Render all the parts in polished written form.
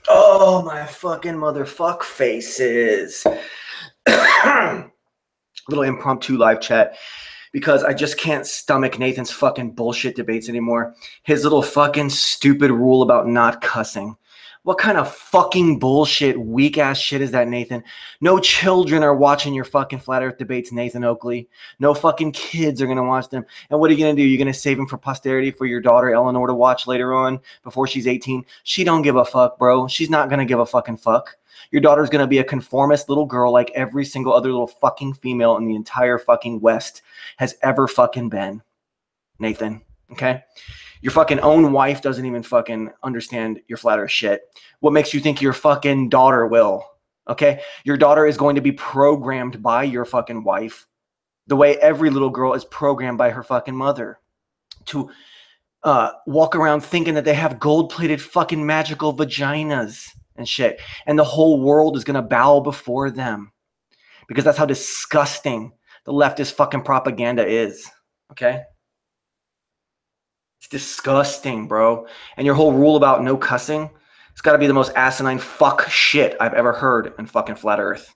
Oh, my fucking motherfuck faces. Little impromptu live chat because I just can't stomach Nathan's fucking bullshit debates anymore. His little fucking stupid rule about not cussing. What kind of fucking bullshit, weak ass shit is that, Nathan? No children are watching your fucking flat earth debates, Nathan Oakley. No fucking kids are going to watch them. And what are you going to do? You're going to save them for posterity for your daughter Eleanor to watch later on before she's 18? She don't give a fuck, bro. She's not going to give a fucking fuck. Your daughter's going to be a conformist little girl like every single other little fucking female in the entire fucking West has ever fucking been, Nathan. Okay? Your fucking own wife doesn't even fucking understand your flat earth shit. What makes you think your fucking daughter will? Okay? Your daughter is going to be programmed by your fucking wife the way every little girl is programmed by her fucking mother to walk around thinking that they have gold-plated fucking magical vaginas and shit. And the whole world is going to bow before them because that's how disgusting the leftist fucking propaganda is. Okay? It's disgusting, bro. And your whole rule about no cussing, it's got to be the most asinine fuck shit I've ever heard in fucking flat earth.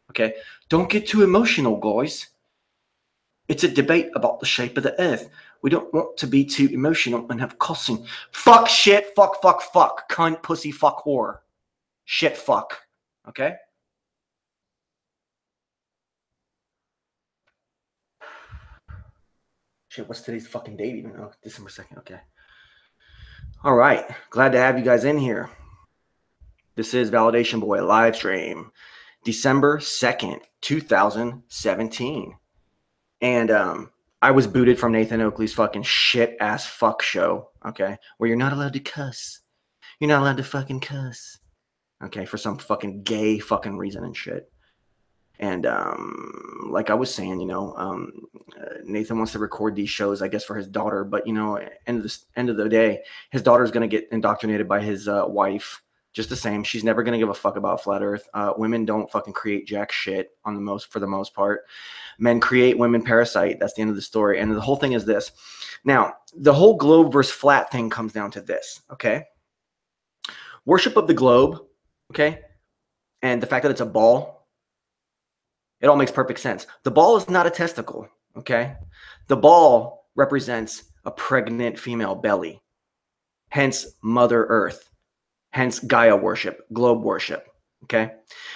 Okay? Don't get too emotional, guys. It's a debate about the shape of the earth. We don't want to be too emotional and have cussing. Fuck, shit, fuck, fuck, fuck. Cunt, pussy, fuck, whore. Shit, fuck. Okay? Shit, what's today's fucking date even? Oh, December 2nd. Okay. All right. Glad to have you guys in here. This is Validation Boy live stream, December 2nd, 2017. And I was booted from Nathan Oakley's fucking shit ass fuck show, okay, where you're not allowed to cuss. You're not allowed to fucking cuss, okay, for some fucking gay fucking reason and shit. And like I was saying, you know, Nathan wants to record these shows, I guess, for his daughter. But, you know, end of the day, his daughter's going to get indoctrinated by his wife just the same. She's never going to give a fuck about flat earth. Women don't fucking create jack shit for the most part. Men create, women parasite. That's the end of the story. And the whole thing is this. Now, the whole globe versus flat thing comes down to this, okay? Worship of the globe, okay? And the fact that it's a ball, it all makes perfect sense. The ball is not a testicle, okay? The ball represents a pregnant female belly, hence Mother Earth, hence Gaia worship, globe worship, okay?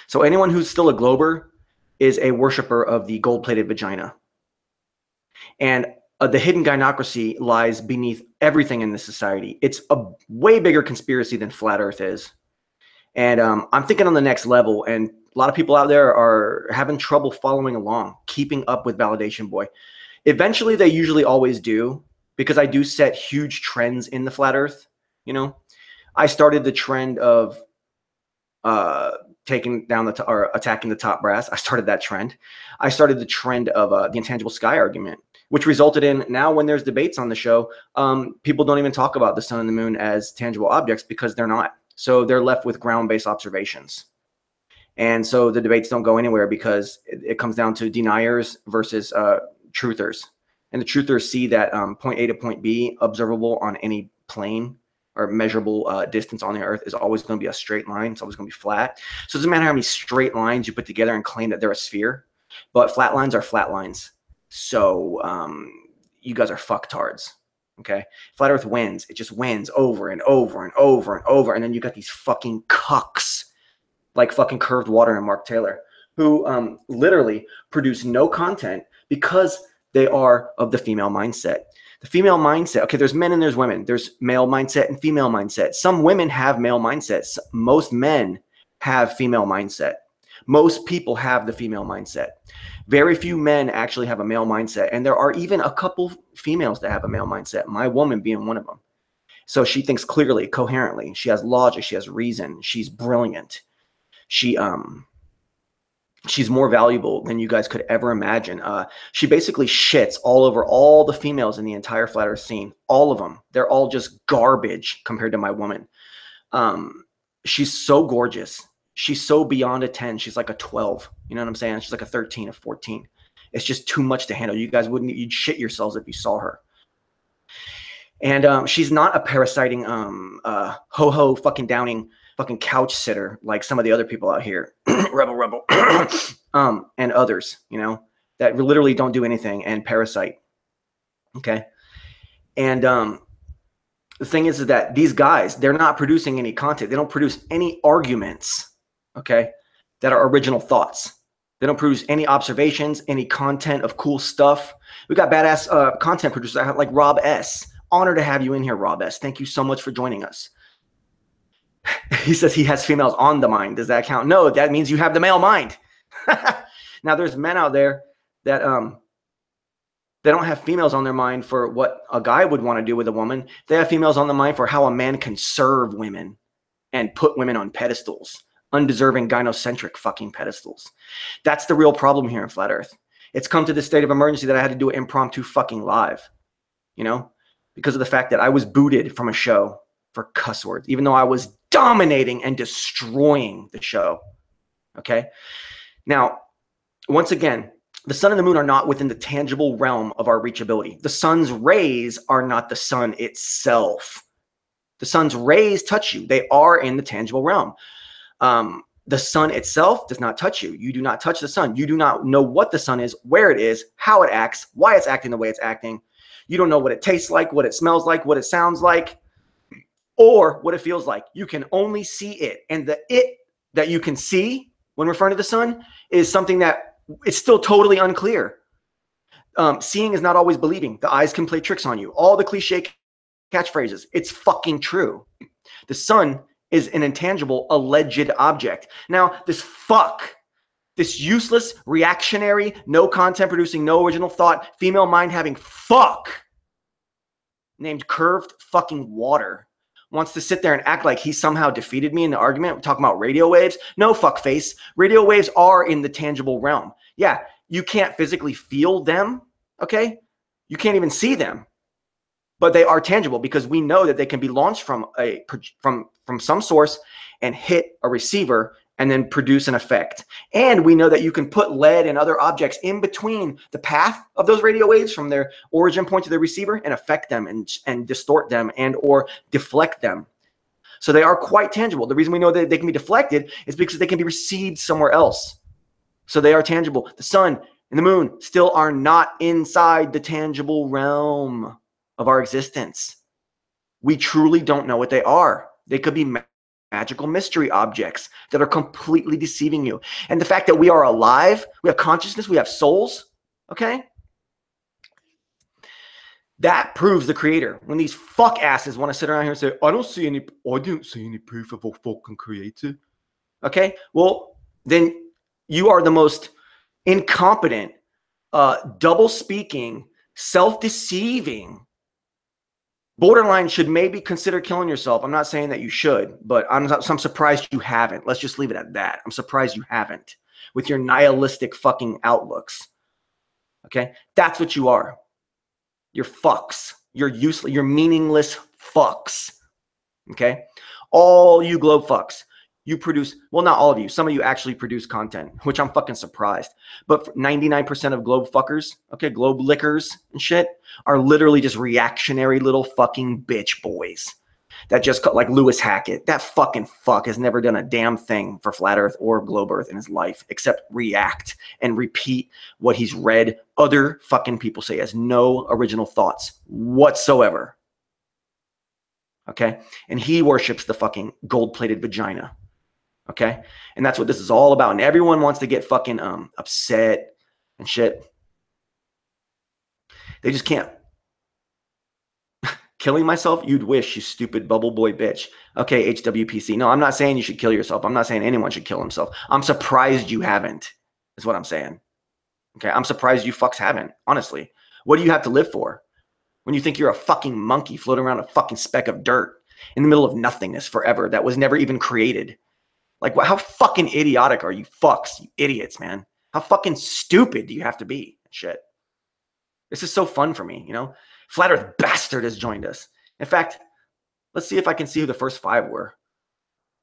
So anyone who's still a glober is a worshiper of the gold-plated vagina. And the hidden gynocracy lies beneath everything in this society. It's a way bigger conspiracy than flat Earth is. And I'm thinking on the next level, and a lot of people out there are having trouble following along, keeping up with Validation Boy. Eventually, they usually always do, because I do set huge trends in the flat Earth. You know, I started the trend of taking down or attacking the top brass. I started that trend. I started the trend of the intangible sky argument, which resulted in now when there's debates on the show, people don't even talk about the sun and the moon as tangible objects because they're not. So they're left with ground-based observations. And so the debates don't go anywhere because it comes down to deniers versus truthers. And the truthers see that point A to point B, observable on any plane or measurable distance on the Earth, is always going to be a straight line. It's always going to be flat. So it doesn't matter how many straight lines you put together and claim that they're a sphere, but flat lines are flat lines. So you guys are fucktards. Okay, flat Earth wins. It just wins over and over and over and over. And then you got these fucking cucks like fucking Curved Water and Mark Taylor, who literally produce no content because they are of the female mindset. The female mindset, okay, there's men and there's women. There's male mindset and female mindset. Some women have male mindsets. Most men have female mindset. Most people have the female mindset. Very few men actually have a male mindset. And there are even a couple females that have a male mindset, my woman being one of them. So she thinks clearly, coherently. She has logic. She has reason. She's brilliant. She's more valuable than you guys could ever imagine. She basically shits all over all the females in the entire flat Earth scene. All of them. They're all just garbage compared to my woman. She's so gorgeous. She's so beyond a 10. She's like a 12. You know what I'm saying? She's like a 13, a 14. It's just too much to handle. You guys you'd shit yourselves if you saw her. And she's not a parasiting, ho-ho fucking downing fucking couch sitter like some of the other people out here, rebel, and others, you know, that literally don't do anything and parasite. Okay. And the thing is that these guys, they're not producing any content. They don't produce any arguments, okay, that are original thoughts. They don't produce any observations, any content of cool stuff. We got badass content producers like Rob S. Honor to have you in here, Rob S. Thank you so much for joining us. He says he has females on the mind. Does that count? No, that means you have the male mind. Now, there's men out there that they don't have females on their mind for what a guy would want to do with a woman. They have females on the mind for how a man can serve women and put women on pedestals, undeserving gynocentric fucking pedestals. That's the real problem here in Flat Earth. It's come to this state of emergency that I had to do an impromptu fucking live, you know, because of the fact that I was booted from a show for cuss words, even though I was dominating and destroying the show. Okay. Now, once again, the sun and the moon are not within the tangible realm of our reachability. The sun's rays are not the sun itself. The sun's rays touch you. They are in the tangible realm. The sun itself does not touch you. You do not touch the sun. You do not know what the sun is, where it is, how it acts, why it's acting the way it's acting. You don't know what it tastes like, what it smells like, what it sounds like, or what it feels like. You can only see it. And the it that you can see when referring to the sun is something that it's still totally unclear. Seeing is not always believing. The eyes can play tricks on you. All the cliche catchphrases. It's fucking true. The sun is an intangible, alleged object. Now, this useless, reactionary, no content producing, no original thought, female mind having fuck named Curved fucking Water wants to sit there and act like he somehow defeated me in the argument. We're talking about radio waves. No, fuckface. Radio waves are in the tangible realm. Yeah, you can't physically feel them, okay? You can't even see them. But they are tangible because we know that they can be launched from some source and hit a receiver and then produce an effect. And we know that you can put lead and other objects in between the path of those radio waves from their origin point to their receiver and affect them and distort them and or deflect them. So they are quite tangible. The reason we know that they can be deflected is because they can be received somewhere else. So they are tangible. The sun and the moon still are not inside the tangible realm of our existence. We truly don't know what they are. They could be magical mystery objects that are completely deceiving you. And the fact that we are alive, we have consciousness, we have souls, okay? That proves the creator. When these fuck asses want to sit around here and say, I didn't see any proof of a fucking creator. Okay, well, then you are the most incompetent, double-speaking, self-deceiving, borderline should maybe consider killing yourself. I'm not saying that you should, but I'm surprised you haven't. Let's just leave it at that. I'm surprised you haven't with your nihilistic fucking outlooks. Okay? That's what you are. You're fucks. You're useless. You're meaningless fucks. Okay? All you globe fucks. You produce, well, not all of you. Some of you actually produce content, which I'm fucking surprised. But 99% of globe fuckers, okay, globe lickers and shit, are literally just reactionary little fucking bitch boys that just, like Lewis Hackett, that fucking fuck has never done a damn thing for Flat Earth or Globe Earth in his life except react and repeat what he's read other fucking people say. He has no original thoughts whatsoever. Okay? And he worships the fucking gold-plated vagina. Okay? And that's what this is all about. And everyone wants to get fucking upset and shit. They just can't. Killing myself? You'd wish, you stupid bubble boy bitch. Okay, HWPC. No, I'm not saying you should kill yourself. I'm not saying anyone should kill himself. I'm surprised you haven't, is what I'm saying. Okay, I'm surprised you fucks haven't, honestly. What do you have to live for when you think you're a fucking monkey floating around a fucking speck of dirt in the middle of nothingness forever that was never even created? Like, how fucking idiotic are you fucks, you idiots, man? How fucking stupid do you have to be? Shit. This is so fun for me, you know? Flat Earth bastard has joined us. In fact, let's see if I can see who the first 5 were.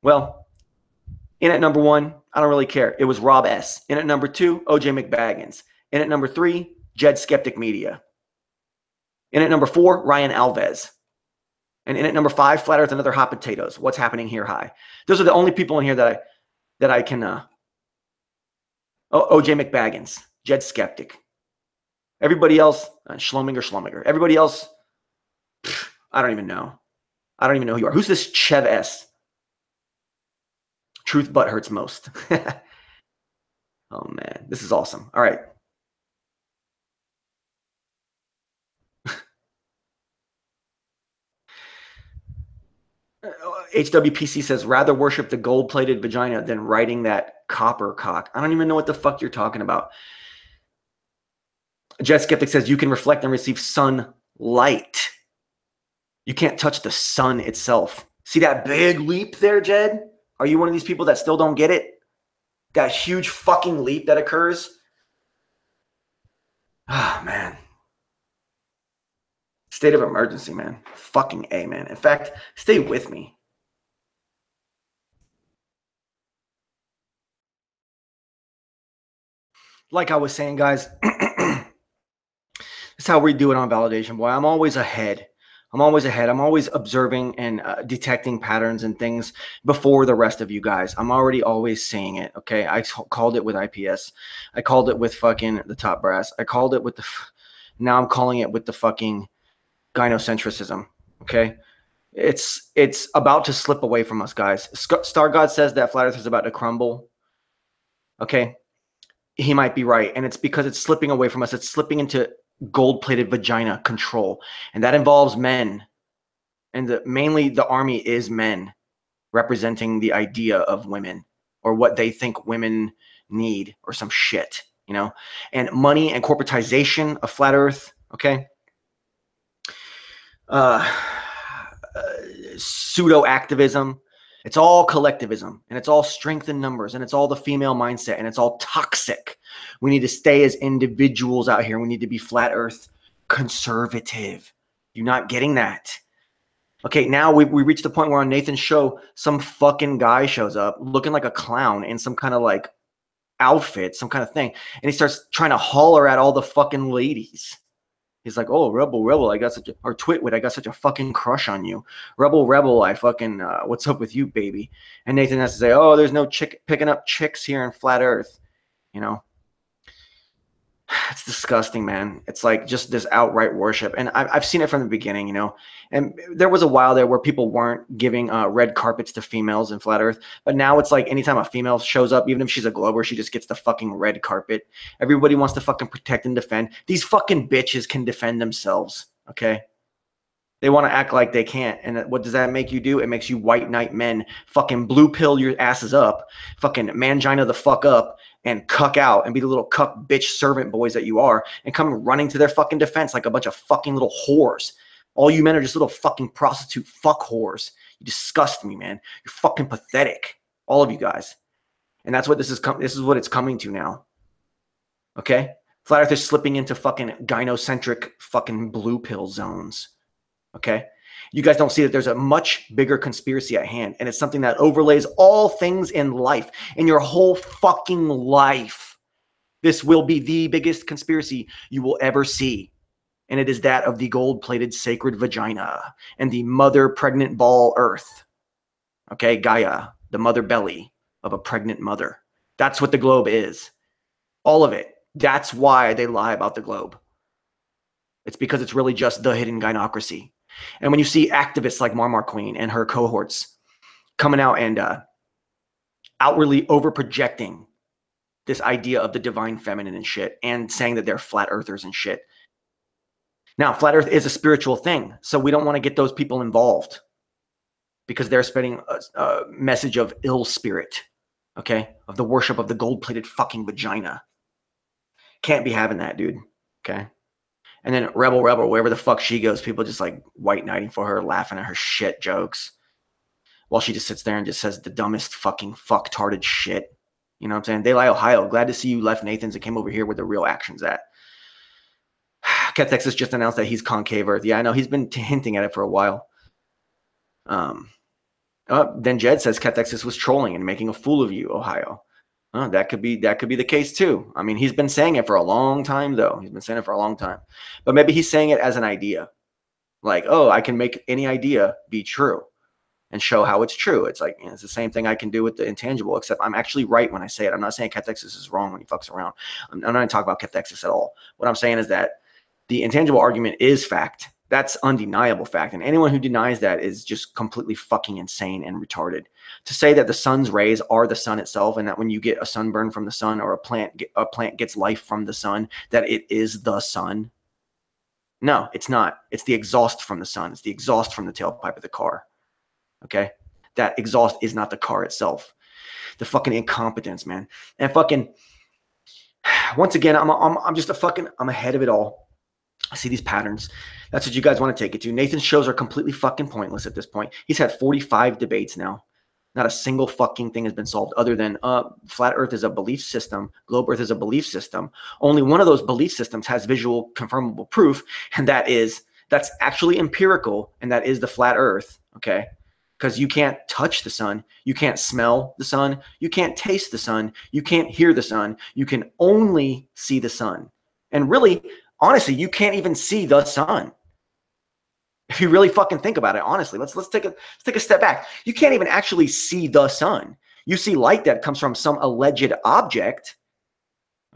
Well, in at number 1, I don't really care. It was Rob S. In at number 2, OJ McBaggins. In at number 3, Jed Skeptic Media. In at number 4, Ryan Alves. And in at number 5, flat earth, another hot potatoes. What's happening here high? Those are the only people in here that I can, OJ McBaggins, Jed Skeptic. Everybody else, Schlominger. Everybody else, I don't even know. I don't even know who you are. Who's this Chev S? Truth butt hurts most. Oh, man. This is awesome. All right. HWPC says, rather worship the gold-plated vagina than writing that copper cock. I don't even know what the fuck you're talking about. Jet Skeptic says, you can reflect and receive sunlight. You can't touch the sun itself. See that big leap there, Jed? Are you one of these people that still don't get it? That huge fucking leap that occurs? Ah, man. State of emergency, man. Fucking A, man. In fact, stay with me. Like I was saying, guys, that's how we do it on Validation Boy. I'm always ahead. I'm always observing and detecting patterns and things before the rest of you guys. I'm already always seeing it, okay? I called it with IPS. I called it with fucking the top brass. I called it with the... Now I'm calling it with the fucking Gynocentrism, okay? It's about to slip away from us, guys. Star God says that Flat Earth is about to crumble, okay? He might be right, and it's because it's slipping away from us. It's slipping into gold-plated vagina control, and that involves men, and mainly the army is men representing the idea of women or what they think women need or some shit, you know, and money and corporatization of Flat Earth, okay? Pseudo activism. It's all collectivism, and it's all strength in numbers, and it's all the female mindset, and it's all toxic. We need to stay as individuals out here. We need to be flat earth conservative. You're not getting that. Okay, now we reached the point where on Nathan's show, some fucking guy shows up looking like a clown in some kind of like outfit, some kind of thing, and he starts trying to holler at all the fucking ladies. He's like, oh, Rebel, I got such a, or Twitwit, I got such a fucking crush on you. Rebel, I fucking, what's up with you, baby? And Nathan has to say, oh, there's no chick picking up chicks here in Flat Earth. You know, it's disgusting, man. It's like just this outright worship. And I've seen it from the beginning, you know, and there was a while there where people weren't giving red carpets to females in Flat Earth. But now it's like anytime a female shows up, even if she's a glober, she just gets the fucking red carpet. Everybody wants to fucking protect and defend. These fucking bitches can defend themselves, okay? They want to act like they can't. And what does that make you do? It makes you white knight men fucking blue pill your asses up, fucking mangina the fuck up, and cuck out and be the little cuck bitch servant boys that you are and come running to their fucking defense like a bunch of fucking little whores. All you men are just little fucking prostitute fuck whores. You disgust me, man. You're fucking pathetic. All of you guys. And that's what this is what it's coming to now. Okay? Flat Earth is slipping into fucking gynocentric fucking blue pill zones. Okay? You guys don't see that there's a much bigger conspiracy at hand, and it's something that overlays all things in life, in your whole fucking life. This will be the biggest conspiracy you will ever see, and it is that of the gold-plated sacred vagina and the mother pregnant ball earth. Okay, Gaia, the mother belly of a pregnant mother. That's what the globe is. All of it. That's why they lie about the globe. It's because it's really just the hidden gynocracy. And when you see activists like Marmar Queen and her cohorts coming out and outwardly over-projecting this idea of the divine feminine and shit and saying that they're flat earthers and shit. Now, flat earth is a spiritual thing, so we don't want to get those people involved because they're spreading a message of ill spirit, okay, of the worship of the gold-plated fucking vagina. Can't be having that, dude, okay? And then Rebel, wherever the fuck she goes, people just like white knighting for her, laughing at her shit jokes. While she just sits there and just says the dumbest fucking fucktarded shit. You know what I'm saying? Daylight, Ohio, glad to see you left Nathan's and came over here where the real action's at. Cathexis just announced that he's concave Earth. Yeah, I know. He's been hinting at it for a while. Then Jed says Cathexis was trolling and making a fool of you, Ohio. That could be the case too. I mean, he's been saying it for a long time, though. He's been saying it for a long time. But maybe he's saying it as an idea. Like, oh, I can make any idea be true and show how it's true. It's like, it's the same thing I can do with the intangible, except I'm actually right when I say it. I'm not saying Cathexis is wrong when he fucks around. I'm not going to talk about Cathexis at all. What I'm saying is that the intangible argument is fact. That's undeniable fact. And anyone who denies that is just completely fucking insane and retarded. To say that the sun's rays are the sun itself, and that when you get a sunburn from the sun, or a plant gets life from the sun, that it is the sun. No, it's not. It's the exhaust from the sun. It's the exhaust from the tailpipe of the car. Okay? That exhaust is not the car itself. The fucking incompetence, man. And fucking, once again, I'm just I'm ahead of it all. I see these patterns. That's what you guys want to take it to. Nathan's shows are completely fucking pointless at this point. He's had 45 debates now. Not a single fucking thing has been solved other than flat earth is a belief system. Globe earth is a belief system. Only one of those belief systems has visual confirmable proof, and that's actually empirical, and that is the flat earth, okay? Because you can't touch the sun. You can't smell the sun. You can't taste the sun. You can't hear the sun. You can only see the sun. And really, honestly, you can't even see the sun. If you really fucking think about it, honestly, let's take a step back. You can't even actually see the sun. You see light that comes from some alleged object.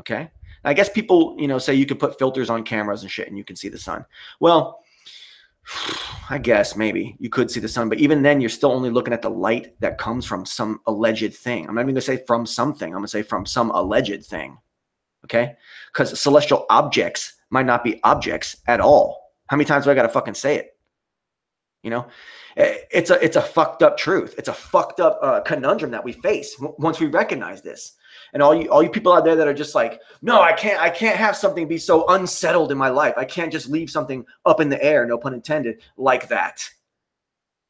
Okay. I guess people, say you could put filters on cameras and shit and you can see the sun. Well, I guess maybe you could see the sun, but even then you're still only looking at the light that comes from some alleged thing. I'm not even gonna say from something. I'm gonna say from some alleged thing. Okay. Because celestial objects might not be objects at all. How many times do I got to fucking say it? It's a fucked up truth. It's a fucked up conundrum that we face once we recognize this. And all you people out there that are just like, no, I can't have something be so unsettled in my life. I can't just leave something up in the air, no pun intended, like that.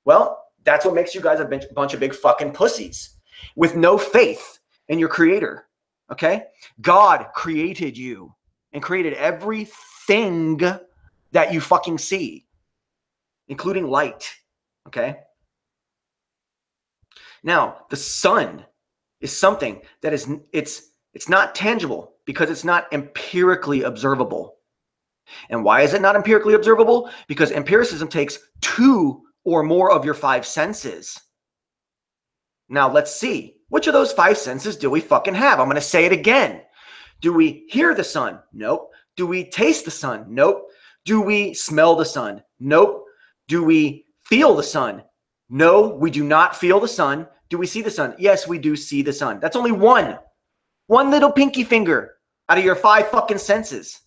Well, that's what makes you guys a bunch of big fucking pussies with no faith in your creator. Okay? God created you and created everything that you fucking see, including light. Okay? Now, the sun is something that it's not tangible because it's not empirically observable. And why is it not empirically observable? Because empiricism takes 2 or more of your 5 senses. Now, let's see. Which of those 5 senses do we fucking have? I'm going to say it again. Do we hear the sun? Nope. Do we taste the sun? Nope. Do we smell the sun? Nope. Do we feel the sun? No, we do not feel the sun. Do we see the sun? Yes, we do see the sun. That's only one little pinky finger out of your 5 fucking senses.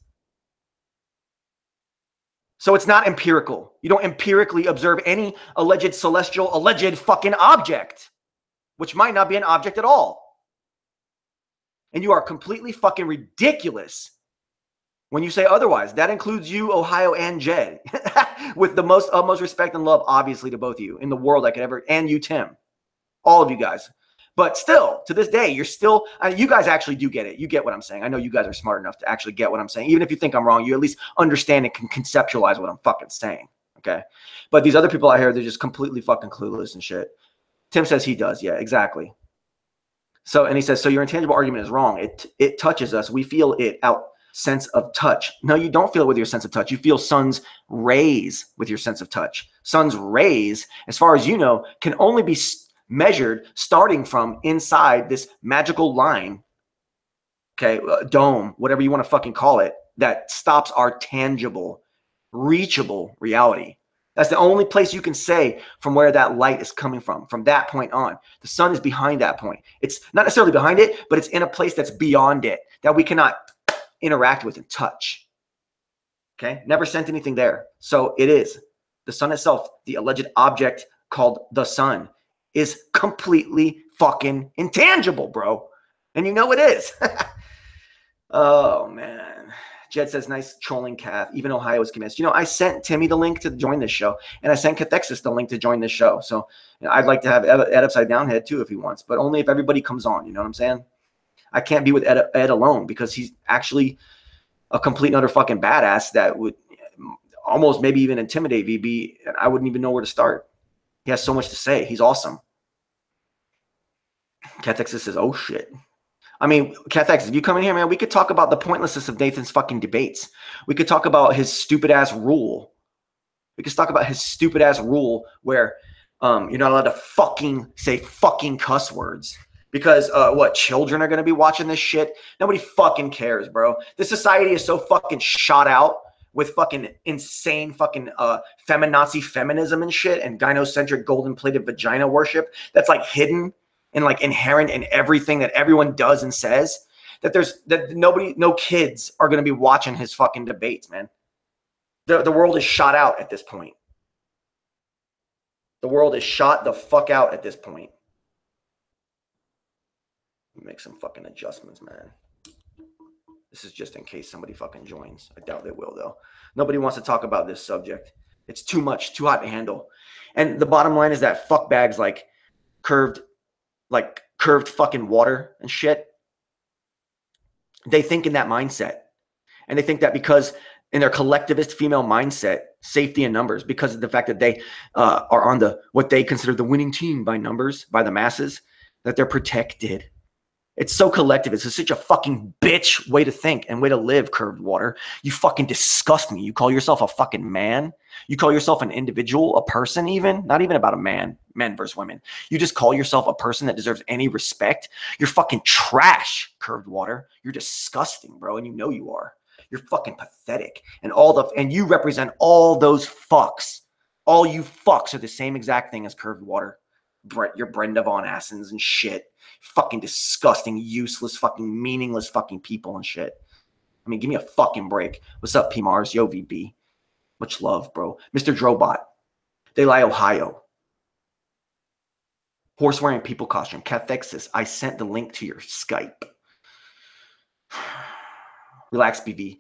So it's not empirical. You don't empirically observe any alleged celestial, alleged fucking object, which might not be an object at all. And you are completely fucking ridiculous when you say otherwise. That includes you, Ohio, and Jed. With the utmost respect and love, obviously, to both of you in the world I could ever, and you, Tim. All of you guys. But still, to this day, you're still, you guys actually do get it. You get what I'm saying. I know you guys are smart enough to actually get what I'm saying. Even if you think I'm wrong, you at least understand and can conceptualize what I'm fucking saying. Okay? But these other people out here, they're just completely fucking clueless and shit. Tim says he does. Yeah, exactly. So, and he says, so your intangible argument is wrong. It touches us. We feel it out. Sense of touch. No, you don't feel it with your sense of touch. You feel sun's rays with your sense of touch. Sun's rays, as far as you know, can only be measured starting from inside this magical line, okay, dome, whatever you want to fucking call it, that stops our tangible, reachable reality. That's the only place you can say from where that light is coming from that point on. The sun is behind that point. It's not necessarily behind it, but it's in a place that's beyond it, that we cannot interact with and touch. Okay? Never sent anything there. So it is. The sun itself, the alleged object called the sun, is completely fucking intangible, bro. And you know it is. Oh, man. Jed says, nice trolling, Kath. Even Ohio is convinced. I sent Timmy the link to join this show, and I sent Cathexis the link to join this show. So I'd like to have Ed UpsideDownHead too if he wants, but only if everybody comes on. You know what I'm saying? I can't be with Ed alone because he's actually a complete and utter fucking badass that would almost maybe even intimidate VB, and I wouldn't even know where to start. He has so much to say. He's awesome. Cathexis says, oh, shit. I mean, Cathexis, if you come in here, man, we could talk about the pointlessness of Nathan's fucking debates. We could talk about his stupid-ass rule. We can talk about his stupid ass rule where you're not allowed to fucking say fucking cuss words because what, children are going to be watching this shit? Nobody fucking cares, bro. This society is so fucking shot out with fucking insane fucking feminazi feminism and shit and gynocentric golden plated vagina worship that's like hidden and like inherent in everything that everyone does and says, that no kids are going to be watching his fucking debates, man. The world is shot out at this point. The world is shot the fuck out at this point. Make some fucking adjustments, man. This is just in case somebody fucking joins. I doubt they will, though. Nobody wants to talk about this subject. It's too much, too hot to handle. And the bottom line is that fuckbags like curved fucking water and shit. They think in that mindset. And they think that because in their collectivist female mindset, safety in numbers, because of the fact that they are on what they consider the winning team by numbers, by the masses, that they're protected. It's so collective. It's such a fucking bitch way to think and way to live, curved water. You fucking disgust me. You call yourself a fucking man. You call yourself an individual, a person even. Not even about a man, men versus women. You just call yourself a person that deserves any respect. You're fucking trash, curved water. You're disgusting, bro, and you know you are. You're fucking pathetic. And you represent all those fucks. All you fucks are the same exact thing as curved water. You're Brenda Von Assens and shit. Fucking disgusting, useless, fucking meaningless fucking people and shit. I mean, give me a fucking break. What's up, P. Mars? Yo, VB. Much love, bro. Mr. Drobot. They Lie, Ohio. Horse wearing people costume. Cathexis. I sent the link to your Skype. Relax, BV.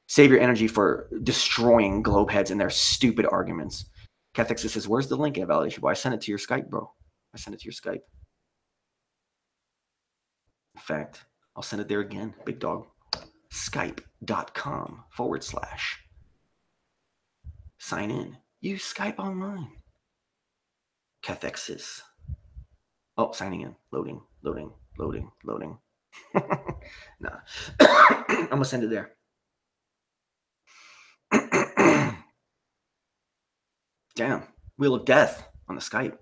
Save your energy for destroying globeheads and their stupid arguments. Cathexis says, where's the link at Validation Boy? I sent it to your Skype, bro. I sent it to your Skype. In fact, I'll send it there again, big dog. Skype.com/ sign in. Use Skype online. Cathexis. Oh, signing in. Loading. Nah. I'm going to send it there. Damn. Wheel of Death on the Skype.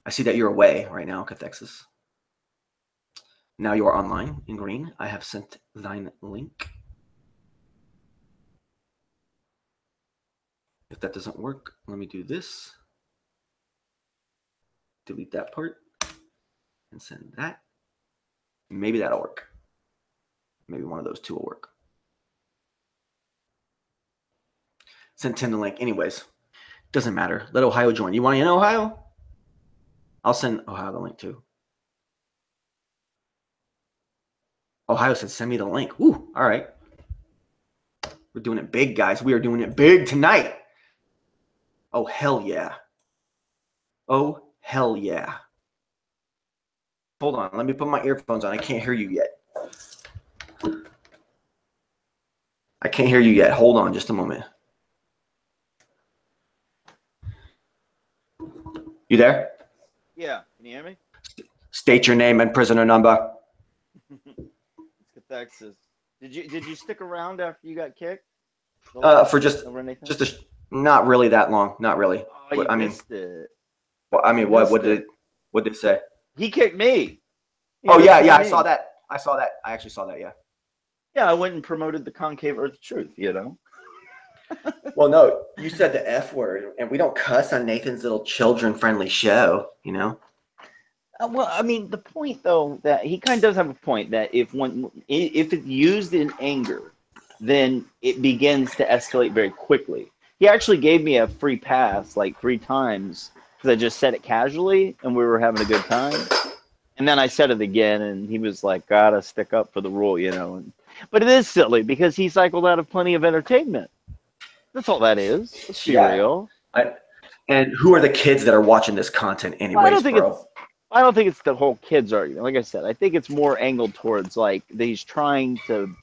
I see that you're away right now, Cathexis. Now you are online in green. I have sent thine link. If that doesn't work, let me do this. Delete that part and send that. Maybe that'll work. Maybe one of those two will work. Send Tim the link. Anyways, doesn't matter. Let Ohio join. You want to in Ohio? I'll send Ohio the link too. Ohio said, send me the link. Woo, all right. We're doing it big, guys. We are doing it big tonight. Oh, hell yeah. Oh, hell yeah. Hold on. Let me put my earphones on. I can't hear you yet. I can't hear you yet. Hold on just a moment. You there? Yeah. Can you hear me? State your name and prisoner number. It's Cathexis. Did you stick around after you got kicked? For not really that long. Not really. Oh, you missed it. Well, I mean, what did it say? He kicked me. Yeah. I saw that. I actually saw that. Yeah. Yeah, I went and promoted the concave Earth truth. Well, no, you said the F word, and we don't cuss on Nathan's little children-friendly show. Well, I mean, the point though that he kind of does have a point that if it's used in anger, then it begins to escalate very quickly. He actually gave me a free pass like 3 times because I just said it casually and we were having a good time. And then I said it again and he was like, gotta stick up for the rule, But it is silly because he cycled out of plenty of entertainment. That's all that is. Let's be real. And who are the kids that are watching this content anyways, I don't think it's the whole kids argument. Like I said, I think it's more angled towards like that he's trying to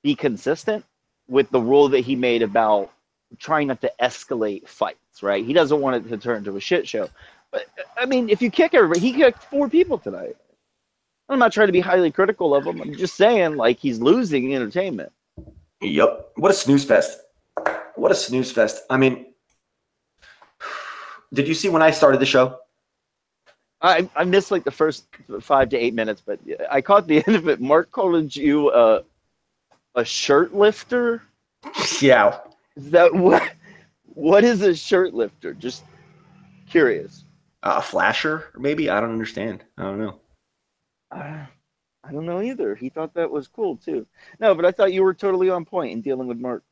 be consistent with the rule that he made about trying not to escalate fights, right? He doesn't want it to turn into a shit show. But I mean, if you kick everybody, he kicked 4 people tonight. I'm not trying to be highly critical of him. I'm just saying, like, he's losing entertainment. Yep. What a snooze fest. what a snooze fest. I mean, did you see when I started the show? I missed like the first 5 to 8 minutes, but I caught the end of it. Mark called you a shirt lifter. Yeah. Is that what? What is a shirt lifter? Just curious. A flasher, maybe? I don't understand. I don't know. I don't know either. He thought that was cool too. No, but I thought you were totally on point in dealing with Mark.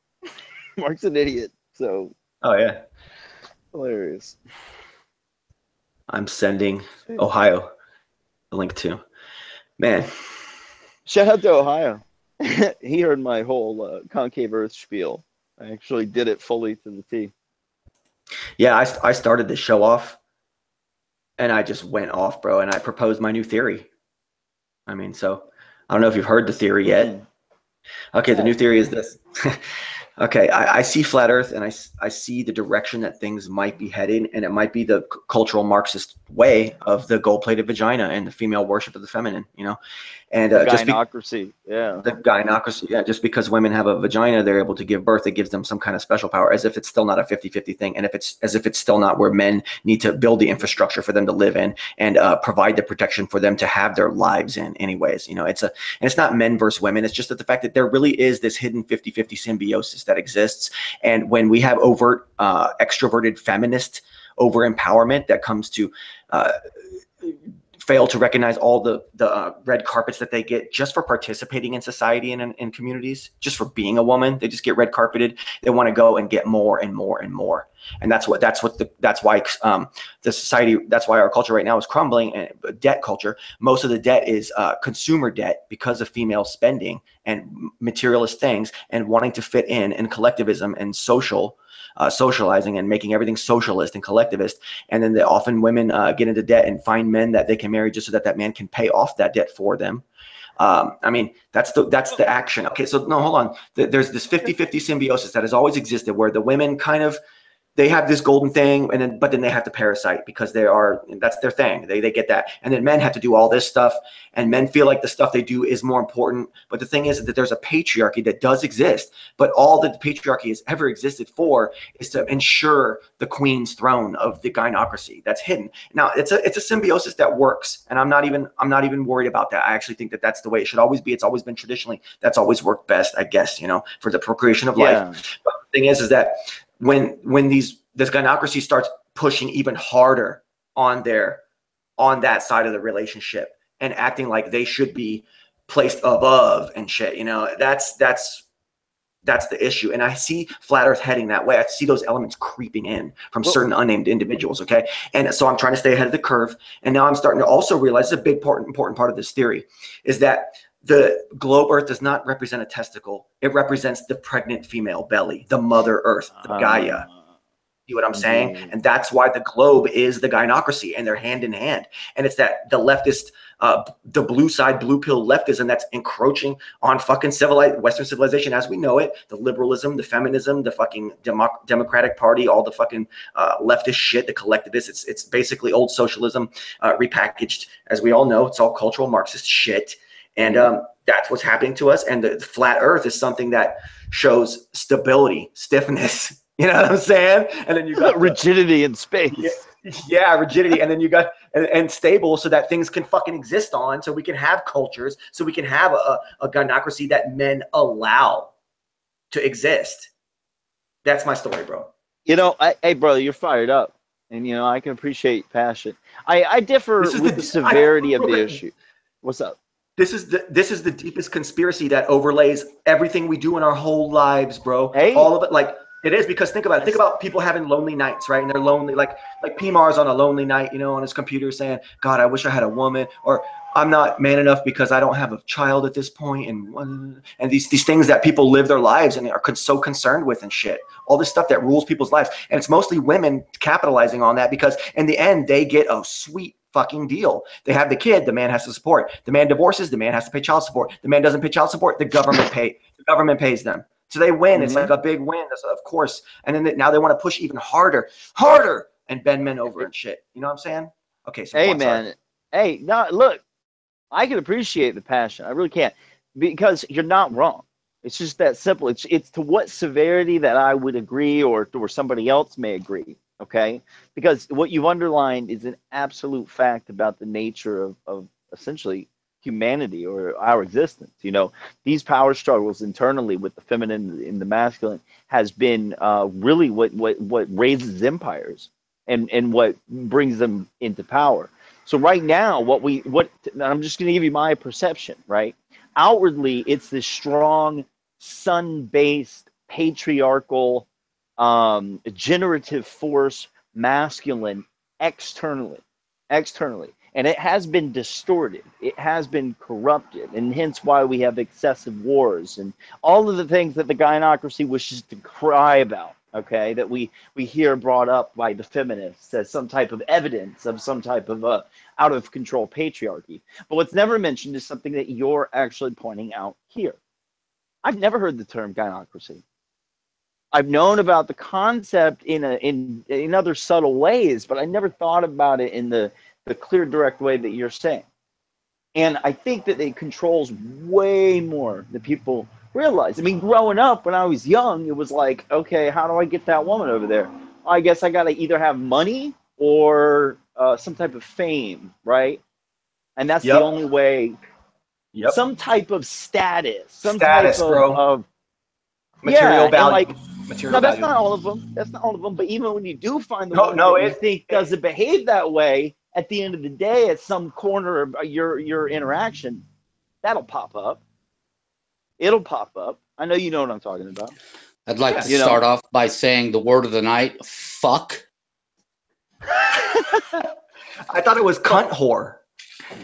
Mark's an idiot. So. Oh, yeah. Hilarious. I'm sending Ohio the link to. Man. Shout out to Ohio. He heard my whole concave Earth spiel. I actually did it fully to the T. Yeah, I started the show off, and I just went off, bro, and I proposed my new theory. I mean, so I don't know if you've heard the theory yet. Okay, the new theory is this. Okay, I see flat Earth, and I see the direction that things might be heading, and it might be the cultural Marxist way of the gold-plated vagina and the female worship of the feminine, you know, and the gynocracy, the gynocracy, yeah. Just because women have a vagina, they're able to give birth. It gives them some kind of special power, as if it's still not a 50-50 thing, and as if it's still not where men need to build the infrastructure for them to live in and provide the protection for them to have their lives in. Anyways, you know, and it's not men versus women. It's just that the fact that there really is this hidden 50-50 symbiosis that exists, and when we have overt extroverted feminist over empowerment that comes to fail to recognize all the red carpets that they get just for participating in society and in communities, just for being a woman. They just get red carpeted. They want to go and get more and more and more. And that's why the society, that's why our culture right now is crumbling, and debt culture. Most of the debt is consumer debt because of female spending and materialist things and wanting to fit in and collectivism and socializing and making everything socialist and collectivist. And then often women get into debt and find men that they can marry just so that man can pay off that debt for them. I mean, that's the action. Okay, so no, hold on. There's this 50-50 symbiosis that has always existed, where the women kind of, they have this golden thing, but then they have to parasite because that's their thing. They get that. And then men have to do all this stuff, and men feel like the stuff they do is more important. But the thing is that there's a patriarchy that does exist, but all that the patriarchy has ever existed for is to ensure the queen's throne of the gynocracy that's hidden. Now it's a symbiosis that works, and I'm not even worried about that. I actually think that that's the way it should always be. It's always been traditionally, that's always worked best, I guess, you know, for the procreation of life. But the thing is that when this gynocracy starts pushing even harder on that side of the relationship and acting like they should be placed above and shit, you know, that's the issue. And I see flat Earth heading that way. I see those elements creeping in from certain unnamed individuals. Okay. And so I'm trying to stay ahead of the curve. And now I'm starting to also realize a big important part of this theory is that the globe Earth does not represent a testicle. It represents the pregnant female belly, the mother Earth, the Gaia. See what I'm saying? And that's why the globe is the gynocracy, and they're hand in hand. And it's that the leftist, the blue side, blue pill leftism that's encroaching on fucking Western civilization as we know it. The liberalism, the feminism, the fucking Democratic Party, all the fucking leftist shit, the collectivists. It's basically old socialism repackaged. As we all know, it's all cultural Marxist shit. And that's what's happening to us. And the flat Earth is something that shows stability, stiffness. You know what I'm saying? And then you got rigidity in space. Yeah, rigidity. And then you got and stable, so that things can fucking exist on, so we can have cultures, so we can have a gynocracy that men allow to exist. That's my story, bro. You know, hey, brother, you're fired up, and you know I can appreciate passion. I differ with the severity of the issue. What's up? This is the deepest conspiracy that overlays everything we do in our whole lives, bro. Hey. All of it, like. It is, because think about it. Think about people having lonely nights, right? And they're lonely, like PMAR's on a lonely night, you know, on his computer saying, God, I wish I had a woman, or I'm not man enough because I don't have a child at this point, and these things that people live their lives and are so concerned with and shit. All this stuff that rules people's lives. And it's mostly women capitalizing on that, because in the end, they get a sweet fucking deal. They have the kid, the man has to support. The man divorces, the man has to pay child support. The man doesn't pay child support, the government pays them. So they win. It's like a big win, of course. And then now they want to push even harder, and bend men over and shit. You know what I'm saying? Okay. So hey, man. Hey, no, look, I can appreciate the passion. I really can, because you're not wrong. It's just that simple. It's to what severity that I would agree or somebody else may agree. Okay, because what you've underlined is an absolute fact about the nature of essentially humanity or our existence. You know, these power struggles internally with the feminine and the masculine has been really what raises empires and what brings them into power. So right now, I'm just going to give you my perception. Right, outwardly, it's this strong, sun-based, patriarchal, generative force, masculine, externally, and it has been distorted, it has been corrupted, and hence why we have excessive wars and all of the things that the gynocracy wishes to cry about. Okay, that we hear brought up by the feminists as some type of evidence of some type of out of control patriarchy. But what's never mentioned is something that you're actually pointing out here. I've never heard the term gynocracy. I've known about the concept in other subtle ways, but I never thought about it in the clear, direct way that you're saying. And I think that it controls way more than people realize. I mean, growing up when I was young, it was like, okay, how do I get that woman over there? I guess I got to either have money or some type of fame, right? And that's the only way. Yep. Some type of status, some status, type of material value. Like, no, that's not all of them. That's not all of them. But even when you do find the one that you think doesn't behave that way, at the end of the day, at some corner of your interaction, that'll pop up. It'll pop up. I know you know what I'm talking about. I'd like to start off by saying the word of the night: fuck. I thought it was cunt whore.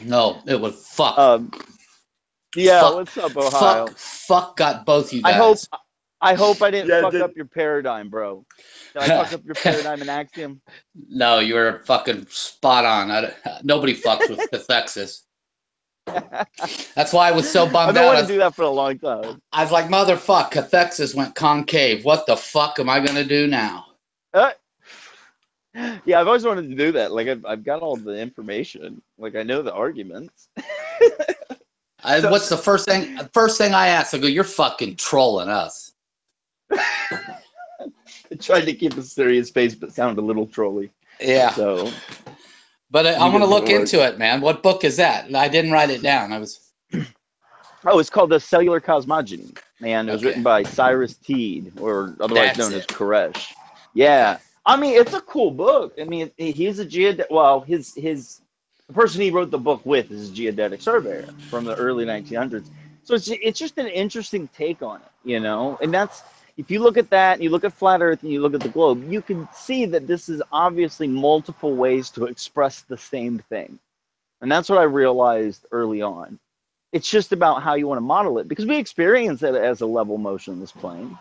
No, it was fuck. Yeah, fuck, what's up, Ohio? Fuck got both you guys. I hope I didn't fuck up your paradigm, bro. Did I fuck up your paradigm and axiom? No, you were fucking spot on. Nobody fucks with Cathexis. That's why I was so bummed out. I've been wanting to do that for a long time. I was like, motherfuck, Cathexis went concave. What the fuck am I going to do now? Yeah, I've always wanted to do that. Like, I've got all the information. Like, I know the arguments. What's the first thing? First thing I asked, I go, "You're fucking trolling us." I tried to keep a serious face, but sound a little trolly. Yeah. So, but I want to look into it, man. What book is that? I didn't write it down. Oh, it's called The Cellular Cosmogony. Man, it was written by Cyrus Teed, or otherwise known as Koresh. Yeah. I mean, it's a cool book. I mean, he's a geodetic. Well, the person he wrote the book with is a geodetic surveyor from the early 1900s. So it's just an interesting take on it, you know? And that's, if you look at that, and you look at flat Earth, and you look at the globe, you can see that this is obviously multiple ways to express the same thing. And that's what I realized early on. It's just about how you want to model it, because we experience it as a level motionless plane.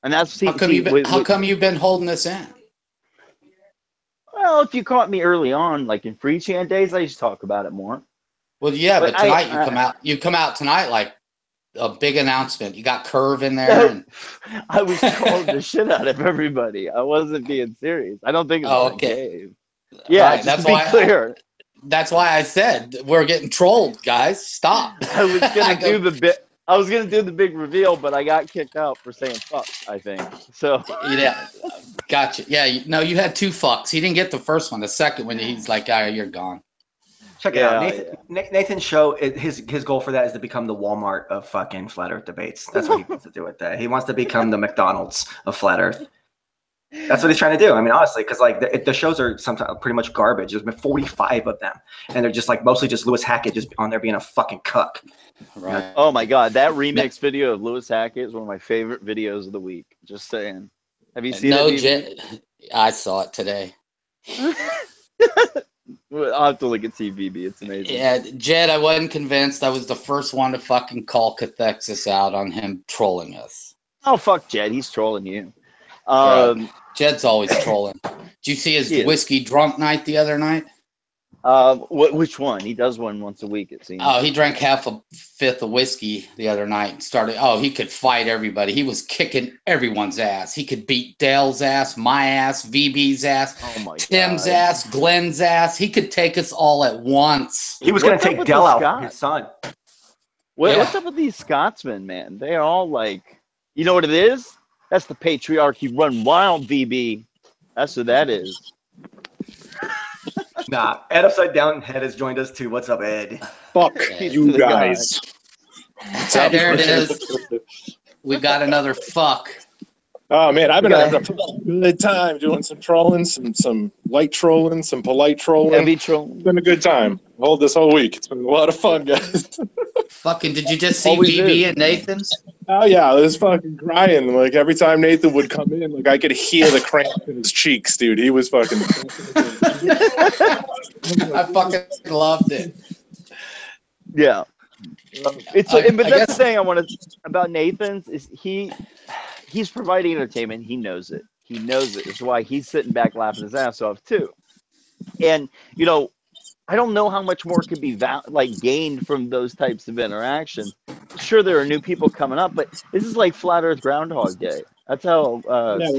And that's how come you've been holding this in? Well, if you caught me early on, like in free chant days, I used to talk about it more. Well, yeah, but tonight you come out tonight like a big announcement. You got Curve in there. And... I was trolling the shit out of everybody. I wasn't being serious. I don't think it was okay. Yeah, right, that's why. Clear. That's why I said we're getting trolled, guys. Stop. I was gonna do the bit. I was gonna do the big reveal, but I got kicked out for saying fuck, I think. So yeah, gotcha. Yeah, you had two fucks. He didn't get the first one. The second one, he's like, you're gone. Check it out. Nathan's show, his goal for that is to become the Walmart of fucking flat Earth debates. That's what he wants to do with that. He wants to become the McDonald's of flat Earth. That's what he's trying to do. I mean, honestly, because like the shows are sometimes pretty much garbage. There's been 45 of them, and they're just like mostly just Lewis Hackett just on there being a fucking cuck. Right. Oh my god, that remix video of Lewis Hackett is one of my favorite videos of the week. Just saying. Have you seen it? No, I saw it today. I'll have to look at TVB. It's amazing. Yeah, Jed, I wasn't convinced. I was the first one to fucking call Cathexis out on him trolling us. Oh fuck, Jed, he's trolling you. Jed's always trolling. Did you see his whiskey drunk night the other night? Which one? He does one once a week, it seems. Oh, he drank half a fifth of whiskey the other night and started. Oh, he could fight everybody. He was kicking everyone's ass. He could beat Dale's ass, my ass, VB's ass, Tim's ass, Glenn's ass. He could take us all at once. He was going to take Dale out for his son. What's up with these Scotsmen, man? They all like, you know what it is? That's the patriarchy run wild, VB. That's what that is. Nah, Ed UpsideDownHead has joined us too. What's up, Ed? Fuck you guys. There it is. We got another fuck. Oh man, I've been having a good time doing some trolling, some light trolling, some polite trolling. Heavy trolling. It's been a good time. This whole week. It's been a lot of fun, guys. Fucking, did you just see BB at Nathan's? Oh yeah, I was fucking crying. Like every time Nathan would come in, like I could hear the cramp in his cheeks, dude. He was fucking. I fucking loved it. Yeah. But that's the thing I want to about Nathan's is he's providing entertainment. He knows it. He knows it. It's why he's sitting back laughing his ass off too. And you know, I don't know how much more could be gained from those types of interactions. Sure, there are new people coming up, but this is like Flat Earth Groundhog Day. That's how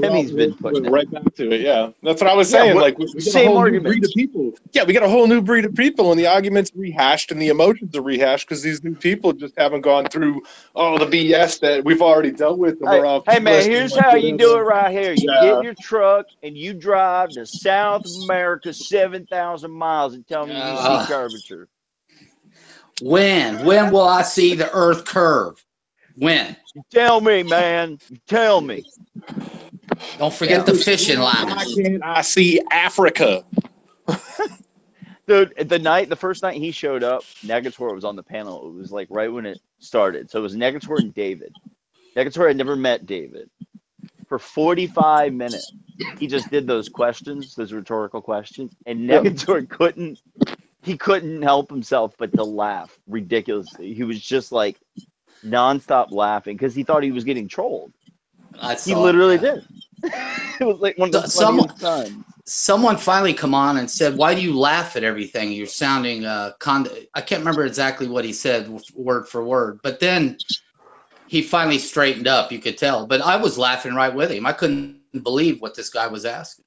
Timmy's been putting it. Right back to it, yeah. That's what I was saying. Like we get a whole new breed of people. Yeah, we got a whole new breed of people, and the arguments rehashed and the emotions are rehashed because these new people just haven't gone through all the BS that we've already dealt with. Hey man, here's how you do it right here. You get in your truck and you drive to South America 7,000 miles and tell me you see curvature. When will I see the Earth curve? When? You tell me, man. You tell me. Don't forget the fishing line. Why can't I see Africa? Dude, the first night he showed up, Negator was on the panel. It was like right when it started. So it was Negator and David. Negator had never met David. For 45 minutes, he just did those questions, those rhetorical questions, and Negator couldn't help himself but to laugh ridiculously. He was just like nonstop laughing because he thought he was getting trolled. He literally did. It was like one of the funniest times. Someone finally come on and said, "Why do you laugh at everything? You're sounding I can't remember exactly what he said word for word, but then he finally straightened up. You could tell, but I was laughing right with him. I couldn't believe what this guy was asking.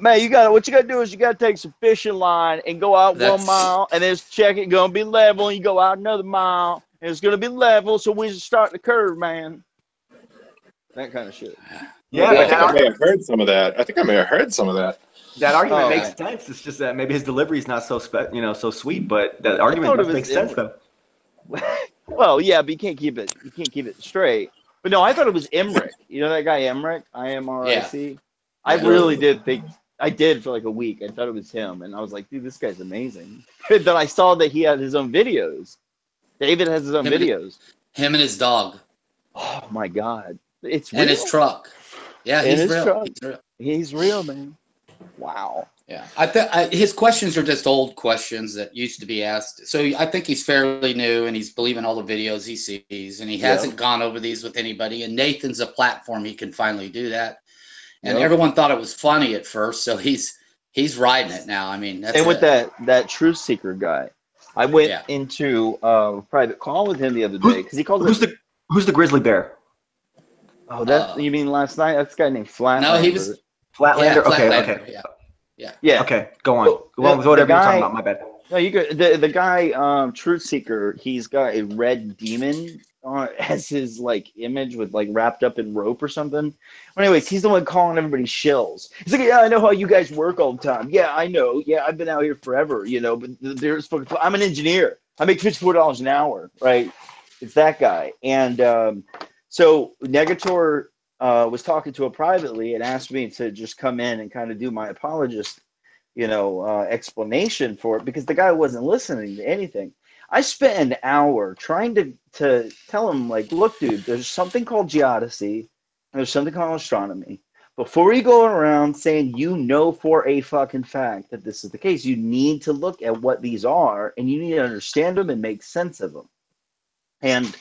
Man, what you gotta do is you gotta take some fishing line and go out 1 mile, and then check it gonna be level, and you go out another mile, and it's gonna be level, so we just start the curve, man. That kind of shit. Yeah, I think I may have heard some of that. That argument makes sense. It's just that maybe his delivery is not so so sweet, but that argument does make sense though. Well, yeah, but you can't keep it straight. But no, I thought it was Emmerich. You know that guy Emmerich? IMRIC? Yeah. I really did think, I did for like a week. I thought it was him. And I was like, dude, this guy's amazing. Then I saw that he had his own videos. David has his own videos. Him and his dog. Oh, my God. It's real. And his truck. Yeah, he's real. He's real, man. Wow. Yeah. His questions are just old questions that used to be asked. So I think he's fairly new and he's believing all the videos he sees. And he hasn't gone over these with anybody. And Nathan's a platform he can finally do that. And everyone thought it was funny at first, so he's riding it now. I mean, that's with that truth seeker guy, I went into a private call with him the other day because he called. Who's the grizzly bear? Oh, you mean last night? That's a guy named Flatlander. No, he was Flatlander. Yeah, okay. Yeah. Okay, go on. Go on with whatever you're talking about. My bad. No, you good. The guy, truth seeker. He's got a red demon as his image with wrapped up in rope or something. Well, anyways, he's the one calling everybody shills. He's like, yeah, I know how you guys work all the time. Yeah, I know. Yeah, I've been out here forever, but I'm an engineer. I make $54 an hour, right? It's that guy. And so Negator was talking to him privately and asked me to just come in and kind of do my apologist, explanation for it because the guy wasn't listening to anything. I spent an hour trying to tell him, look, dude, there's something called geodesy and there's something called astronomy. Before you go around saying for a fucking fact that this is the case, you need to look at what these are and you need to understand them and make sense of them. And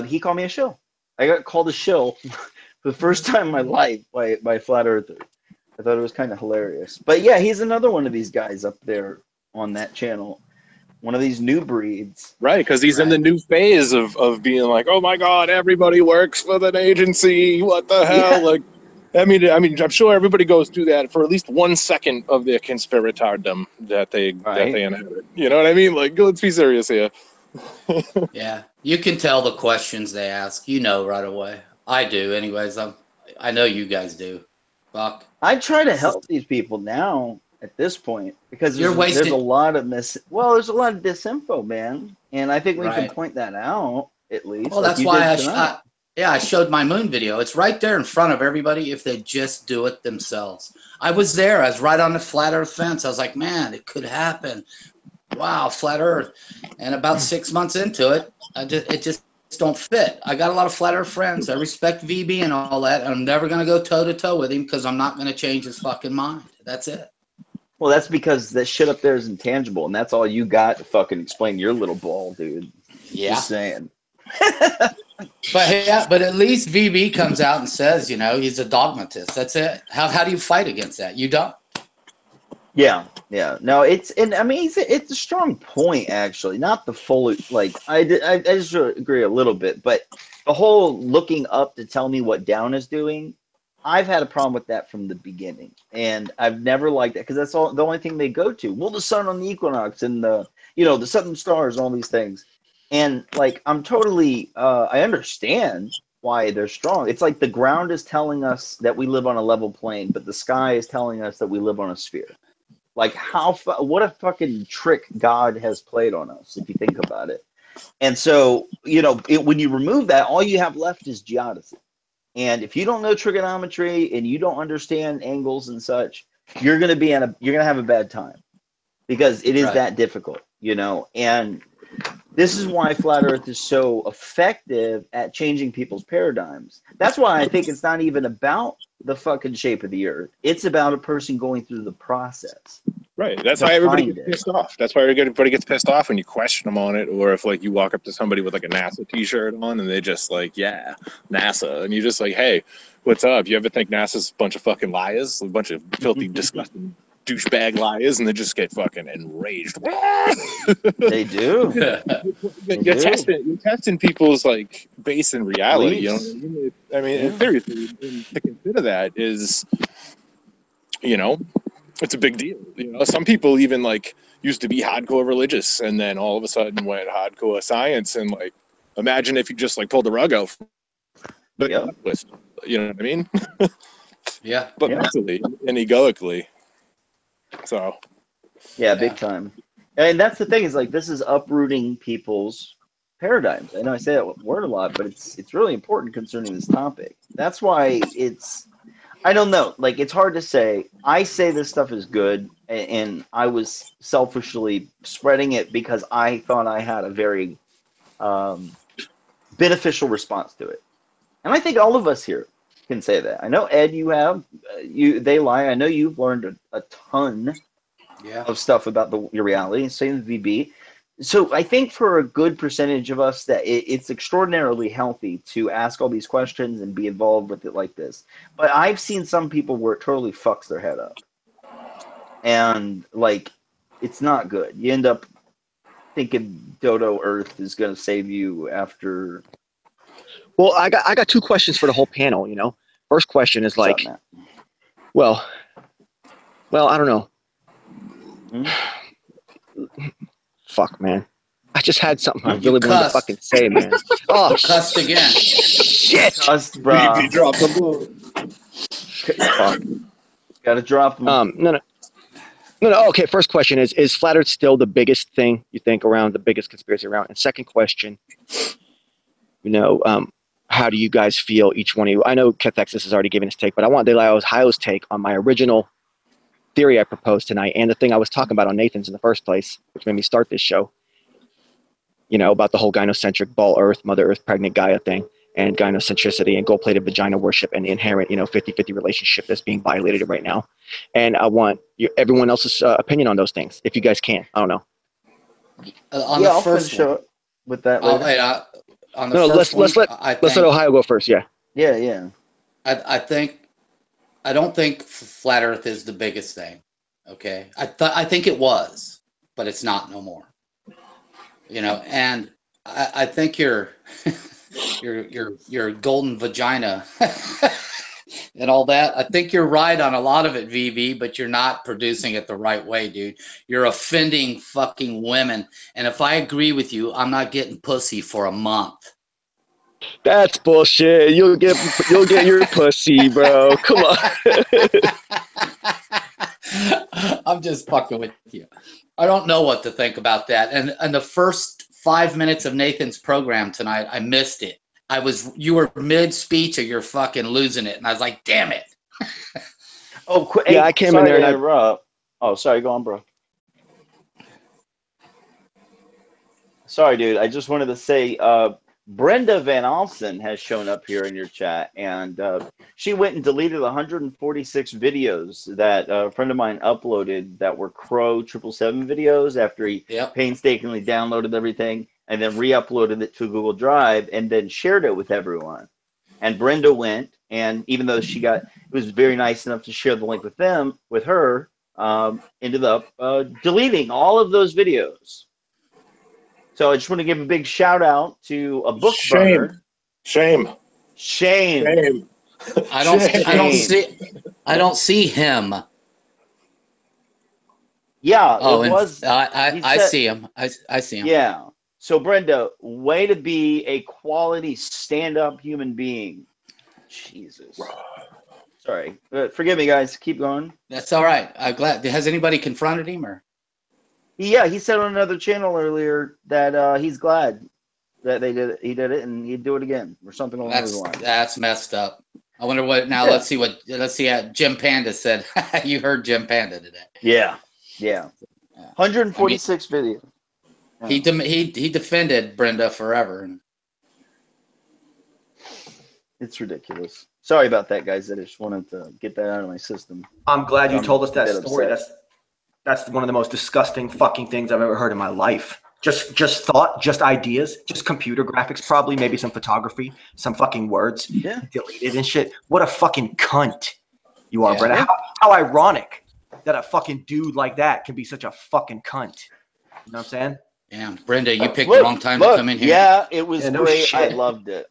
he called me a shill. I got called a shill for the first time in my life by Flat Earthers. I thought it was kind of hilarious. But yeah, he's another one of these guys up there on that channel. One of these new breeds. Right, because he's in the new phase of being like, oh my God, everybody works for an agency. What the hell? Yeah. I mean, I'm sure everybody goes through that for at least 1 second of their conspiratordom that they inhabit. You know what I mean? Let's be serious here. Yeah, you can tell the questions they ask. You know right away. I do, anyways. I know you guys do. Fuck. I try to help these people now at this point because You're wasting. There's a lot of there's a lot of disinfo, man, and I think we can point that out at least. Well, that's why I showed my moon video. It's right there in front of everybody if they just do it themselves. I was there. I was right on the flat Earth fence. I was like, man, it could happen. Wow, flat Earth. And about 6 months into it, it just don't fit. I got a lot of flat Earth friends. I respect VB and all that. And I'm never going to go toe to toe with him because I'm not going to change his fucking mind. That's it. Well, that's because that shit up there is intangible, and that's all you got to fucking explain your little ball, dude. Yeah. Just saying. But at least VB comes out and says, you know, he's a dogmatist. That's it. How do you fight against that? You don't. Yeah. No, it's a strong point actually. Not the full I just agree a little bit, but the whole looking up to tell me what down is doing, I've had a problem with that from the beginning, and I've never liked that because that's the only thing they go to. Well, the sun on the equinox and the southern stars, all these things. And I'm totally, I understand why they're strong. It's like the ground is telling us that we live on a level plane, but the sky is telling us that we live on a sphere. Like what a fucking trick God has played on us, if you think about it. And so, when you remove that, all you have left is geodesy. And if you don't know trigonometry and you don't understand angles and such, you're going to have a bad time because it is that difficult, and this is why flat Earth is so effective at changing people's paradigms. That's why I think it's not even about the fucking shape of the Earth. It's about a person going through the process. Right. That's why everybody gets pissed off. That's why everybody gets pissed off when you question them on it, or if you walk up to somebody with a NASA T-shirt on and they just yeah, NASA, and you're just like, hey, what's up? You ever think NASA's a bunch of fucking liars, a bunch of filthy, disgusting douchebag liars, and they just get fucking enraged. They do. You're testing people's base in reality. I mean, seriously, to consider that is, it's a big deal. Some people even used to be hardcore religious, and then all of a sudden went hardcore science. And imagine if you just pulled the rug out. You know what I mean? Yeah. But mentally and egoically. So. Yeah, big time. And that's the thing is this is uprooting people's paradigms. I know I say that word a lot, but it's really important concerning this topic. That's why I don't know. It's hard to say. I say this stuff is good, and I was selfishly spreading it because I thought I had a very beneficial response to it. And I think all of us here can say that. I know, Ed, you have. They lie. I know you've learned a ton of stuff about your reality. Same with VB. So I think for a good percentage of us that it's extraordinarily healthy to ask all these questions and be involved with it like this. But I've seen some people where it totally fucks their head up. And it's not good. You end up thinking Dodo Earth is going to save you after. Well, I got two questions for the whole panel, First question is well, I don't know. Fuck, man. I just had something I really wanted to fucking say, man. Oh, cussed again. Shit. Cussed, bro. VB dropped the ball. Fuck. Gotta drop them. No. Okay, first question is flat Earth still the biggest thing you think around, the biggest conspiracy around? And second question, how do you guys feel, each one of you? I know Cathexis has already given his take, but I want De La Ohio's take on my original theory I proposed tonight, and the thing I was talking about on Nathan's in the first place, which made me start this show, about the whole gynocentric ball Earth, Mother Earth, pregnant Gaia thing, and gynocentricity and gold-plated vagina worship and the inherent, 50-50 relationship that's being violated right now. And I want everyone else's opinion on those things, if you guys can. I don't know. I'll finish up with that later. Let's let Ohio go first. Yeah. Yeah. I don't think flat Earth is the biggest thing. Okay, I think it was, but it's not no more. And I think your golden vagina and all that. I think you're right on a lot of it, VV, but you're not producing it the right way, dude. You're offending fucking women. And if I agree with you, I'm not getting pussy for a month. That's bullshit. You'll get your pussy, bro. Come on. I'm just fucking with you. I don't know what to think about that. And the first 5 minutes of Nathan's program tonight, I missed it. You were mid-speech or you're fucking losing it. And I was like, damn it. Oh, yeah, I came in there and Oh, sorry, go on, bro. Sorry, dude. I just wanted to say, Brenda Van Alsen has shown up here in your chat, and she went and deleted 146 videos that a friend of mine uploaded that were Crow 777 videos after he painstakingly downloaded everything and then re-uploaded it to Google Drive and then shared it with everyone. And Brenda went, and even though it was very nice enough to share the link with her, ended up deleting all of those videos. So I just want to give a big shout out to a book burner. Shame. I don't see him. Yeah. I see him. I see him. Yeah. So Brenda, way to be a quality stand-up human being. Jesus. Sorry. Forgive me, guys. Keep going. That's all right. I'm glad. Has anybody confronted him or? Yeah, he said on another channel earlier that he's glad that he did it, and he'd do it again or something along those lines. That's messed up. I wonder what now. Let's see how Jim Panda said. You heard Jim Panda today. Yeah. 146 videos. Yeah. He defended Brenda forever. It's ridiculous. Sorry about that, guys. I just wanted to get that out of my system. I'm glad you told us that story. That's one of the most disgusting fucking things I've ever heard in my life. Just thought, just ideas, just computer graphics, probably maybe some photography, some fucking words deleted and shit. What a fucking cunt you are, Brenda. How ironic that a fucking dude like that can be such a fucking cunt. You know what I'm saying? Damn, Brenda, you picked the wrong time to come in here. Yeah, it was great. Shit. I loved it.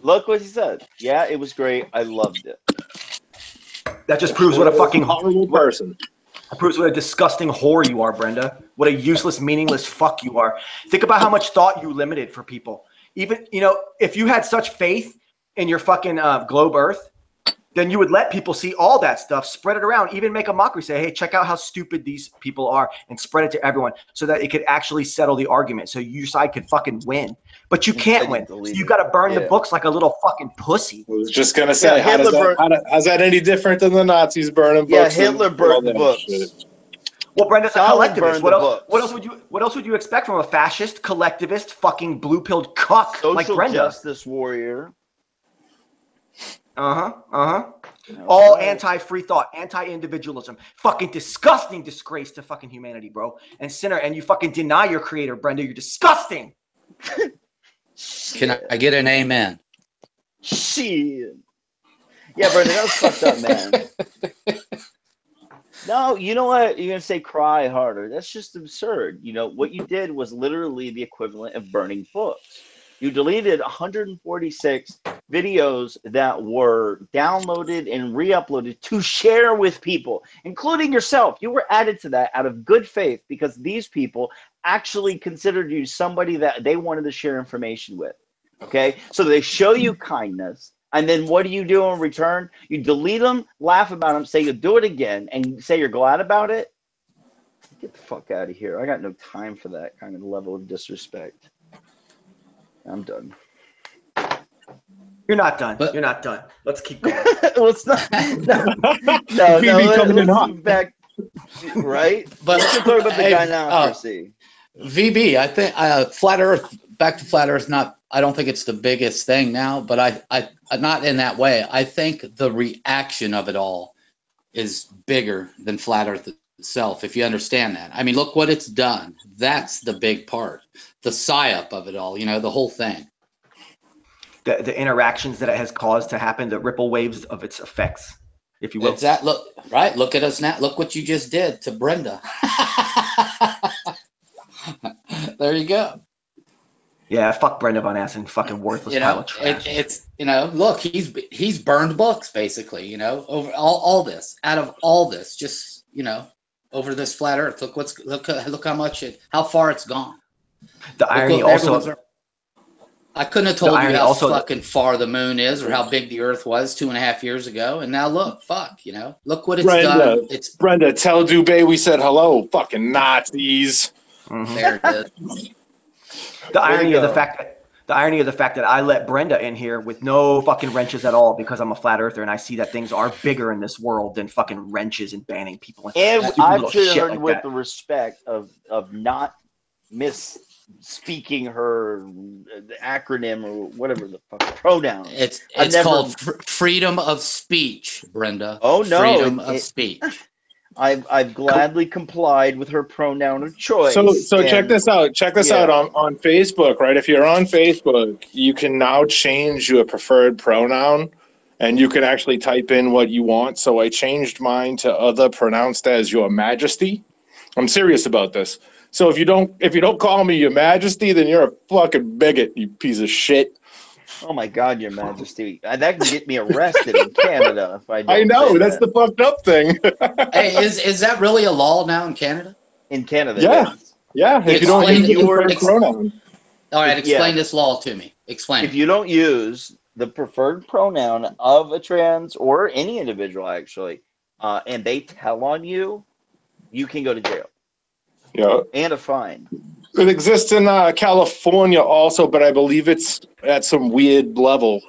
Look what he said. Yeah, it was great. I loved it. That just proves what a fucking horrible person. It proves what a disgusting whore you are, Brenda. What a useless, meaningless fuck you are. Think about how much thought you limited for people. Even, if you had such faith in your fucking globe Earth, then you would let people see all that stuff, spread it around, even make a mockery, say, hey, check out how stupid these people are, and spread it to everyone so that it could actually settle the argument so your side could fucking win. But you can't win. So you got to burn the books like a little fucking pussy. I was just going to say, how's that any different than the Nazis burning books? Yeah, Hitler burned the books. Well, Brenda's a collectivist. What else would you expect from a fascist, collectivist, fucking blue-pilled cuck like Brenda? Social justice warrior. All anti-free thought, anti-individualism, fucking disgusting disgrace to fucking humanity, bro. And sinner, and you fucking deny your creator, Brenda. You're disgusting. Can I get an amen? Shit. Yeah, Brenda, that was fucked up, man. No, you know what? You're going to say cry harder. That's just absurd. What you did was literally the equivalent of burning books. You deleted 146 videos that were downloaded and re-uploaded to share with people, including yourself. You were added to that out of good faith because these people actually considered you somebody that they wanted to share information with. Okay? So they show you kindness. And then what do you do in return? You delete them, laugh about them, say you'll do it again, and say you're glad about it. Get the fuck out of here. I got no time for that kind of level of disrespect. I'm done. You're not done. You're not done. Let's keep going. Let's not. No. Let's back. Right? But let's talk about the Gynocracy. VB, I think flat Earth. Back to flat Earth. I don't think it's the biggest thing now, but I not in that way. I think the reaction of it all is bigger than flat Earth itself. If you understand that, I mean, look what it's done. That's the big part. The psyop of it all, the whole thing. The interactions that it has caused to happen, the ripple waves of its effects, if you will. It's that look, right? Look at us now. Look what you just did to Brenda. There you go. Yeah, fuck Brenda Von Assen, fucking worthless pile of trash. It's look, he's burned books basically, over all this, out of all this, just over this flat Earth. Look how far it's gone. The irony also. I couldn't have told you how fucking far the moon is or how big the Earth was 2.5 years ago, and now look, look what it's done. It's Brenda, tell Dubé we said hello, fucking Nazis. Mm-hmm. There it is. The irony of the fact that I let Brenda in here with no fucking wrenches at all because I'm a flat earther and I see that things are bigger in this world than fucking wrenches and banning people. And I've heard with the respect of not misspeaking her acronym or whatever the fuck pronoun. It's called freedom of speech, Brenda. Oh no, freedom of speech. I've gladly complied with her pronoun of choice. So check this out. Check this out on Facebook, right? If you're on Facebook, you can now change your preferred pronoun, and you can actually type in what you want. So I changed mine to other pronounced as Your Majesty. I'm serious about this. So if you don't call me Your Majesty, then you're a fucking bigot, you piece of shit. Oh my God, Your Majesty! That can get me arrested in Canada if I don't. I know that's the fucked up thing. Hey, is that really a law now in Canada? In Canada, yeah, yeah. If you don't use your pronoun. All right, explain this law to me. Explain. If you don't use the preferred pronoun of a trans or any individual, actually, and they tell on you, you can go to jail. Yeah, and a fine. It exists in California also, but I believe it's at some weird level.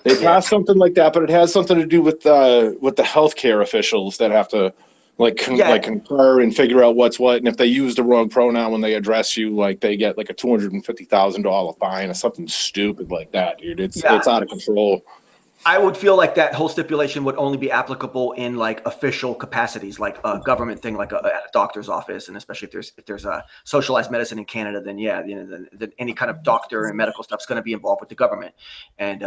They passed something like that, but it has something to do with the healthcare officials that have to concur and figure out what's what. And if they use the wrong pronoun when they address you, like they get like a $250,000 fine or something stupid like that, dude. It's out of control. I would feel like that whole stipulation would only be applicable in like official capacities, like a government thing, like at a doctor's office, and especially if there's a socialized medicine in Canada, then then any kind of doctor and medical stuff is going to be involved with the government, and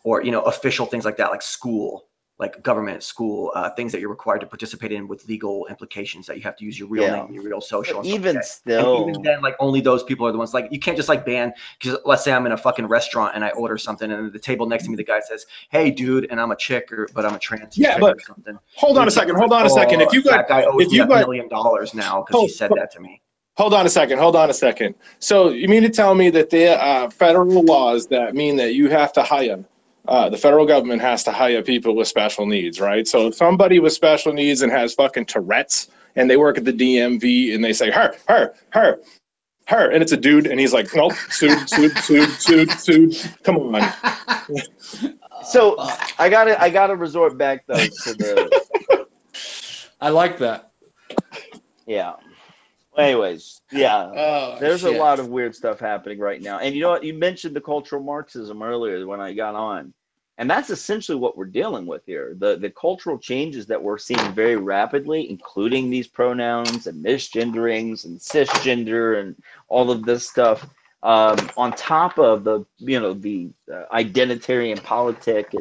or official things like that, like school, like government school, things that you're required to participate in with legal implications that you have to use your real name, your real social. And even still, and even then, like only those people are the ones. Like you can't just like ban, because let's say I'm in a fucking restaurant and I order something, and the table next to me, the guy says, "Hey, dude," and I'm a chick, but I'm a trans. Yeah, but or something. Hold on a second. If you got that guy owes me $1 million now because he said that to me. Hold on a second. So you mean to tell me that there are federal laws that mean that you have to hire? The federal government has to hire people with special needs, right? So if somebody with special needs and has fucking Tourette's and they work at the DMV and they say, her, and it's a dude and he's like, nope, sued. Come on. So I gotta resort back though to the. I like that. Yeah. Anyways, there's a lot of weird stuff happening right now. And you know what? You mentioned the cultural Marxism earlier when I got on. And that's essentially what we're dealing with here. The cultural changes that we're seeing very rapidly, including these pronouns and misgenderings and cisgender and all of this stuff, on top of the identitarian politic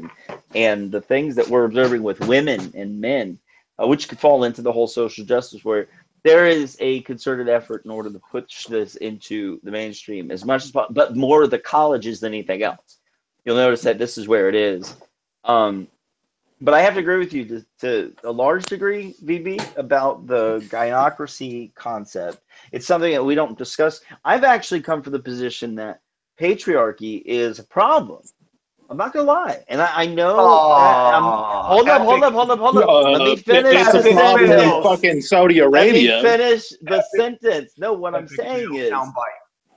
and the things that we're observing with women and men, which could fall into the whole social justice where there is a concerted effort in order to push this into the mainstream as much as possible, but more the colleges than anything else. You'll notice that this is where it is. But I have to agree with you to a large degree, VB, about the gynocracy concept. It's something that we don't discuss. I've actually come from the position that patriarchy is a problem. I'm not gonna lie, and I know. Hold up. Let me finish the sentence. In fucking Saudi Arabia. Let me finish the sentence. No, what I'm saying is.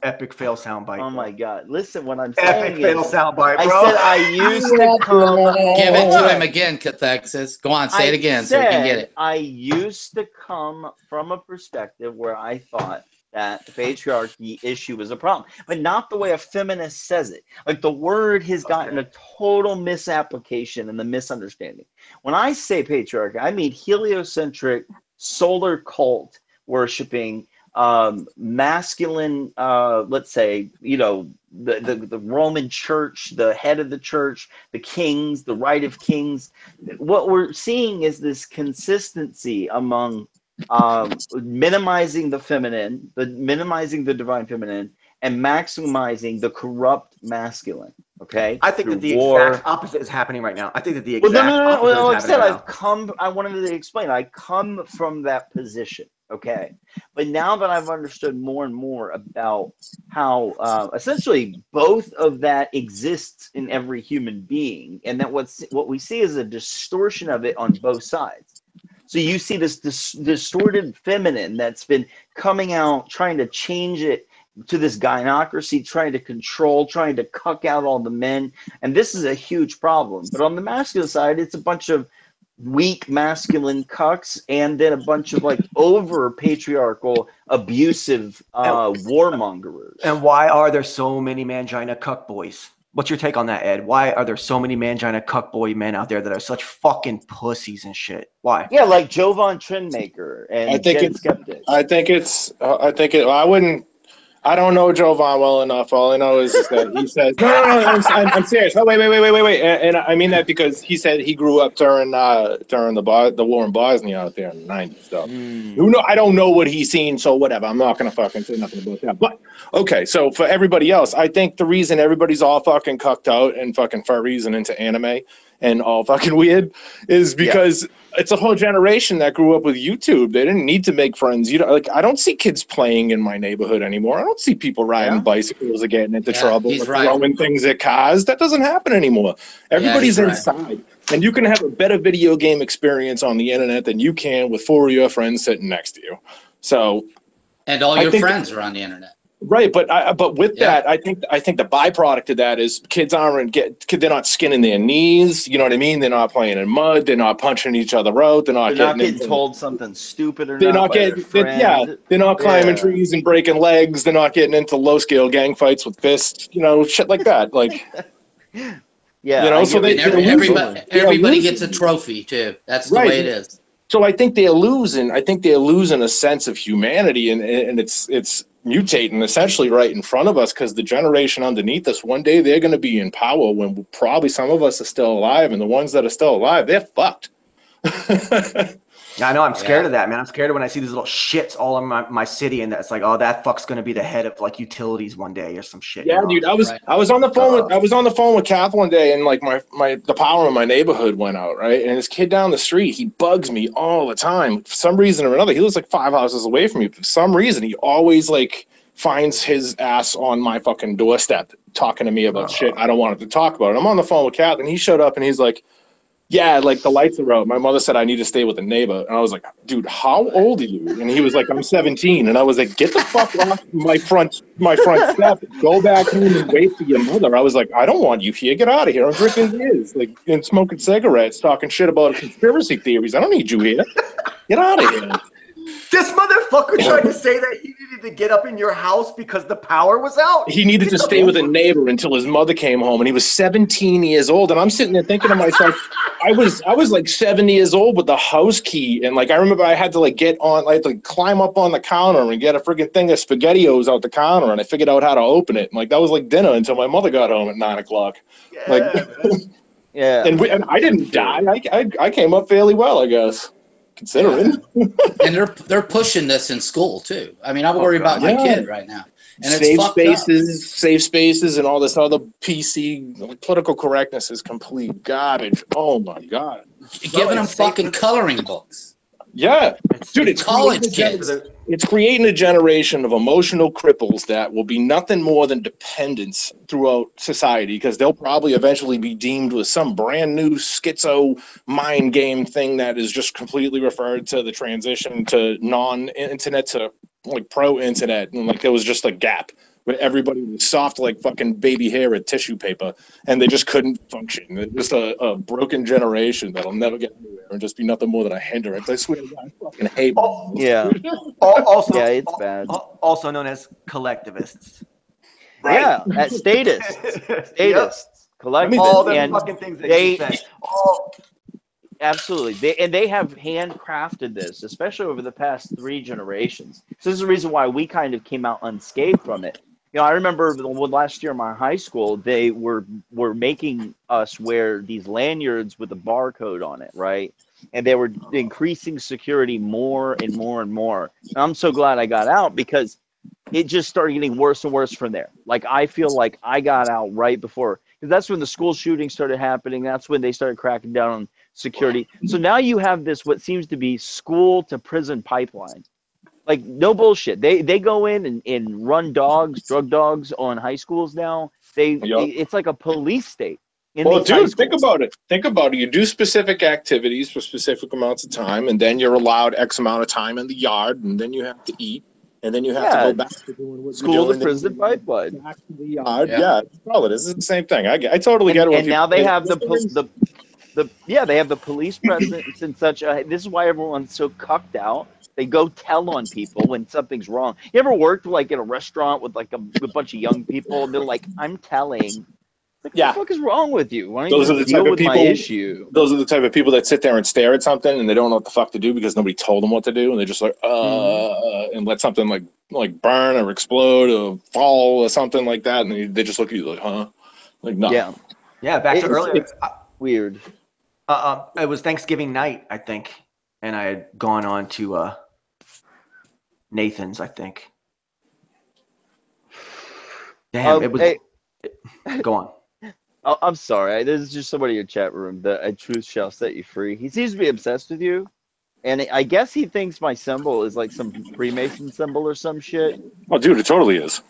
Epic fail soundbite. Oh my God! Listen, what I'm saying epic fail soundbite, bro. I said I used to come. Give it to him again, Cathexis. Go on, say it again so we can get it. I used to come from a perspective where I thought that the patriarchy issue was a problem, but not the way a feminist says it. Like the word has gotten a total misapplication and the misunderstanding. When I say patriarchy, I mean heliocentric, solar cult worshiping, masculine, let's say, the Roman church, the head of the church, the kings, the right of kings. What we're seeing is this consistency among minimizing the feminine, minimizing the divine feminine, and maximizing the corrupt masculine. Okay, I think that the exact opposite is happening right now. I think that the exact opposite well, like is I said, happening now. I wanted to explain. I come from that position. Okay, but now that I've understood more and more about how essentially both of that exists in every human being, and that what we see is a distortion of it on both sides. So you see this distorted feminine that's been coming out, trying to change it to this gynocracy, trying to control, trying to cuck out all the men. And this is a huge problem. But on the masculine side, it's a bunch of weak masculine cucks and then a bunch of like over patriarchal, abusive warmongers. And why are there so many mangina cuck boys? What's your take on that, Ed? Why are there so many mangina cuck boy men out there that are such fucking pussies and shit? Why? Yeah, like Jovan Trendmaker and Jen Skeptic. I don't know Jovan well enough. All I know is that he says, no, I'm serious. Oh, wait. And I mean that because he said he grew up during the war in Bosnia out there in the 90s. So, I don't know what he's seen, so whatever. I'm not going to fucking say nothing about that. But, okay, so for everybody else, I think the reason everybody's all fucking cucked out and fucking furries and into anime and all fucking weird is because it's a whole generation that grew up with YouTube. They didn't need to make friends. I don't see kids playing in my neighborhood anymore. I don't see people riding bicycles or getting into trouble or throwing things at cars. That doesn't happen anymore. Everybody's inside. And you can have a better video game experience on the internet than you can with 4 of your friends sitting next to you. So, and all your friends are on the internet. Right, but with that, I think the byproduct of that is kids they're not skinning their knees. You know what I mean? They're not playing in mud. They're not punching each other out. They're not getting told something stupid or they're not getting. They're not climbing trees and breaking legs. They're not getting into low scale gang fights with fists. Shit like that. Like, so everybody gets a trophy too. That's the way it is. So I think they're losing. A sense of humanity, and it's mutating essentially right in front of us because the generation underneath us, one day they're going to be in power when probably some of us are still alive, and the ones that are still alive, they're fucked. Yeah, I know. I'm scared of that, man. I'm scared of when I see these little shits all in my city, and that's like, oh, that fuck's gonna be the head of like utilities one day or some shit. Yeah, dude. I was on the phone with Kath one day, and like the power in my neighborhood went out, right? And this kid down the street, he bugs me all the time for some reason or another. He lives like 5 houses away from me. For some reason, he always like finds his ass on my fucking doorstep talking to me about shit I don't want him to talk about. And I'm on the phone with Kath, and he showed up, and he's like, yeah, like the lights are out. My mother said I need to stay with a neighbor. And I was like, dude, how old are you? And he was like, I'm 17. And I was like, get the fuck off my front step. Go back home and wait for your mother. I was like, I don't want you here. Get out of here. I'm drinking beers, like, and smoking cigarettes, talking shit about conspiracy theories. I don't need you here. Get out of here. This motherfucker tried to say that he needed to get up in your house because the power was out. He needed to stay with a neighbor until his mother came home, and he was 17 years old. And I'm sitting there thinking to myself, I was like 7 years old with the house key, and like I remember I had to like climb up on the counter and get a freaking thing of SpaghettiOs out the counter, and I figured out how to open it. And like that was like dinner until my mother got home at 9 o'clock. Yeah, like, yeah. And I didn't die. I came up fairly well, I guess. Considering. And they're pushing this in school too. I mean, I worry about my kid right now. And safe spaces, and all this other PC political correctness is complete garbage. Oh my god! Giving them fucking coloring books. Yeah, dude, it's college kids. It's creating a generation of emotional cripples that will be nothing more than dependents throughout society, because they'll probably eventually be deemed with some brand new schizo mind game thing that is just completely referred to the transition to non-internet to like pro-internet, and like there was just a gap where everybody was soft like fucking baby hair and tissue paper, and they just couldn't function. It's just a broken generation that'll never get anywhere and just be nothing more than a hindrance. I swear to God, I fucking hate them. Yeah. Also, it's bad. Also known as collectivists. Right. Yeah, at statists. Yep. Collectivists. All the fucking things that you said. Absolutely. They have handcrafted this, especially over the past 3 generations. So this is the reason why we kind of came out unscathed from it. You know, I remember last year in my high school, they were making us wear these lanyards with a barcode on it, right? And they were increasing security more and more and more. And I'm so glad I got out, because it just started getting worse and worse from there. Like, I feel like I got out right before, because that's when the school shooting started happening. That's when they started cracking down on security. So now you have this, what seems to be school to prison pipeline. Like, no bullshit. They go in and run drug dogs on high schools now. It's like a police state. Well, dude, think about it. Think about it. You do specific activities for specific amounts of time, and then you're allowed X amount of time in the yard, and then you have to eat, and then you have to go back to doing what school you're doing. To prison pipeline. Back to the yard. Yeah, this is the same thing. I totally get it. And now they have they have the police presence and such. This is why everyone's so cucked out. They go tell on people when something's wrong. You ever worked like in a restaurant with like a bunch of young people, and they're like, "I'm telling." Like, what the fuck is wrong with you? Why don't you deal with my issue? Those are the type of people that sit there and stare at something and they don't know what the fuck to do because nobody told them what to do, and they're just like, and let something like burn or explode or fall or something like that, and they just look at you like, huh? Like, no. Yeah. Back to earlier. It's weird. It was Thanksgiving night, I think, and I had gone on to Nathan's, I think. Damn, it was. Go on. I'm sorry. There's just somebody in your chat room that a truth shall set you free. He seems to be obsessed with you, and I guess he thinks my symbol is like some Freemason symbol or some shit. Oh, dude, it totally is.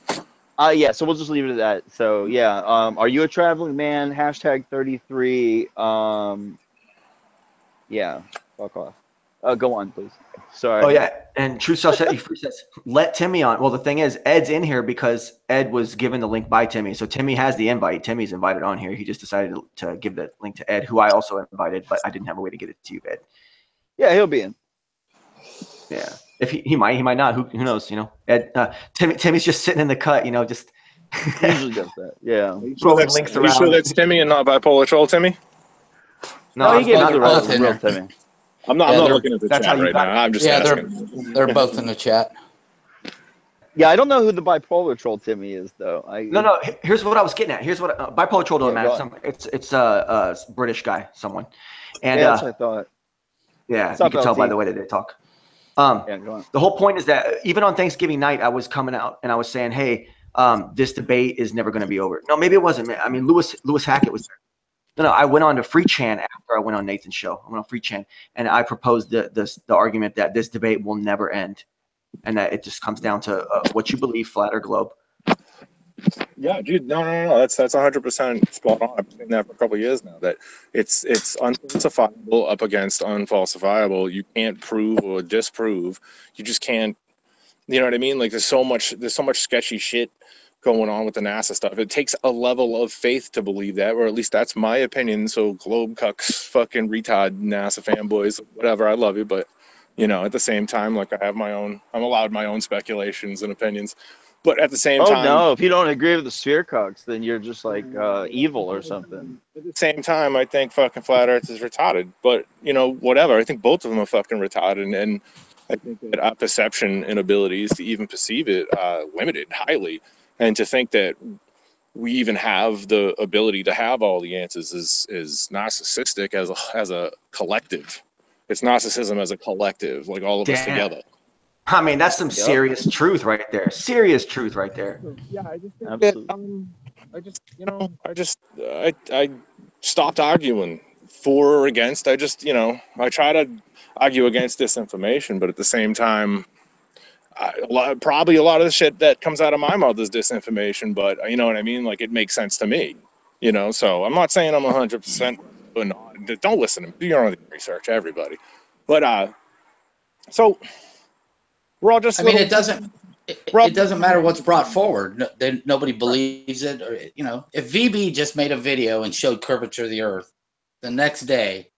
Yeah. So we'll just leave it at that. So yeah. Are you a traveling man? #33. Yeah. Fuck off. Go on, please. Sorry. Oh yeah, and Truth Shall Set You Free says, let Timmy on. Well, the thing is, Ed's in here because Ed was given the link by Timmy. So Timmy has the invite. Timmy's invited on here. He just decided to give the link to Ed, who I also invited, but I didn't have a way to get it to you, Ed. Yeah, he'll be in. Yeah, if he might not. Who knows? You know, Ed. Timmy's just sitting in the cut. You know, just usually does that. Yeah. Throwing links around. You sure that's Timmy and not bipolar troll Timmy? No, he gave the real Timmy. I'm not looking at the chat right now. I'm just asking. They're both in the chat. Yeah, I don't know who the bipolar troll Timmy is, though. No. Here's what I was getting at. Here's what bipolar troll don't matter. It's a British guy, someone. And that's what I thought. Yeah, you can tell by the way that they talk. Go on. The whole point is that even on Thanksgiving night, I was coming out and I was saying, hey, this debate is never going to be over. No, maybe it wasn't. I mean, Lewis Hackett was there. No, I went on to Free Chan after I went on Nathan's show. I went on Free Chan, and I proposed the argument that this debate will never end, and that it just comes down to what you believe, flat or globe. Yeah, dude, no. That's 100% spot on. I've been saying that for a couple of years now. That it's unfalsifiable up against unfalsifiable. You can't prove or disprove. You just can't. You know what I mean? Like there's so much sketchy shit going on with the NASA stuff. It takes a level of faith to believe that, or at least that's my opinion. So globe cucks, fucking retard NASA fanboys, whatever, I love you, but you know, at the same time, like I'm allowed my own speculations and opinions, but at the same time, no, if you don't agree with the sphere cucks, then you're just like evil or something. At the same time, I think fucking flat earth is retarded, but you know, whatever, I think both of them are fucking retarded, and I think that our perception and abilities to even perceive it are limited highly. And to think that we even have the ability to have all the answers is narcissistic as a collective. It's narcissism as a collective, like all of us together. I mean, that's some serious truth right there. Serious truth right there. Yeah, I just think that, I stopped arguing for or against. I try to argue against disinformation, but at the same time, probably a lot of the shit that comes out of my mouth is disinformation, but you know what I mean? Like it makes sense to me, you know? So I'm not saying I'm 100%, but no, don't listen to me. Do your own research, everybody. But, so we're all just, it doesn't matter what's brought forward. Then nobody believes it, or, you know, if VB just made a video and showed curvature of the earth the next day,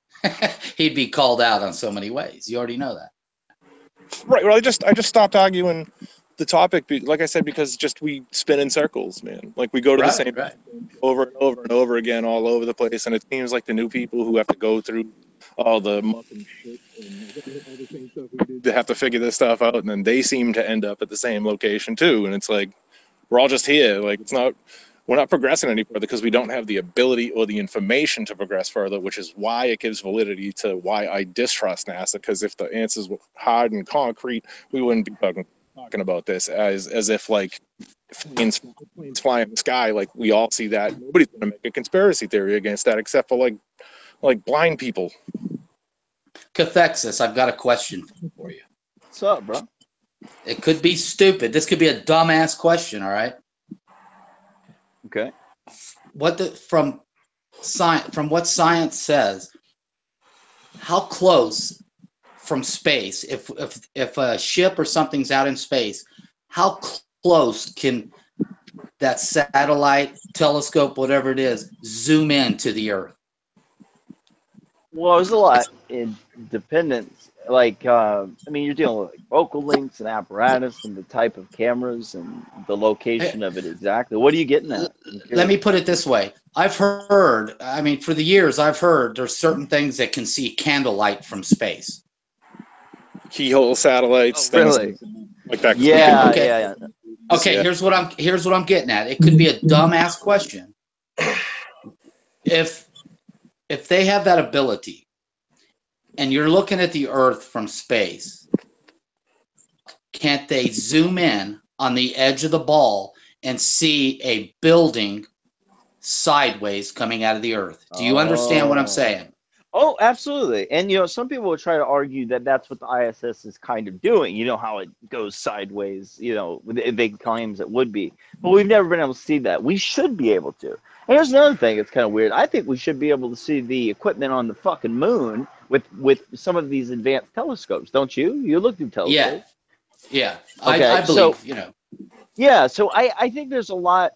he'd be called out on so many ways. You already know that. Right. Well, I just stopped arguing the topic, like I said, because just we spin in circles, man. Like we go to the same over and over and over again all over the place, and it seems like the new people who have to go through all the muck and shit and all the same stuff we did, they have to figure this stuff out, and then they seem to end up at the same location too. And it's like we're all just here. Like we're not progressing any further because we don't have the ability or the information to progress further, which is why it gives validity to why I distrust NASA. Because if the answers were hard and concrete, we wouldn't be talking talking about this as if like planes fly in the sky, like we all see that. Nobody's going to make a conspiracy theory against that except for like blind people. Cathexis, I've got a question for you. What's up, bro? It could be stupid. This could be a dumbass question, all right? Okay. From what science says, how close from space, if a ship or something's out in space, how close can that satellite, telescope, whatever it is, zoom in to the Earth? Well, there's a lot in dependence. Like, I mean, you're dealing with like focal lengths and apparatus and the type of cameras and the location of it exactly. What are you getting at? Let me put it this way. I've heard, I mean, for the years, I've heard there's certain things that can see candlelight from space. Keyhole satellites, really? Like that. Yeah, okay. yeah. Okay, Yeah. here's what I'm getting at. It could be a dumbass question. If they have that ability, and you're looking at the Earth from space, can't they zoom in on the edge of the ball and see a building sideways coming out of the Earth? Do you understand what I'm saying? Oh, absolutely. And, you know, some people would try to argue that that's what the ISS is kind of doing. You know, how it goes sideways, you know, they claims it would be. But we've never been able to see that. We should be able to. And here's another thing that's kind of weird. I think we should be able to see the equipment on the fucking moon with some of these advanced telescopes, don't you? You look through telescopes. Yeah. Okay, I believe, you know. Yeah, so I think there's a lot.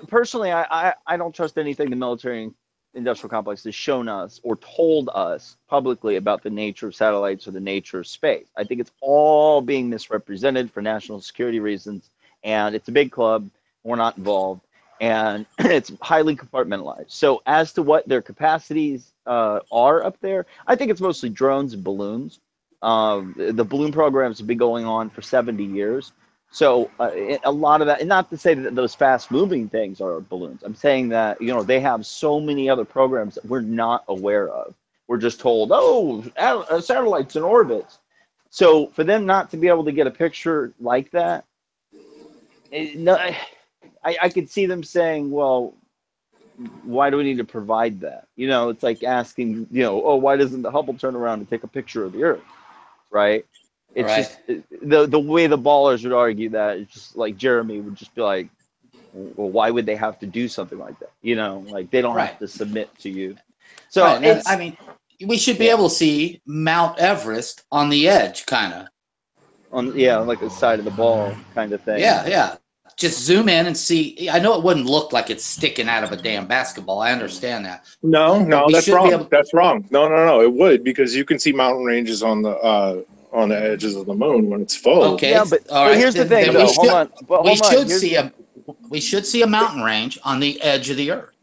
Personally, I don't trust anything the military industrial complex has shown us or told us publicly about the nature of satellites or the nature of space. I think it's all being misrepresented for national security reasons, and it's a big club. We're not involved, and it's highly compartmentalized. So as to what their capacities are up there, I think it's mostly drones and balloons. The balloon programs have been going on for 70 years. So a lot of that, and not to say that those fast-moving things are balloons. I'm saying that, you know, they have so many other programs that we're not aware of. We're just told, oh, satellites in orbit. So for them not to be able to get a picture like that, I could see them saying, well, why do we need to provide that? You know, it's like asking, you know, oh, why doesn't the Hubble turn around and take a picture of the Earth, right? It's just the way the ballers would argue that. It's just like Jeremy would just be like, well, why would they have to do something like that? You know, like they don't have to submit to you. So I mean, we should be able to see Mount Everest on the edge, kind of. Like the side of the ball kind of thing. Yeah. Just zoom in and see. I know it wouldn't look like it's sticking out of a damn basketball. I understand that. No, that's wrong. That's wrong. No. It would, because you can see mountain ranges on the edges of the moon when it's full. Okay. Yeah, but here's the thing, though. Hold on. We should see a mountain range on the edge of the Earth.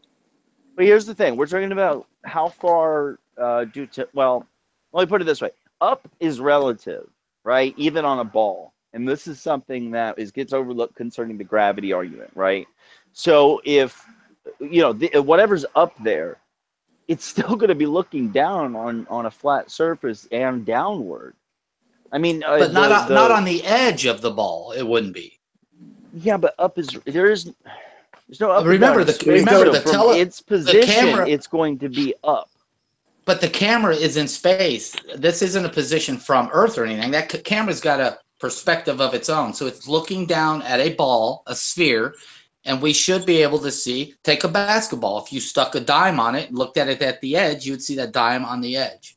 But here's the thing. We're talking about how far let me put it this way. Up is relative, right? Even on a ball. And this is something that gets overlooked concerning the gravity argument, right? So if, you know, whatever's up there, it's still going to be looking down on a flat surface and downward. I mean, but not on the edge of the ball. It wouldn't be. Yeah, but up is there's no up. Remember its position. Camera, it's going to be up. But the camera is in space. This isn't a position from Earth or anything. That camera's got a perspective of its own, so it's looking down at a ball, a sphere, and we should be able to see. Take a basketball. If you stuck a dime on it and looked at it at the edge, you would see that dime on the edge.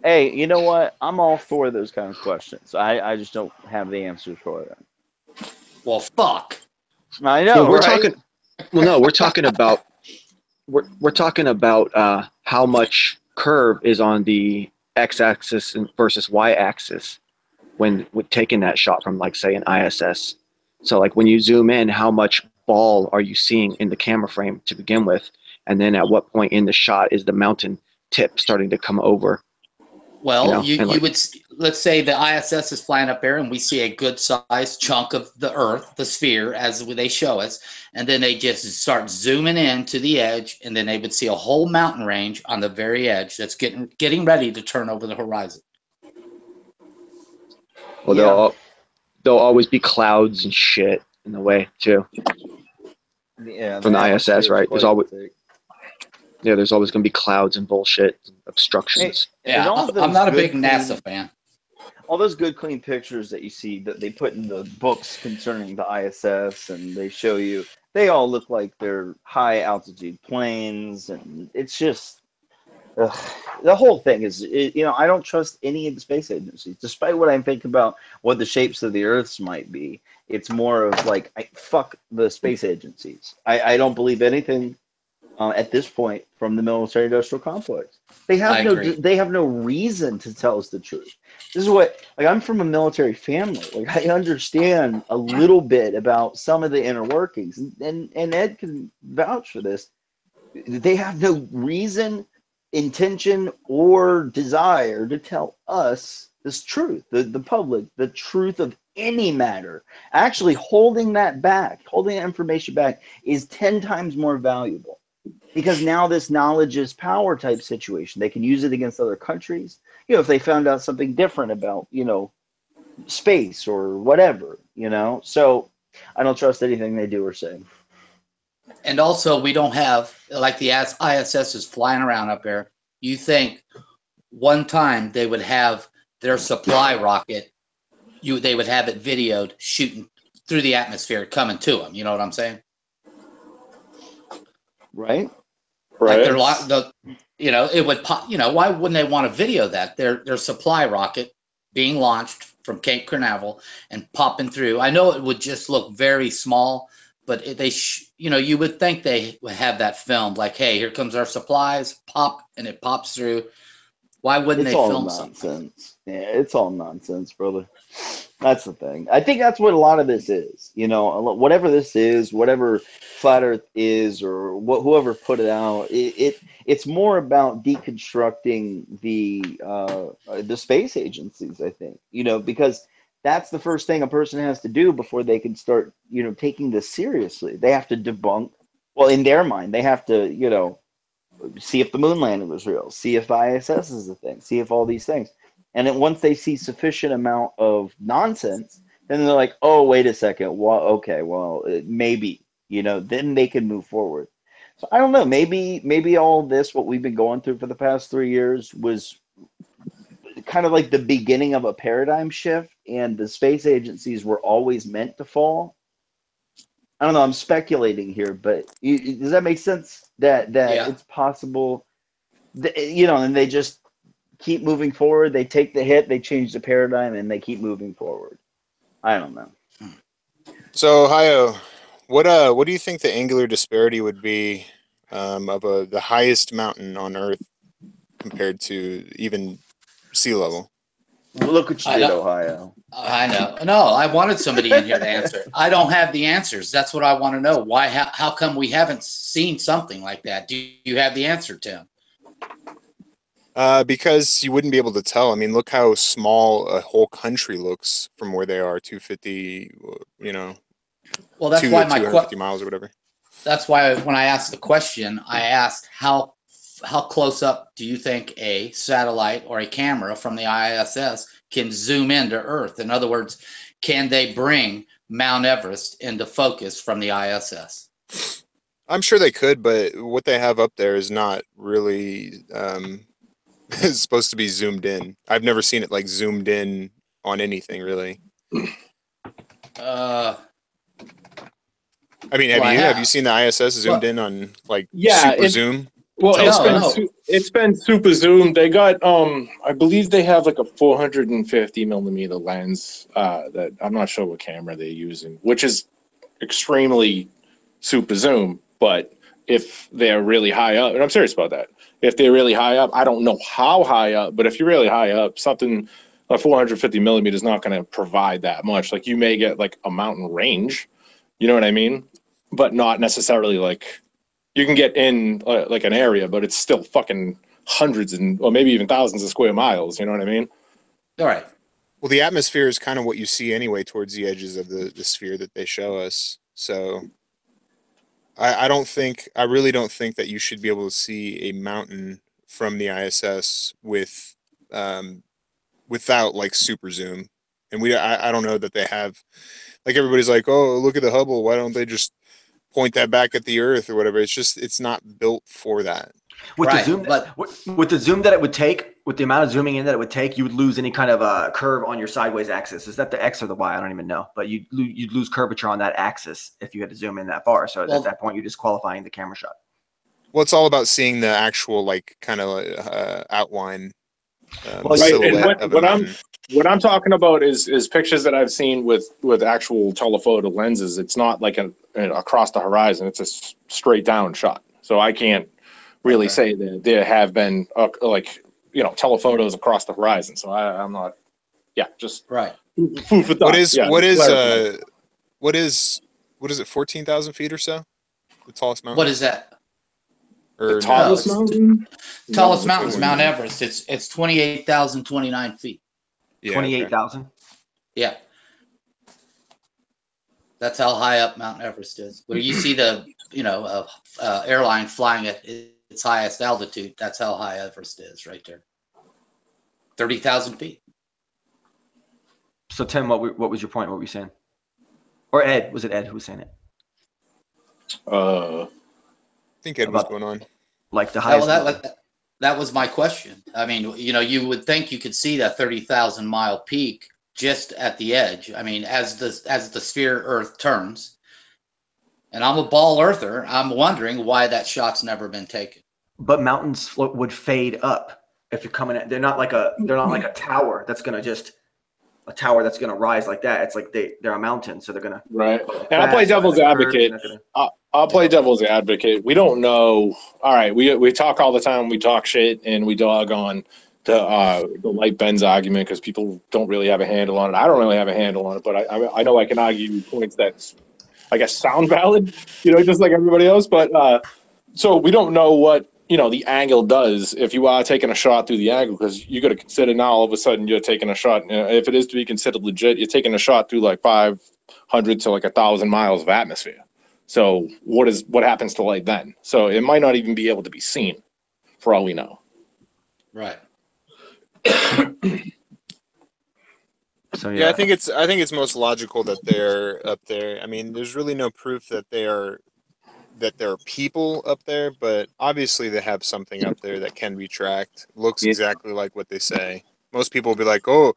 Hey, you know what? I'm all for those kind of questions. I just don't have the answers for them. Well, fuck. I know. We're talking about we're talking about how much curve is on the x-axis versus y-axis when taking that shot from, like, say, an ISS. So, like, when you zoom in, how much ball are you seeing in the camera frame to begin with, and then at what point in the shot is the mountain tip starting to come over? Well, you would, let's say the ISS is flying up there and we see a good sized chunk of the Earth, the sphere, as they show us, and then they just start zooming in to the edge, and then they would see a whole mountain range on the very edge that's getting ready to turn over the horizon. Well, there'll always be clouds and shit in the way too. Yeah, from the ISS, right? There's always there's always going to be clouds and bullshit, and obstructions. Yeah, I'm not a big NASA fan. All those good, clean pictures that you see that they put in the books concerning the ISS, and they show you, they all look like they're high altitude planes, and it's just the whole thing is, I don't trust any of the space agencies, despite what I think about what the shapes of the Earths might be. It's more of like, fuck the space agencies. I don't believe anything at this point from the military-industrial complex. They have no reason to tell us the truth. This is what, like, I'm from a military family. Like, I understand a little bit about some of the inner workings, and Ed can vouch for this. They have no reason, intention, or desire to tell us this truth, the public, the truth of any matter. Actually, holding that information back is 10 times more valuable, because now this knowledge is power type situation. They can use it against other countries. If they found out something different about, space or whatever, So I don't trust anything they do or say. And also, we don't have, like, the ISS is flying around up there. You think one time they would have their supply rocket, they would have it videoed shooting through the atmosphere coming to them. You know what I'm saying? Right. Like it would pop. Why wouldn't they want to video that? Their supply rocket being launched from Cape Canaveral and popping through. I know it would just look very small, but you would think they would have that filmed. Like, hey, here comes our supplies, pop, and it pops through. Why wouldn't they film something? Yeah, it's all nonsense, brother. That's the thing. I think that's what a lot of this is. Whatever this is, whatever Flat Earth is, or whoever put it out, it's more about deconstructing the space agencies, I think. Because that's the first thing a person has to do before they can start, taking this seriously. They have to debunk. Well, in their mind, they have to, see if the moon landing was real, see if the ISS is a thing, see if all these things. And then once they see sufficient amount of nonsense, then they're like, oh, wait a second. Well, okay, well, maybe, then they can move forward. So I don't know. Maybe all this, what we've been going through for the past 3 years, was kind of like the beginning of a paradigm shift, and the space agencies were always meant to fall. I don't know. I'm speculating here, but does that make sense? That it's possible, and they just keep moving forward. They take the hit, they change the paradigm, and they keep moving forward. I don't know. So, Hayo, what do you think the angular disparity would be of the highest mountain on Earth compared to even sea level? Look what you did, Ohio. I know. No, I wanted somebody in here to answer. I don't have the answers. That's what I want to know. Why? How come we haven't seen something like that? Do you have the answer, Tim? Because you wouldn't be able to tell. I mean, look how small a whole country looks from where they are, 250, Well, that's why my 250 miles or whatever. That's why when I asked the question, I asked how close up do you think a satellite or a camera from the ISS can zoom into Earth? In other words, can they bring Mount Everest into focus from the ISS? I'm sure they could, but what they have up there is not really is supposed to be zoomed in. I've never seen it like zoomed in on anything really. I mean, have you seen the ISS zoomed in on like super zoom? Well, it's been super zoomed. They got I believe they have like a 450 millimeter lens that I'm not sure what camera they're using, which is extremely super zoom. But if they're really high up, and I'm serious about that, if they're really high up, I don't know how high up, but if you're really high up, something like 450 millimeters is not going to provide that much. Like you may get like a mountain range, you know what I mean? But not necessarily like you can get in like an area, but it's still fucking hundreds or maybe even thousands of square miles. You know what I mean? All right. Well, the atmosphere is kind of what you see anyway towards the edges of the sphere that they show us. So I really don't think that you should be able to see a mountain from the ISS without like super zoom And I don't know that they have, like everybody's like, oh, look at the Hubble. Why don't they just point that back at the Earth or whatever? It's just, it's not built for that. With the zoom, with the zoom that it would take, with the amount of zooming in that it would take, you would lose any kind of curve on your sideways axis. Is that the X or the Y? I don't even know. But you'd lose curvature on that axis if you had to zoom in that far. So at that point, you're disqualifying the camera shot. Well, it's all about seeing the actual like kind of outline. Right. And what I'm talking about is pictures that I've seen with actual telephoto lenses. It's not like across the horizon. It's a straight down shot. So I can't really say that there have been telephotos across the horizon. So I'm not. Yeah, just right. Food for thought. What is it? 14,000 feet or so? The tallest mountain. What is that? The tallest mountain? Tallest mountain is Mount Everest. It's 28,029 feet. Yeah, 28,000? Yeah. That's how high up Mount Everest is. Where you see the, airline flying at its highest altitude, that's how high Everest is right there. 30,000 feet. So, Tim, what was your point? What were you saying? Or Ed? Was it Ed who was saying it? I think Ed was going on. Like the highest. That was my question. I mean, you would think you could see that 30,000 mile peak just at the edge. I mean, as the sphere Earth turns, and I'm a ball earther, I'm wondering why that shot's never been taken. But mountains would fade up if you're coming at. They're not like a tower that's gonna rise like that. It's like they're a mountain, so they're gonna right. And I'll play devil's advocate. I'll play devil's advocate. We don't know. All right, we talk all the time. We talk shit and we dog on the light bends argument because people don't really have a handle on it. I don't really have a handle on it, but I know I can argue points that I guess sound valid, just like everybody else. But so we don't know what the angle does if you are taking a shot through the angle, because you got to consider now all of a sudden you're taking a shot. If it is to be considered legit, you're taking a shot through like 500 to like 1,000 miles of atmosphere. So what happens to light then? So it might not even be able to be seen, for all we know. Right. So yeah, I think it's most logical that they're up there. I mean, there's really no proof that there are people up there, but obviously they have something up there that can be tracked. Looks exactly like what they say. Most people will be like, "Oh,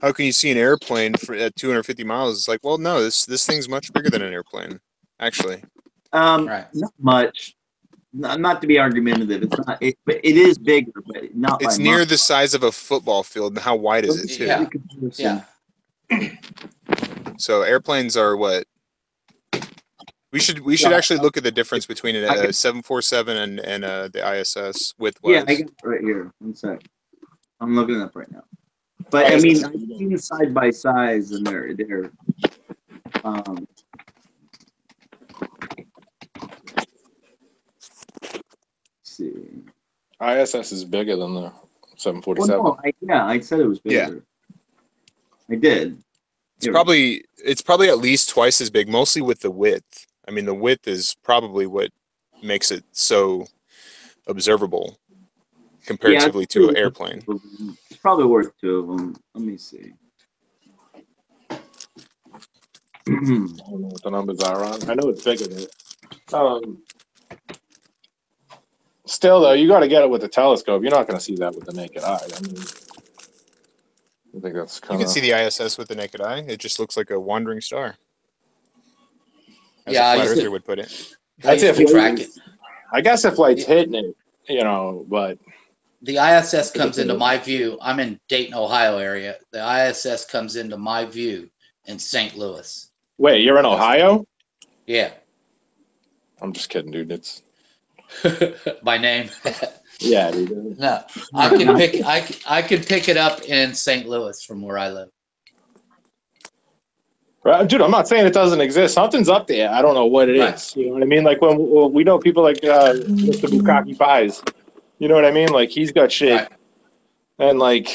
how can you see an airplane at 250 miles?" It's like, well, no, this thing's much bigger than an airplane, actually. Right. Not much. Not to be argumentative. It's not. But it is bigger, but not. It's near the size of a football field. And how wide is it too? Yeah. So airplanes are what? We should actually look at the difference between a 747 and the ISS width-wise. Yeah, I got it right here. One sec. I'm looking it up right now. But I mean, I've seen side by sides, and they're let's see. ISS is bigger than the 747. Well, no, I said it was bigger. Yeah. I did. It's probably at least twice as big, mostly with the width. I mean, the width is probably what makes it so observable comparatively to an airplane. It's probably worth two of them. Let me see. I don't know what the numbers are on. I know it's bigger than it. Still, though, you got to get it with a telescope. You're not going to see that with the naked eye. I mean, I think that's kind of... You can see the ISS with the naked eye. It just looks like a wandering star. As yeah, a flat earther would put it. That's if we track it. I guess if light's hitting it, but... The ISS comes into my view. I'm in Dayton, Ohio area. The ISS comes into my view in St. Louis. Wait, you're in Ohio? Yeah. I'm just kidding, dude. It's... My name. Yeah, dude. No, I can pick it up in St. Louis from where I live. Right, dude, I'm not saying it doesn't exist. Something's up there. I don't know what it is. You know what I mean? Like when we know people like Mr. Bukkake Pies. You know what I mean? Like he's got shit, right. And like,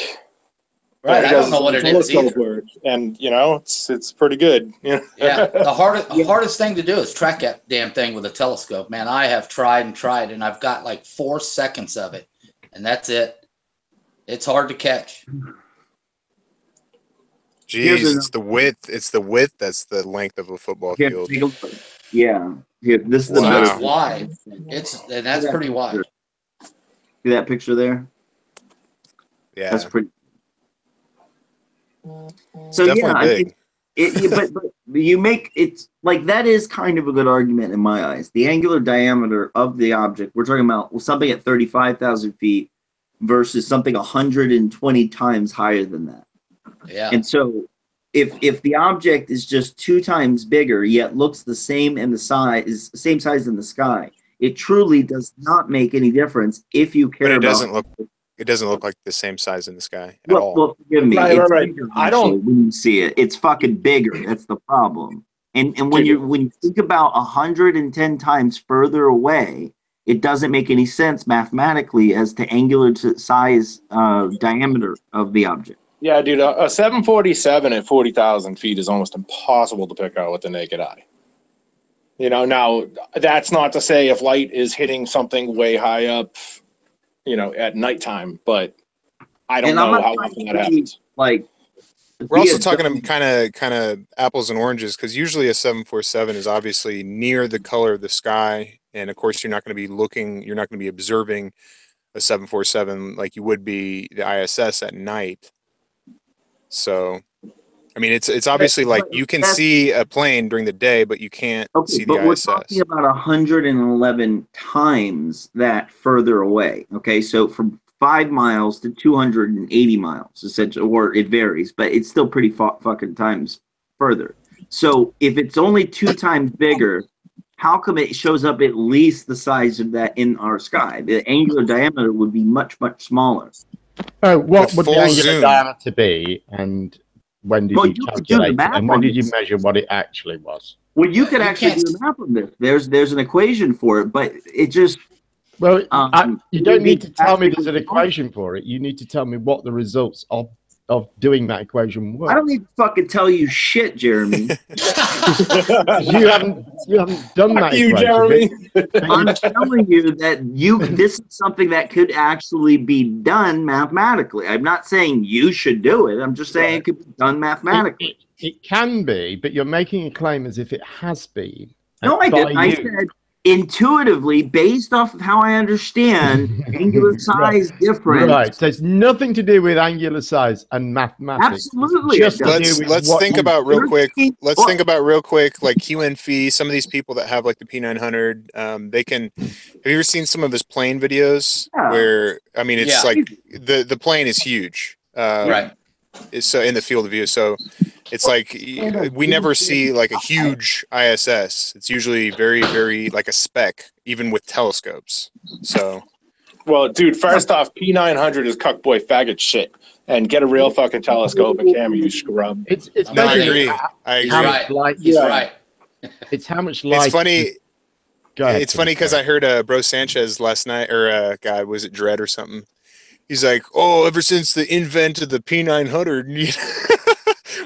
right? I don't know what it is either. And it's pretty good. Yeah. The hardest thing to do is track that damn thing with a telescope, man. I have tried, and I've got like 4 seconds of it, and that's it. It's hard to catch. Jeez, it's the width. It's the width that's the length of a football field. Yeah. Here, this is the So Wow. it's wide. That's pretty wide. See that picture there? Yeah, That's pretty. So definitely big. but you make it's like that is kind of a good argument in my eyes. The angular diameter of the object, we're talking about something at 35,000 feet versus something 120 times higher than that. Yeah. And so if the object is just 2 times bigger yet looks the same in the size, same size in the sky, it truly does not make any difference if you care But about. it doesn't look like the same size in the sky at all. Well, forgive me. Right. Bigger, I don't. When you see it, it's fucking bigger. That's the problem. And when you think about 110 times further away, it doesn't make any sense mathematically as to angular size diameter of the object. Yeah, dude, a 747 at 40,000 feet is almost impossible to pick out with the naked eye. You know, now that's not to say if light is hitting something way high up, you know, at nighttime, but I don't know how often that happens. Like, we're also talking kind of apples and oranges, because usually a 747 is obviously near the color of the sky, and of course you're not going to be observing a 747 like you would be the ISS at night. So, I mean, it's obviously like you can see a plane during the day, but you can't see the ISS. But we're talking about 111 times that further away. Okay, so from 5 miles to 280 miles, essentially, or it varies, but it's still pretty fucking times further. So if it's only 2 times bigger, how come it shows up at least the size of that in our sky? The angular diameter would be much, much smaller. Oh, what would the angular diameter be, and when did you calculate it, and when did you measure what it actually was? Well, you could actually do the math on this. There's an equation for it, but it just... Well, you don't need to tell me there's an equation for it. You need to tell me what the results of doing that equation were. I don't need to fucking tell you shit, Jeremy. you haven't done that equation. Jeremy. I'm telling you that this is something that could actually be done mathematically. I'm not saying you should do it. I'm just saying it could be done mathematically. It can be, but you're making a claim as if it has been. No, I didn't. I said intuitively, based off of how I understand angular size difference. Right. So it's nothing to do with angular size and mathematics. Absolutely. Just let's think about real quick. Let's think about real quick, like QNFE, some of these people that have like the P900, they can. Have you ever seen some of his plane videos where, I mean, it's like the plane is huge. Right. So in the field of view, so it's like we never see like a huge ISS. It's usually very, very like a speck, even with telescopes. So, well, dude, first off, P900 is cuckboy faggot shit, and get a real fucking telescope and camera, you scrub. It's no, I agree. I agree. Right. He's right. It's how much light. It's funny. Go ahead, it's funny because I heard Bro Sanchez last night, or guy, was it Dread or something? He's like, oh, ever since the invent of the P900,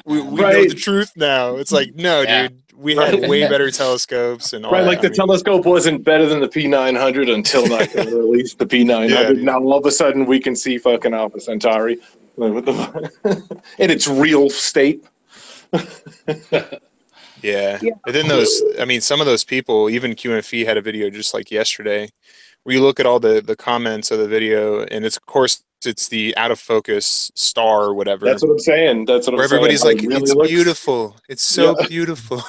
we know the truth now. It's like, no, dude, we had way better telescopes and all that. Like the telescope wasn't better than the P900 until not released the P900. Yeah, now all of a sudden we can see fucking Alpha Centauri. Like, what the in its real state. Yeah. And then some of those people, even QNFE had a video just like yesterday, where you look at all the comments of the video, and it's, of course, it's the out of focus star or whatever. That's what I'm saying. Where everybody's like, it's beautiful. It's so beautiful.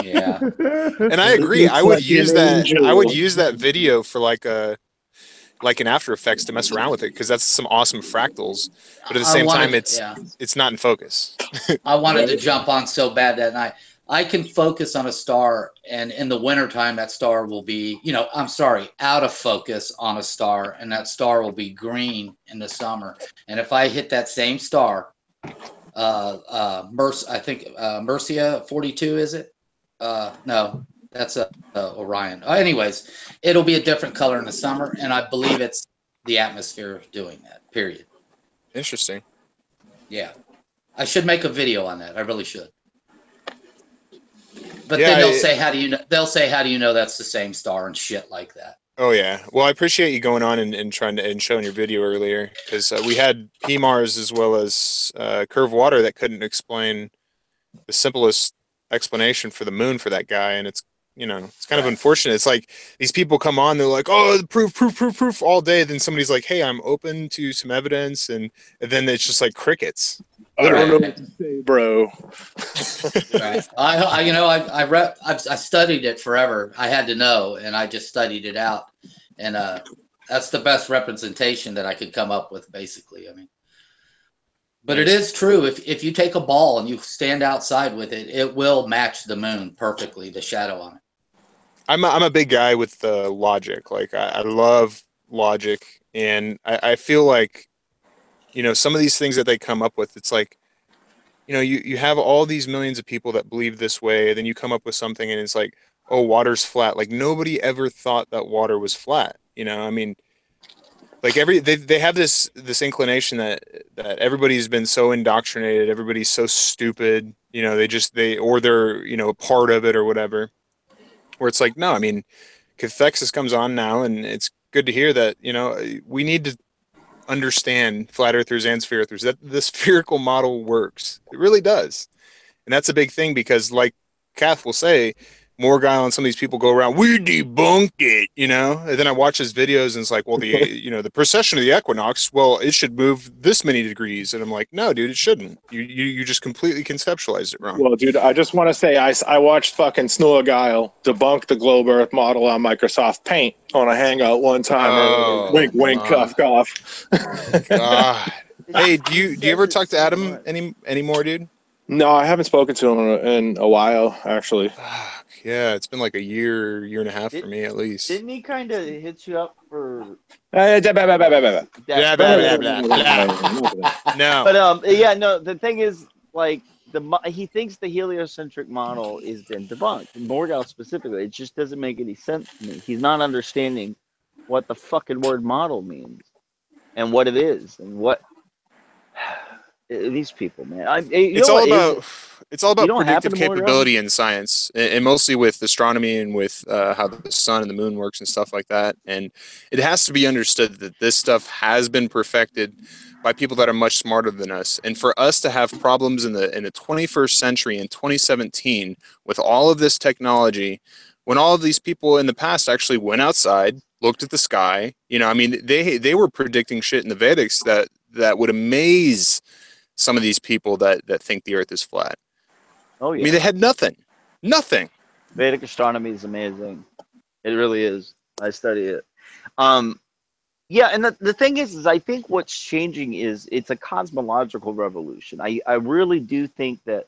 Yeah. And I agree. I would use that video for like an After Effects to mess around with it, because that's some awesome fractals. But at the same time, it's not in focus. I wanted to jump on so bad that night. I can focus on a star, and in the wintertime, that star will be, out of focus on a star, and that star will be green in the summer. And if I hit that same star, Mercia 42, is it? No, that's Orion. Anyways, it'll be a different color in the summer, and I believe it's the atmosphere doing that, period. Interesting. Yeah. I should make a video on that. I really should. But then they'll say, how do you know? They'll say, how do you know that's the same star and shit like that? Oh yeah. Well, I appreciate you going on and trying to and showing your video earlier, because we had PMARS as well as Curve Water that couldn't explain the simplest explanation for the moon for that guy, and it's it's kind of unfortunate. It's like these people come on, they're like, oh, proof all day, then somebody's like, hey, I'm open to some evidence, and then it's just like crickets. Literally. I don't know what to say, bro. Right. I studied it forever. I had to know, and I just studied it out, and that's the best representation that I could come up with, basically. I mean, but it is true. If you take a ball and you stand outside with it, it will match the moon perfectly, the shadow on it. I'm a big guy with the logic. Like I love logic, and I feel like some of these things that they come up with, it's like you have all these millions of people that believe this way, then you come up with something and it's like, oh, water's flat. Like nobody ever thought that water was flat. I mean, like they have this inclination that everybody's been so indoctrinated, everybody's so stupid, or they're a part of it or whatever, where it's like, no, I mean, Cathexis comes on now, and it's good to hear that we need to understand, flat earthers and sphere earthers, that the spherical model works. It really does. And that's a big thing, because like Kath will say, Morgile and some of these people go around, we debunked it, and then I watch his videos and it's like, well, the precession of the equinox, well, it should move this many degrees, and I'm like, no, dude, it shouldn't. You just completely conceptualized it wrong. Well, dude, I just want to say I watched fucking Guile debunk the globe earth model on Microsoft Paint on a hangout one time. Oh, wink wink, cough cough. God. Hey, do you ever talk to Adam anymore, dude? No, I haven't spoken to him in a while, actually. Yeah, it's been like a year and a half for me at least. Didn't he kind of hit you up for? No. But yeah, no. The thing is, like, he thinks the heliocentric model is been debunked. Morgile specifically, it just doesn't make any sense to me. He's not understanding what the fucking word model means and what it is and what. These people, man. It's all about predictive capability in science, and mostly with astronomy and with how the sun and the moon works and stuff like that. And it has to be understood that this stuff has been perfected by people that are much smarter than us. And for us to have problems in the 21st century in 2017 with all of this technology, when all of these people in the past actually went outside, looked at the sky, I mean, they were predicting shit in the Vedics that would amaze some of these people that think the earth is flat. Oh yeah. I mean, they had nothing. Vedic astronomy is amazing. It really is. I study it. Yeah, and the thing is I think what's changing is it's a cosmological revolution. I really do think that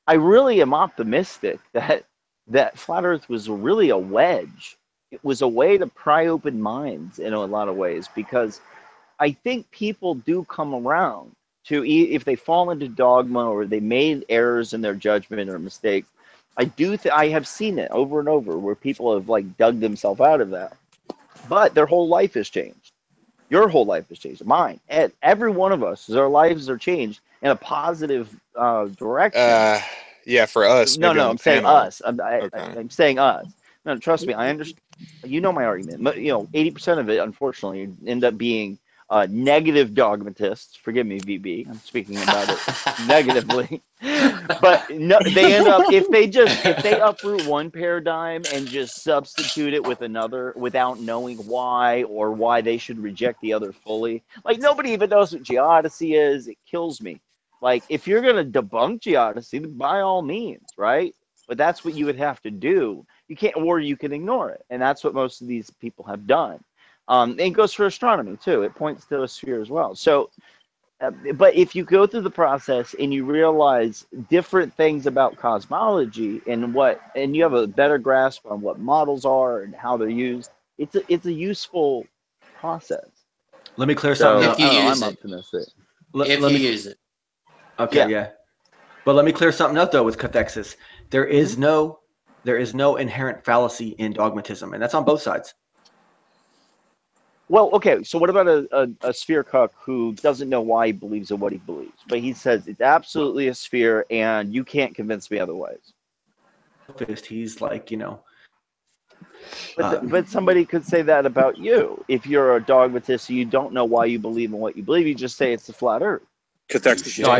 I really am optimistic that flat earth was really a wedge. It was a way to pry open minds in a lot of ways, because I think people do come around to, if they fall into dogma or they made errors in their judgment or mistakes. I have seen it over and over where people have like dug themselves out of that, but their whole life has changed. Your whole life has changed. Mine, and every one of us, our lives are changed in a positive direction. Yeah, for us. No, I'm saying us. I'm saying us. No, trust me, I understand. You know my argument. 80% of it, unfortunately, end up being negative dogmatists. Forgive me, VB. I'm speaking about it negatively. But no, they end up if they uproot one paradigm and just substitute it with another without knowing why or why they should reject the other fully. Like nobody even knows what geodesy is. It kills me. Like if you're gonna debunk geodesy, by all means, right? But that's what you would have to do. You can't, or you can ignore it, and that's what most of these people have done. And it goes for astronomy too. It points to a sphere as well. So, but if you go through the process and you realize different things about cosmology and you have a better grasp on what models are and how they're used, it's a useful process. Let me clear something up. I'm optimistic. If you use it. Okay, yeah. But let me clear something up though with Cathexis. There is no inherent fallacy in dogmatism, and that's on both sides. Well, okay, so what about a sphere cuck who doesn't know why he believes in what he believes, but he says it's absolutely a sphere and you can't convince me otherwise? He's like, But somebody could say that about you. If you're a dogmatist, you don't know why you believe in what you believe. You just say it's the flat Earth. Cathexis. No,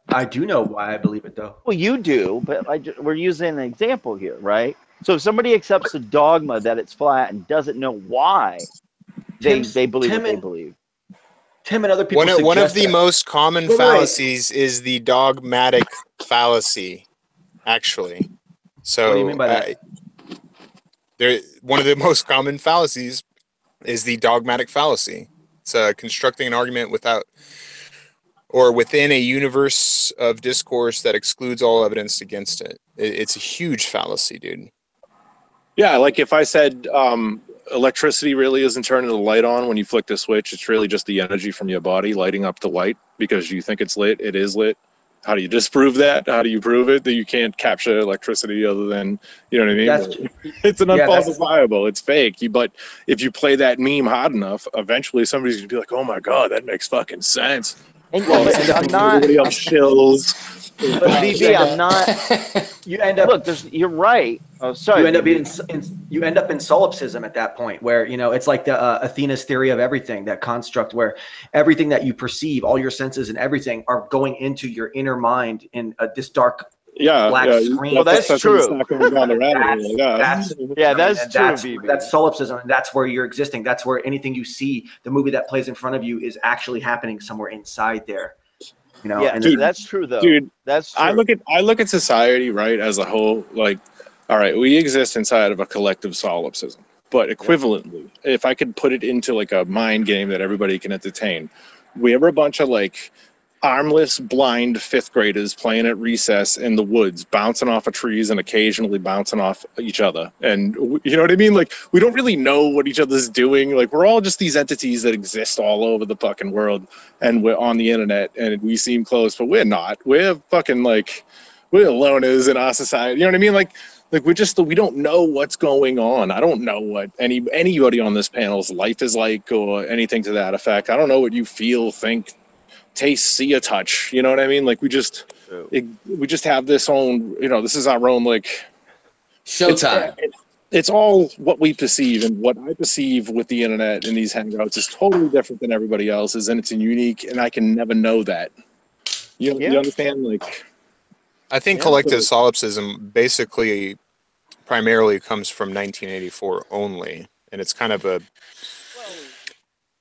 I do know why I believe it though. Well, you do, but we're using an example here, right? So if somebody accepts the dogma that it's flat and doesn't know why they believe what they believe. Tim and other people one of the most common fallacies is the dogmatic fallacy, actually. So what do you mean by that? One of the most common fallacies is the dogmatic fallacy. It's constructing an argument without or within a universe of discourse that excludes all evidence against it. It's a huge fallacy, dude. Yeah, like if I said electricity really isn't turning the light on when you flick the switch, it's really just the energy from your body lighting up the light because you think it's lit, it is lit. How do you disprove that? How do you prove it that you can't capture electricity other than, you know what I mean? It's an unfalsifiable. It's fake. But if you play that meme hard enough, eventually somebody's going to be like, oh my God, that makes fucking sense. Well, I'm not. Everybody else chills. But BB, I'm not. You end up. Look, you're right. Oh, sorry. You end up in solipsism at that point, where it's like the Athena's theory of everything, that construct where everything that you perceive, all your senses and everything, are going into your inner mind in this dark. Black screen. Well, that's true. That's true. That's solipsism, and that's where you're existing. That's where anything you see, the movie that plays in front of you, is actually happening somewhere inside there. Yeah, and dude, that's true though. Dude, that's true. I look at society, right, as a whole. Like, all right, we exist inside of a collective solipsism, but equivalently, if I could put it into like a mind game that everybody can entertain, we have a bunch of like armless, blind fifth graders playing at recess in the woods, bouncing off of trees and occasionally bouncing off each other. And you know what I mean? Like, we don't really know what each other's doing. Like, we're all just these entities that exist all over the fucking world, and we're on the internet, and we seem close, but we're not. We're fucking like, we're loners in our society. You know what I mean? Like we don't know what's going on. I don't know what anybody on this panel's life is like or anything to that effect. I don't know what you feel, think, taste, see, or touch. You know what I mean? Like we just have this own, this is our own like showtime. It's all what we perceive, and what I perceive with the internet and these hangouts is totally different than everybody else's, and it's unique, and I can never know that. You understand? Like, I think collective solipsism basically primarily comes from 1984 only, and it's kind of a.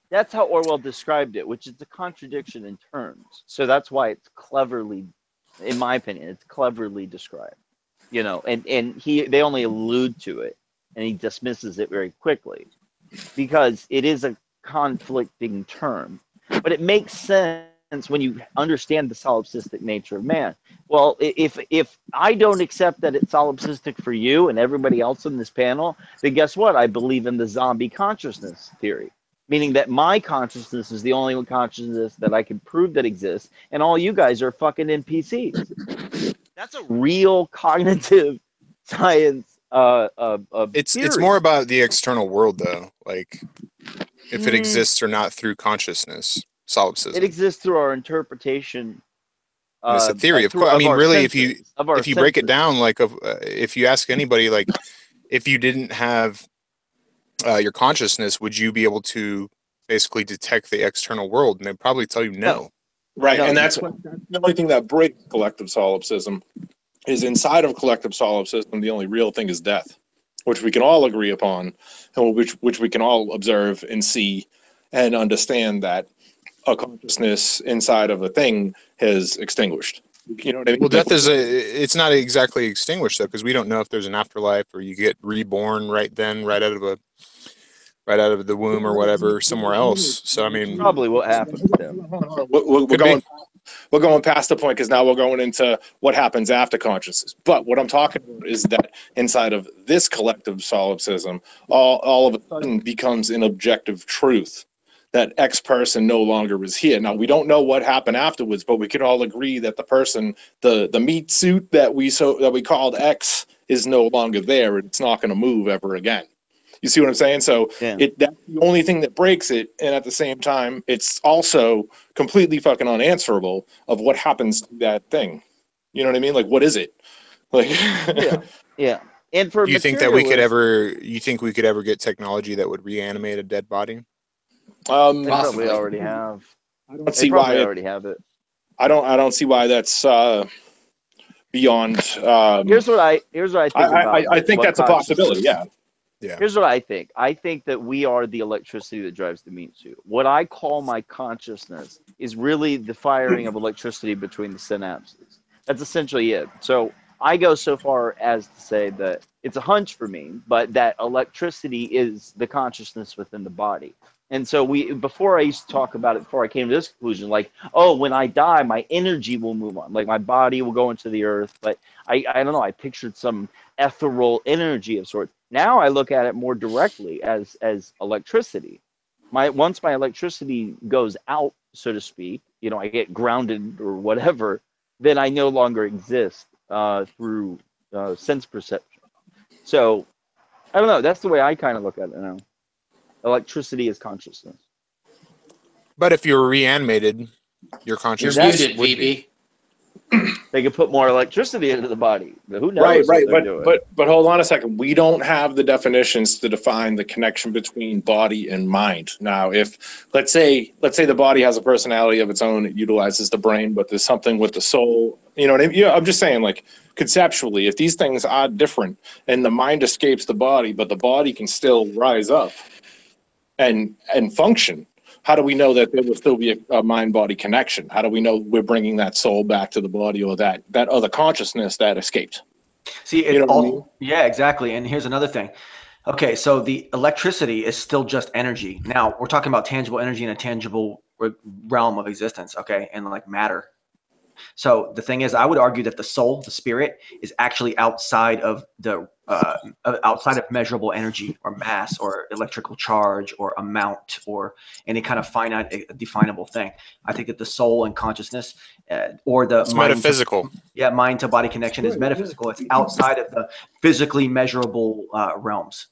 That's how Orwell described it, which is a contradiction in terms. So that's why it's cleverly, in my opinion, it's cleverly described. And they only allude to it, and he dismisses it very quickly because it is a conflicting term. But it makes sense when you understand the solipsistic nature of man. Well, if I don't accept that it's solipsistic for you and everybody else in this panel, then guess what? I believe in the zombie consciousness theory. Meaning that my consciousness is the only consciousness that I can prove that exists, and all you guys are fucking NPCs. That's a real cognitive science. It's more about the external world, though. Like, if it exists or not through consciousness, solipsism. It exists through our interpretation. It's a theory, of course. I mean, really, if you break it down, like, if you ask anybody, like, if you didn't have your consciousness, would you be able to basically detect the external world? And they'd probably tell you no. Right, and that's the only thing that breaks collective solipsism is inside of collective solipsism, the only real thing is death, which we can all agree upon, and which we can all observe and see and understand that a consciousness inside of a thing has extinguished. You know what I mean? Well, death it's not exactly extinguished, though, because we don't know if there's an afterlife or you get reborn right out of the womb or whatever, somewhere else. So, I mean, probably what happens. We're going past the point because now we're going into what happens after consciousness. But what I'm talking about is that inside of this collective solipsism, all of a sudden becomes an objective truth that X person no longer is here. Now, we don't know what happened afterwards, but we can all agree that the person, the meat suit that we called X, is no longer there. It's not going to move ever again. You see what I'm saying? So that's the only thing that breaks it, and at the same time, it's also completely fucking unanswerable of what happens to that thing. You know what I mean? Like, what is it? Like, yeah. And for Do you think that we could ever? You think we could ever get technology that would reanimate a dead body? They probably already have. I don't see why already have it. I don't see why that's beyond. Here's what I think. I think that's a possibility. Yeah. Yeah. Here's what I think. I think that we are the electricity that drives the meat suit. What I call my consciousness is really the firing of electricity between the synapses. That's essentially it. So I go so far as to say that it's a hunch for me, but that electricity is the consciousness within the body. And so before I used to talk about it, before I came to this conclusion, like, oh, when I die, my energy will move on. Like my body will go into the earth. But I don't know, I pictured some ethereal energy of sorts. Now I look at it more directly as electricity. Once my electricity goes out, so to speak, I get grounded or whatever, then I no longer exist through sense perception. So I don't know. That's the way I kind of look at it now. Electricity is consciousness. But if you're reanimated, your consciousness muted, would be. They could put more electricity into the body. But who knows? Right. But hold on a second. We don't have the definitions to define the connection between body and mind. Now, if let's say the body has a personality of its own, it utilizes the brain, but there's something with the soul. You know what I mean? I'm just saying, like, conceptually, if these things are different and the mind escapes the body, but the body can still rise up and function, how do we know that there will still be a mind-body connection? How do we know we're bringing that soul back to the body, or that other consciousness that escaped? See, yeah, exactly. And here's another thing. Okay, so the electricity is still just energy. Now we're talking about tangible energy in a tangible realm of existence, okay, and like matter. So the thing is, I would argue that the soul, the spirit, is actually outside of measurable energy or mass or electrical charge or amount or any kind of finite definable thing. I think that the soul and consciousness or the metaphysical. Mind to body connection is metaphysical. It's outside of the physically measurable realms.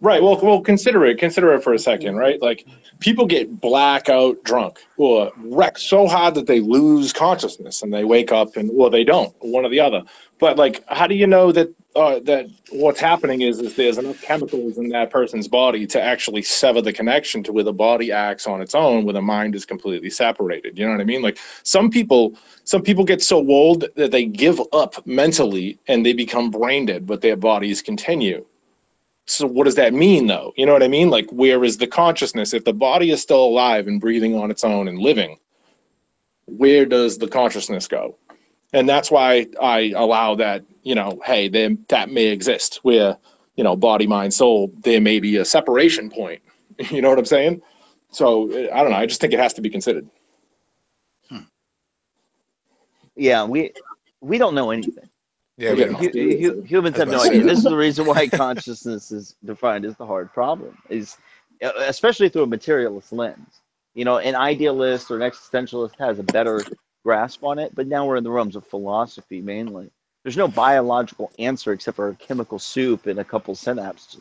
Right. Well, consider it for a second, right? Like, people get blackout drunk or wreck so hard that they lose consciousness and they wake up and, well, they don't, one or the other. But like, how do you know that that what's happening is there's enough chemicals in that person's body to actually sever the connection to where the body acts on its own, where the mind is completely separated? You know what I mean? Like, some people get so old that they give up mentally and they become brain dead, but their bodies continue. So what does that mean, though? You know what I mean? Like, where is the consciousness? If the body is still alive and breathing on its own and living, where does the consciousness go? And that's why I allow that, hey, that may exist where, body, mind, soul, there may be a separation point. You know what I'm saying? So I don't know. I just think it has to be considered. Yeah, we don't know anything. Yeah, humans have no idea. This is the reason why consciousness is defined as the hard problem, is especially through a materialist lens. An idealist or an existentialist has a better grasp on it, but now we're in the realms of philosophy mainly. There's no biological answer except for a chemical soup and a couple synapses.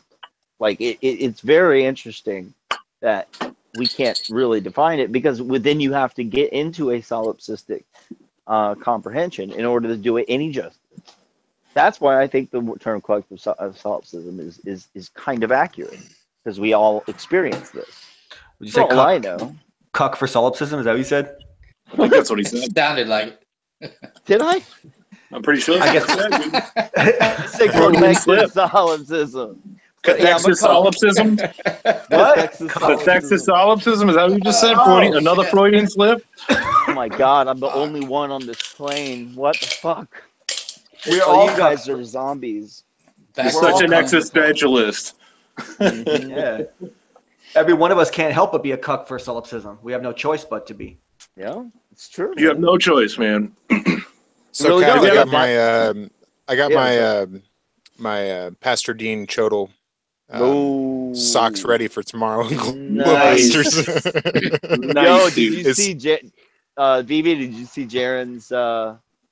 Like, it's very interesting that we can't really define it, because then you have to get into a solipsistic comprehension in order to do it any justice. That's why I think the term collective solipsism is kind of accurate, because we all experience this. Would you say I know. Cuck for solipsism? Is that what you said? I think that's what he said. Sounded like. Did I? I'm pretty sure. I guess. Say collective solipsism. Cathexis solipsism? What? Cathexis solipsism? Is that what you just said? Another Freudian slip? Oh my God, I'm the only one on this plane. What the fuck? We're all you guys are zombies. You're such an existentialist. Yeah. Every one of us can't help but be a cuck for solipsism. We have no choice but to be. Yeah, it's true. You have no choice, man. So, really Kat, I got my Pastor Dean Chodel socks ready for tomorrow. Nice. Yo, did you see VV? Did you see Jaren's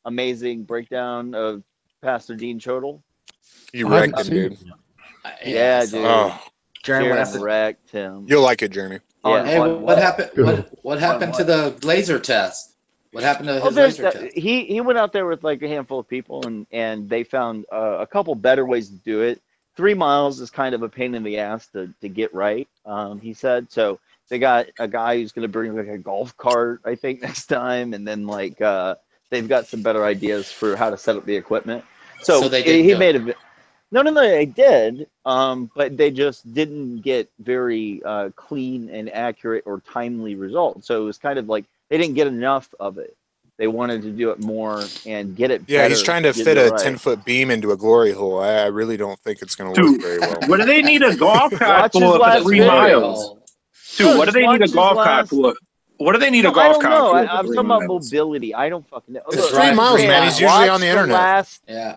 amazing breakdown of Pastor Dean Chodel? You wrecked him, dude. Yeah, dude. Oh. Jared wrecked him. You'll like it, Jeremy. Yeah. Hey, what happened? What happened to the laser test? What happened to his laser test? He went out there with like a handful of people, and they found a couple better ways to do it. 3 miles is kind of a pain in the ass to get right, he said. So they got a guy who's going to bring like a golf cart, I think, next time, and then like they've got some better ideas for how to set up the equipment. So he made a no, they did, but they just didn't get very clean and accurate or timely results. So it was kind of like they didn't get enough of it. They wanted to do it more and get it. Yeah, he's trying to fit a 10-foot beam into a glory hole. I really don't think it's going to work very well. What do they need a golf cart for 3 miles? Dude, what do they need a golf cart for? What do they need a golf cart for? I'm talking about mobility. I don't fucking know. It's 3 miles, man. He's usually on the internet.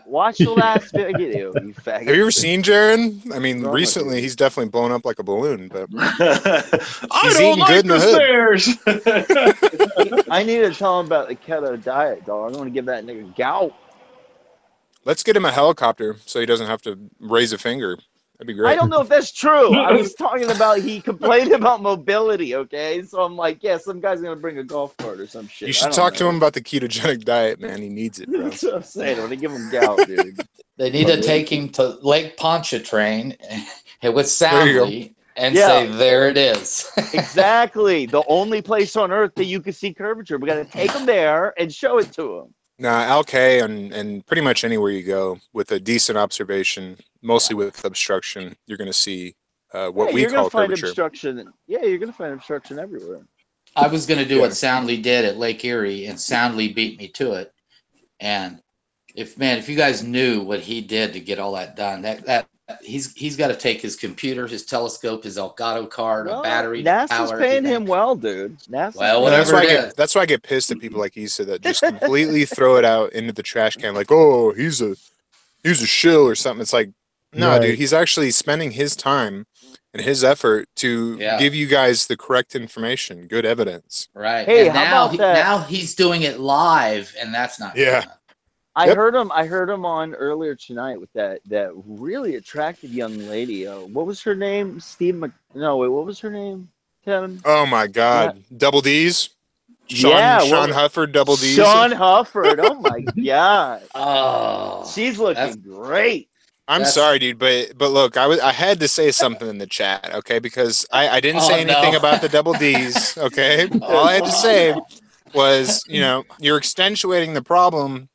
Watch the last video, you faggot. Have you ever seen Jaron? I mean, recently he's definitely blown up like a balloon, but he's eating good in the hood. I need to tell him about the keto diet, dog. I want to give that nigga gout. Let's get him a helicopter so he doesn't have to raise a finger. That'd be great. I don't know if that's true. I was talking about he complained about mobility, okay? So I'm like, yeah, some guy's going to bring a golf cart or some shit. You should talk to him about the ketogenic diet, man. He needs it, bro. That's what I'm saying. I'm going to give him gout, dude. They need to take him to Lake Pontchartrain with Soundly and say, there it is. Exactly. The only place on earth that you can see curvature. We got to take him there and show it to him. Nah, LK and pretty much anywhere you go with a decent observation, mostly with obstruction, you're going to see what we call curvature. Obstruction. Yeah, you're going to find obstruction everywhere. I was going to do what Soundly did at Lake Erie, and Soundly beat me to it. And if you guys knew what he did to get all that done, he's got to take his computer, his telescope, his Elgato card, a battery. NASA's paying him well, dude. That's why I get pissed at people like you said that just completely throw it out into the trash can, like, oh, he's a shill or something. It's like, no, dude, he's actually spending his time and his effort to give you guys the correct information, good evidence. Right. Hey, now he's doing it live, and that's not good enough. I heard him on earlier tonight with that really attractive young lady. What was her name? What was her name? Kevin? Oh my God, Double D's. Sean Hufford, Double D's. Sean Hufford. Oh my God. Oh, she's looking great. I'm sorry, dude, but look, I had to say something in the chat, okay? Because I didn't say anything about the Double D's, okay? All I had to say was, you're accentuating the problem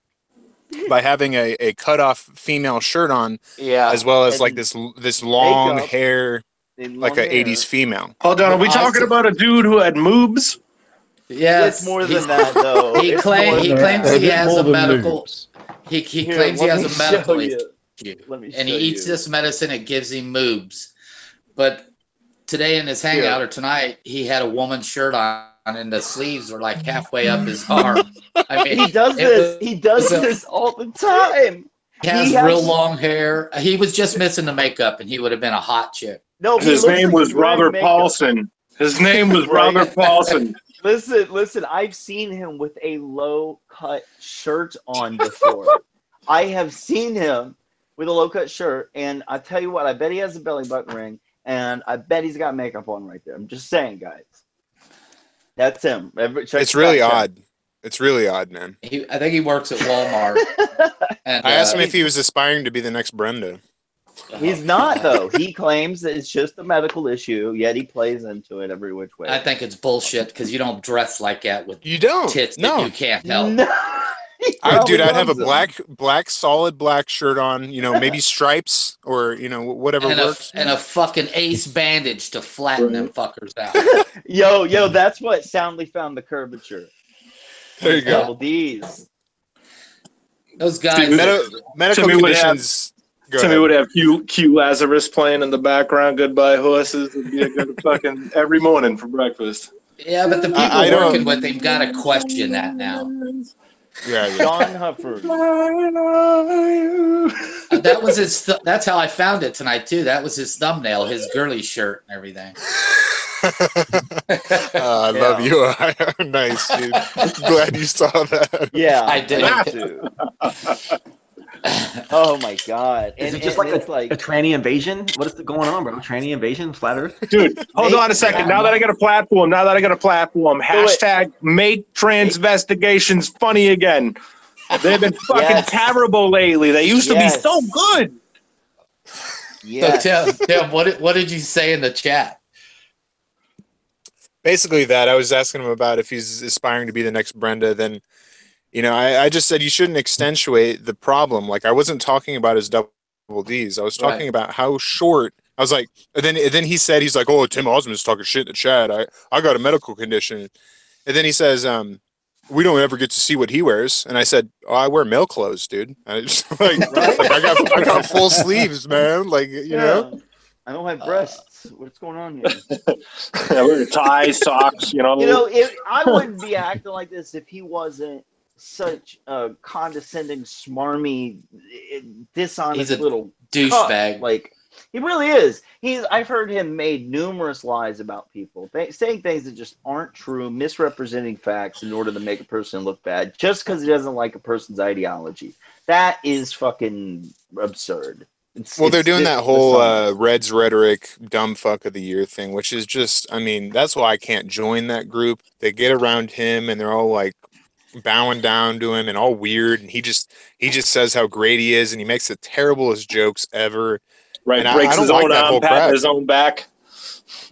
by having a cut-off female shirt on, as well as like this long hair, like an 80s female. Hold on, are we talking about a dude who had moobs? Yes, it's more than that, though. He claims he has a medical. He claims he has a medical issue, and he eats this medicine. It gives him moobs. But today in his hangout or tonight, he had a woman's shirt on, and the sleeves were like halfway up his arm. I mean, he does this all the time. He has real long hair. He was just missing the makeup, and he would have been a hot chick. No, his name was Robert Paulson. His name was Robert Paulson. Listen. I've seen him with a low-cut shirt on before. I have seen him with a low-cut shirt, and I tell you what, I bet he has a belly button ring, and I bet he's got makeup on right there. I'm just saying, guys. That's him. It's really odd. It's really odd, man. I think he works at Walmart. And, I asked him if he was aspiring to be the next Brenda. He's not, though. He claims that it's just a medical issue, yet he plays into it every which way. I think it's bullshit because you don't dress like that with tits that you can't help. No. I'd have a solid black shirt on, maybe stripes or, whatever works. And a fucking ace bandage to flatten them fuckers out. Yo, that's what Soundly found the curvature. There you go. Double D's. Those guys. Medical conditions. Timmy would have Q Lazarus playing in the background, Goodbye Horses. It'd be a good fucking every morning for breakfast. Yeah, but the people working with him got to question that now. Yeah. Sean Hufford. That was his. That's how I found it tonight too. That was his thumbnail, his girly shirt and everything. I love you. Nice, dude. Glad you saw that. Yeah, I did. Oh my god! Is it just like a tranny invasion? What is going on, bro? Tranny invasion, flat Earth? Dude, hold on a second. Now that I got a platform, hashtag make transvestigations funny again. They've been fucking terrible lately. They used to be so good. Yes. So Tim, what did you say in the chat? Basically that. I was asking him about if he's aspiring to be the next Brenda. Then, I just said you shouldn't accentuate the problem. Like, I wasn't talking about his double Ds. I was talking about how short. I was like, and then he said, he's like, oh, Tim Ossman's talking shit in the chat. I got a medical condition. And then he says, we don't ever get to see what he wears. And I said, oh, I wear male clothes, dude. I just I got full sleeves, man. Like, you know. I don't have breasts. What's going on here? I wear ties, socks, I wouldn't be acting like this if he wasn't such a condescending, smarmy, dishonest little douchebag. Like, he really is. I've heard him made numerous lies about people, saying things that just aren't true, misrepresenting facts in order to make a person look bad, just because he doesn't like a person's ideology. That is fucking absurd. They're doing that whole Reds rhetoric dumb fuck of the year thing, which is just, that's why I can't join that group. They get around him and they're all like bowing down to him and all weird, and he just says how great he is, and he makes the terriblest jokes ever. Right, and breaks his own arm, patting his own back.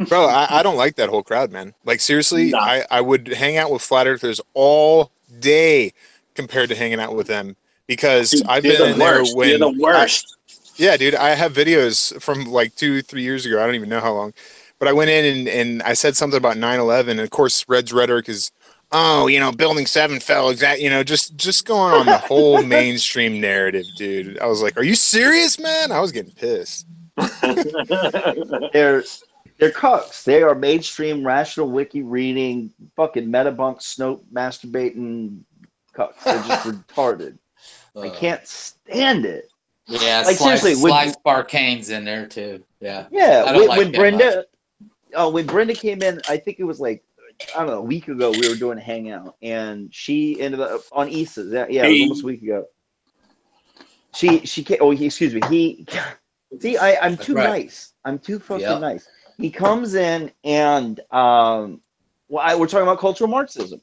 Bro, I don't like that whole crowd, man. Like, seriously, I would hang out with flat earthers all day compared to hanging out with them, because I've been in there when you're the worst. Yeah, dude, I have videos from like 2-3 years ago. I don't even know how long. But I went in and I said something about 9/11. And of course, Red's rhetoric is, Building 7 fell. Exactly. Just going on the whole mainstream narrative, dude. I was like, are you serious, man? I was getting pissed. They're cucks. They are mainstream rational wiki reading, fucking metabunk, Snope masturbating cucks. They're just retarded. I can't stand it. Yeah, like seriously, Slice Barkane's in there too. Yeah. Yeah. When Brenda came in, I think it was like, I don't know, a week ago, we were doing a hangout, and she ended up on Issa's. Yeah, it was almost a week ago. She came. Oh, excuse me. I'm too nice. I'm too fucking nice. He comes in and we're talking about cultural Marxism.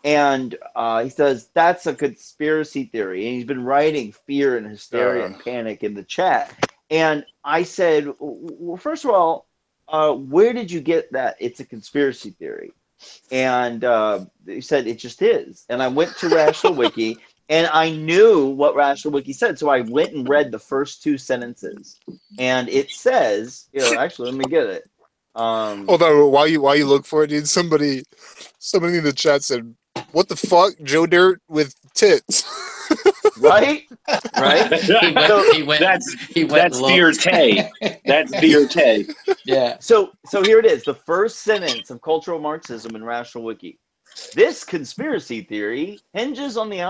And he says, that's a conspiracy theory. And he's been writing fear and hysteria and panic in the chat. And I said, well, first of all, where did you get that it's a conspiracy theory? And he said, it just is. And I went to Rational Wiki, and I knew what Rational Wiki said. So I went and read the first 2 sentences. And it says, actually, let me get it. Hold on, while you look for it, dude, somebody in the chat said, what the fuck? Joe Dirt with tits. Right? He went that's Dierte. That's Dierte. Yeah. So here it is. The first sentence of Cultural Marxism in Rational Wiki. This conspiracy theory hinges on the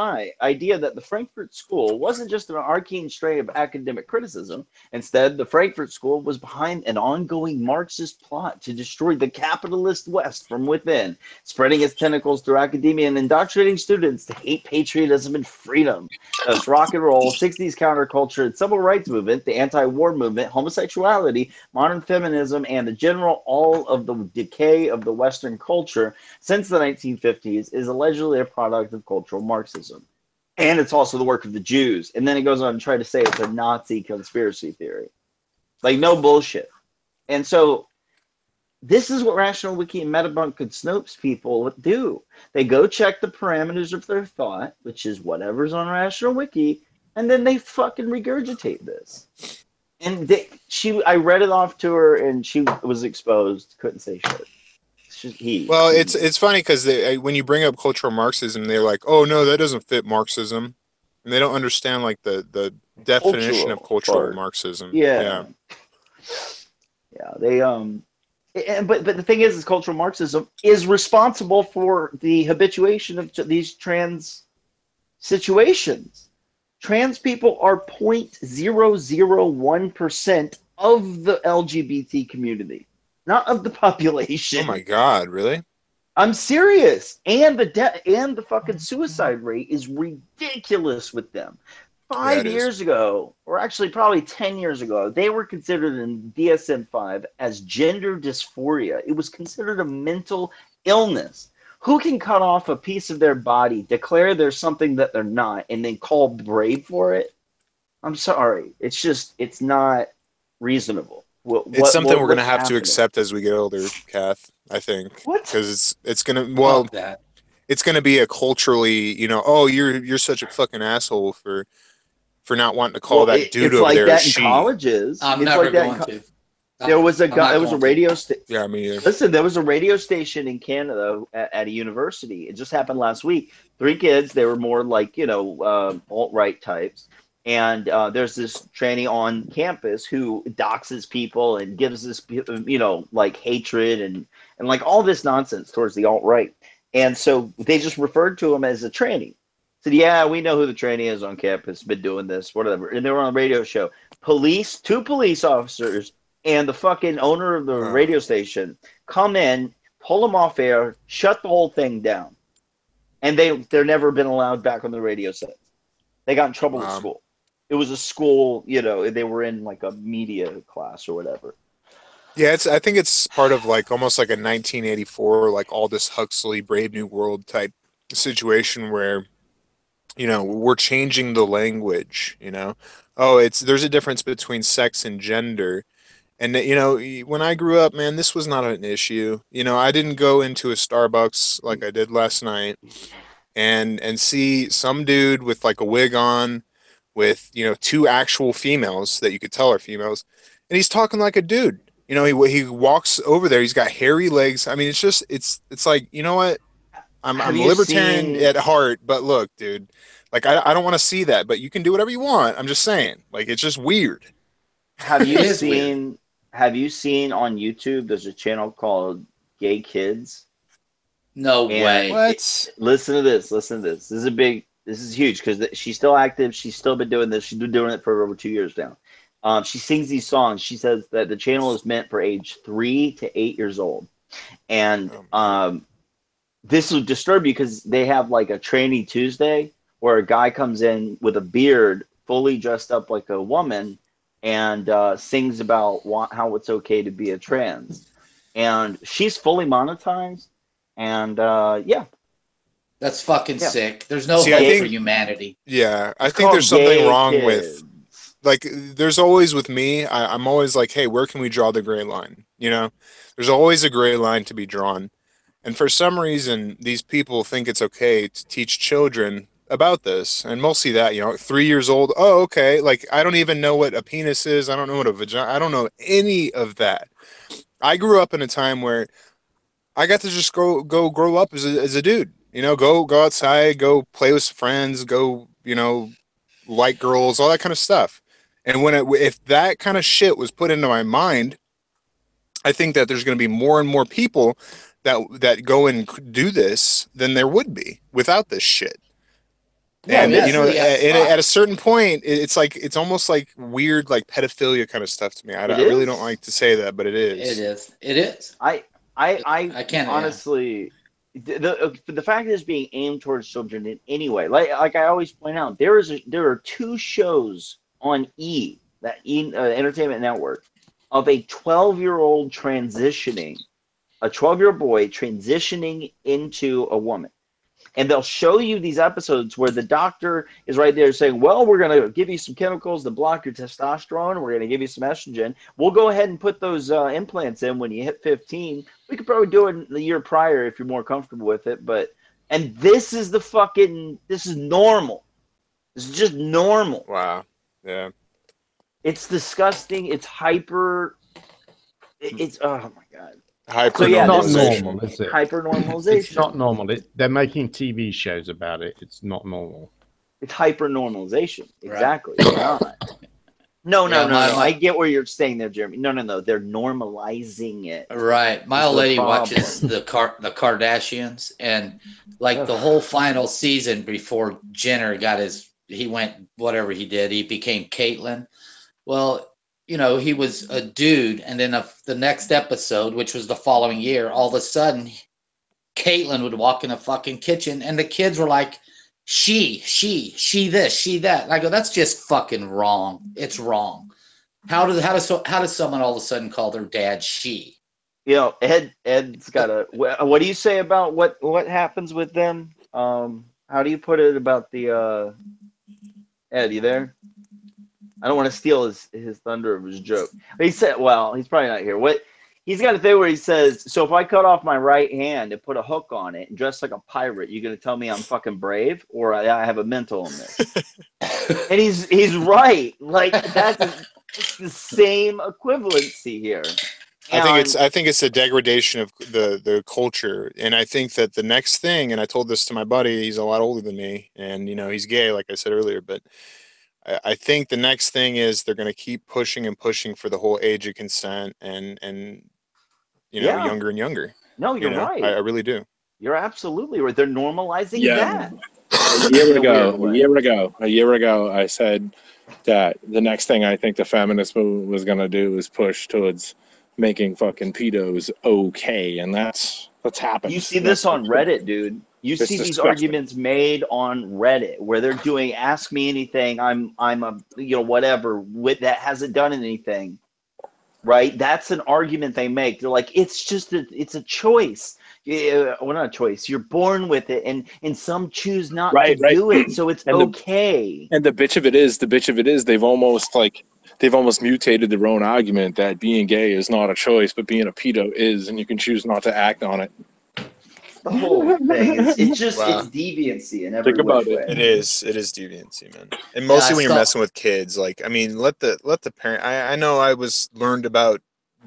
idea that the Frankfurt School wasn't just an arcane strain of academic criticism. Instead, the Frankfurt School was behind an ongoing Marxist plot to destroy the capitalist West from within, spreading its tentacles through academia and indoctrinating students to hate patriotism and freedom. Thus, rock and roll, 60s counterculture, and civil rights movement, the anti-war movement, homosexuality, modern feminism, and the general all of the decay of the Western culture since the 1950s is allegedly a product of cultural Marxism. And it's also the work of the Jews. And then it goes on to try to say it's a Nazi conspiracy theory. Like, no bullshit. And so this is what Rational Wiki and Metabunk and Snopes people do. They go check the parameters of their thought, which is whatever's on Rational Wiki, and then they fucking regurgitate this. And I read it off to her, and she was exposed, couldn't say shit. It's funny because when you bring up cultural Marxism, they're like, "Oh no, that doesn't fit Marxism," and they don't understand like the definition of cultural Marxism. Yeah. They but the thing is cultural Marxism is responsible for the habituation of these trans situations. Trans people are 0.001% of the LGBT community. Not of the population. Oh my God! Really? I'm serious. And the fucking suicide rate is ridiculous with them. 5 years ago, or actually probably 10 years ago, they were considered in DSM-5 as gender dysphoria. It was considered a mental illness. Who can cut off a piece of their body, declare there's something that they're not, and then call brave for it? I'm sorry. It's not reasonable. It's something we're going to have to accept as we get older, Kath, I think. What? Because it's going to, well, it's going to be a culturally, oh, you're such a fucking asshole for not wanting to call that dude over there a she. It's like that in colleges. I'm never going to. There was a guy. There was a radio station. Yeah, me either. Listen, there was a radio station in Canada at a university. It just happened last week. 3 kids. They were more like alt-right types. And there's this tranny on campus who doxes people and gives this like hatred and like all this nonsense towards the alt-right. And so they just referred to him as a tranny. Said, yeah, we know who the tranny is on campus. Been doing this, whatever. And they were on a radio show. 2 police officers and the fucking owner of the radio station come in, pull them off air, shut the whole thing down. And they're never been allowed back on the radio set. They got in trouble with school. It was a school, they were in like a media class or whatever. Yeah, I think it's part of like almost like a 1984, like Aldous Huxley, Brave New World type situation where, we're changing the language, there's a difference between sex and gender. And, when I grew up, man, this was not an issue. I didn't go into a Starbucks like I did last night and see some dude with like a wig on with, 2 actual females that you could tell are females. And he's talking like a dude. He walks over there. He's got hairy legs. I mean, it's like, you know what? I'm a libertarian at heart, but look, dude, like, I don't want to see that, but you can do whatever you want. I'm just saying, like, it's just weird. Have you seen on YouTube, there's a channel called Gay Kids? No way. What? Listen to this. This is huge because she's still active. She's still been doing this. She's been doing it for over 2 years now. She sings these songs. She says that the channel is meant for age 3 to 8 years old. And this will disturb you because they have like a Tranny Tuesday where a guy comes in with a beard, fully dressed up like a woman, and sings about how it's okay to be a trans. And she's fully monetized. And yeah. That's fucking sick. There's no hope for humanity. Yeah, I think there's something wrong with, like, there's always with me, I'm always like, hey, where can we draw the gray line? There's always a gray line to be drawn. And for some reason, these people think it's okay to teach children about this. And mostly that, 3 years old, oh, okay. Like, I don't even know what a penis is. I don't know what a vagina, I don't know any of that. I grew up in a time where I got to just go grow up as a dude. Go outside, go play with some friends, go, like girls, all that kind of stuff. And if that kind of shit was put into my mind, I think that there's going to be more and more people that go and do this than there would be without this shit. Yeah, and at a certain point, it's almost like weird, like pedophilia kind of stuff to me. I really don't like to say that, but it is. It is. I can't honestly. The fact that it's being aimed towards children in any way, like I always point out, there are 2 shows on Entertainment Network of a 12-year-old transitioning, a 12-year-old boy transitioning into a woman. And they'll show you these episodes where the doctor is right there saying, well, we're going to give you some chemicals to block your testosterone. We're going to give you some estrogen. We'll go ahead and put those implants in when you hit 15. We could probably do it the year prior if you're more comfortable with it. And this is this is normal. This is just normal. Wow. Yeah. It's disgusting. It's hyper. It's, oh my God. It's not normal, is it? Hyper-normalization. It's not normal. They're making TV shows about it. It's not normal. It's hyper-normalization. Exactly. Right. No. I get where you're saying there, Jeremy. No. They're normalizing it. Right. My old lady watches the Kardashians, and like the whole final season before Jenner he went whatever he did. He became Caitlyn. Well, he was a dude, and then the next episode, which was the following year, all of a sudden, Caitlyn would walk in the fucking kitchen, and the kids were like, she this, she that. And I go, that's just fucking wrong. It's wrong. How does someone all of a sudden call their dad she? You know, Ed's got a. What do you say about what happens with them? How do you put it about the Ed? You there? I don't want to steal his thunder of his joke. He said, well, he's probably not here. He's got a thing where he says, so if I cut off my right hand and put a hook on it and dress like a pirate, you're going to tell me I'm fucking brave or I have a mental illness? And he's right. Like, it's the same equivalency here. I think it's a degradation of the culture. And I think that the next thing, and I told this to my buddy, he's a lot older than me, and he's gay, like I said earlier, but I think the next thing is they're going to keep pushing and pushing for the whole age of consent and younger and younger. No, you're right. I really do. You're absolutely right. They're normalizing that. A year ago, I said that the next thing I think the feminist movement was going to do is push towards making fucking pedos okay, and that's what's happening. You see this on Reddit, dude. You see these arguments made on Reddit where they're doing "Ask me anything." I'm a whatever that hasn't done anything, right? That's an argument they make. They're like, it's a choice. Well, not a choice. You're born with it, and some choose not to do it, so it's okay. And the bitch of it is they've almost mutated their own argument that being gay is not a choice, but being a pedo is, and you can choose not to act on it. The whole thing it's just it's deviancy in every way. It is deviancy, man. And mostly when you're messing with kids, like, I mean, let the parent. I know I learned about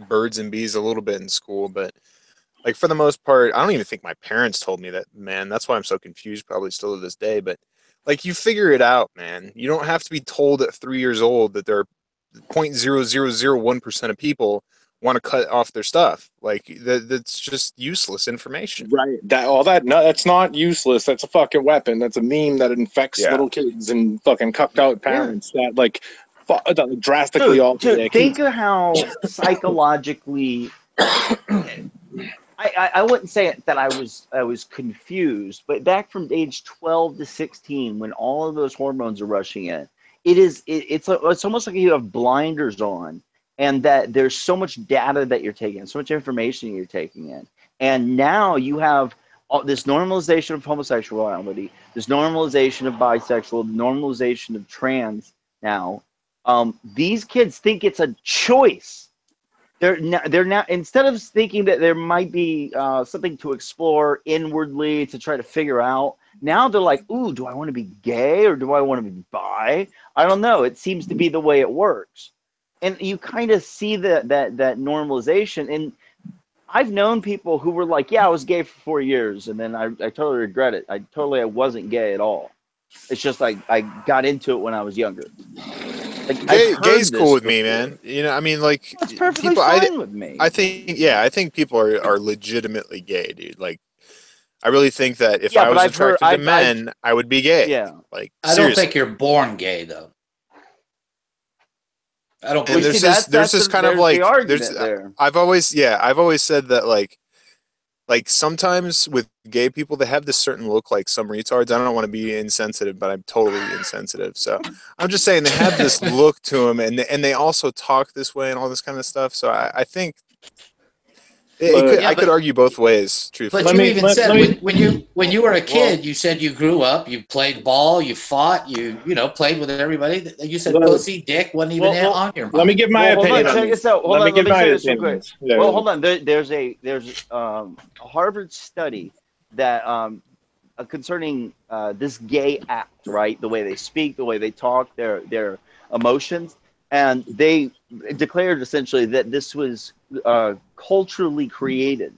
birds and bees a little bit in school, but like for the most part, I don't even think my parents told me that, man. That's why I'm so confused, probably still to this day. But like, you figure it out, man. You don't have to be told at 3 years old that there are 0.0001% of people want to cut off their stuff. Like that's just useless information. Right. That's not useless. That's a fucking weapon. That's a meme that infects little kids and fucking cucked out parents that like drastically alter their think kids. of how psychologically I wouldn't say that I was confused, but back from age 12 to 16 when all of those hormones are rushing in, it's almost like you have blinders on. And that there's so much data that you're taking in, so much information you're taking in. And now you have this normalization of homosexuality, this normalization of bisexual, normalization of trans now. These kids think it's a choice. They're now, instead of thinking that there might be something to explore inwardly to try to figure out, now they're like, ooh, do I want to be gay or do I want to be bi? I don't know. It seems to be the way it works. And you kind of see that normalization. And I've known people who were like, yeah, I was gay for 4 years. And then I totally regret it. I wasn't gay at all. It's just like I got into it when I was younger. Like, gay's cool with me, man. I mean, like, that's perfectly fine with me. I think people are legitimately gay, dude. Like, I really think that if I was attracted to men, I would be gay. Yeah. Like, I don't think you're born gay, though. I don't believe there's this kind of like I've always said that like sometimes with gay people they have this certain look like some retards. I don't want to be insensitive, but I'm totally insensitive. So I'm just saying they have this look to them, and they also talk this way and all this kind of stuff. So I think I could argue both ways, truthfully. But you even said when you were a kid, you said you grew up, you played ball, you fought, you played with everybody. You said pussy, dick wasn't even on your mind. Let me give my opinion. Check this out. Hold on, let me say this real quick. Well, hold on. There's a Harvard study that concerning this gay act, right? The way they speak, the way they talk, their emotions. And they declared essentially that this was culturally created,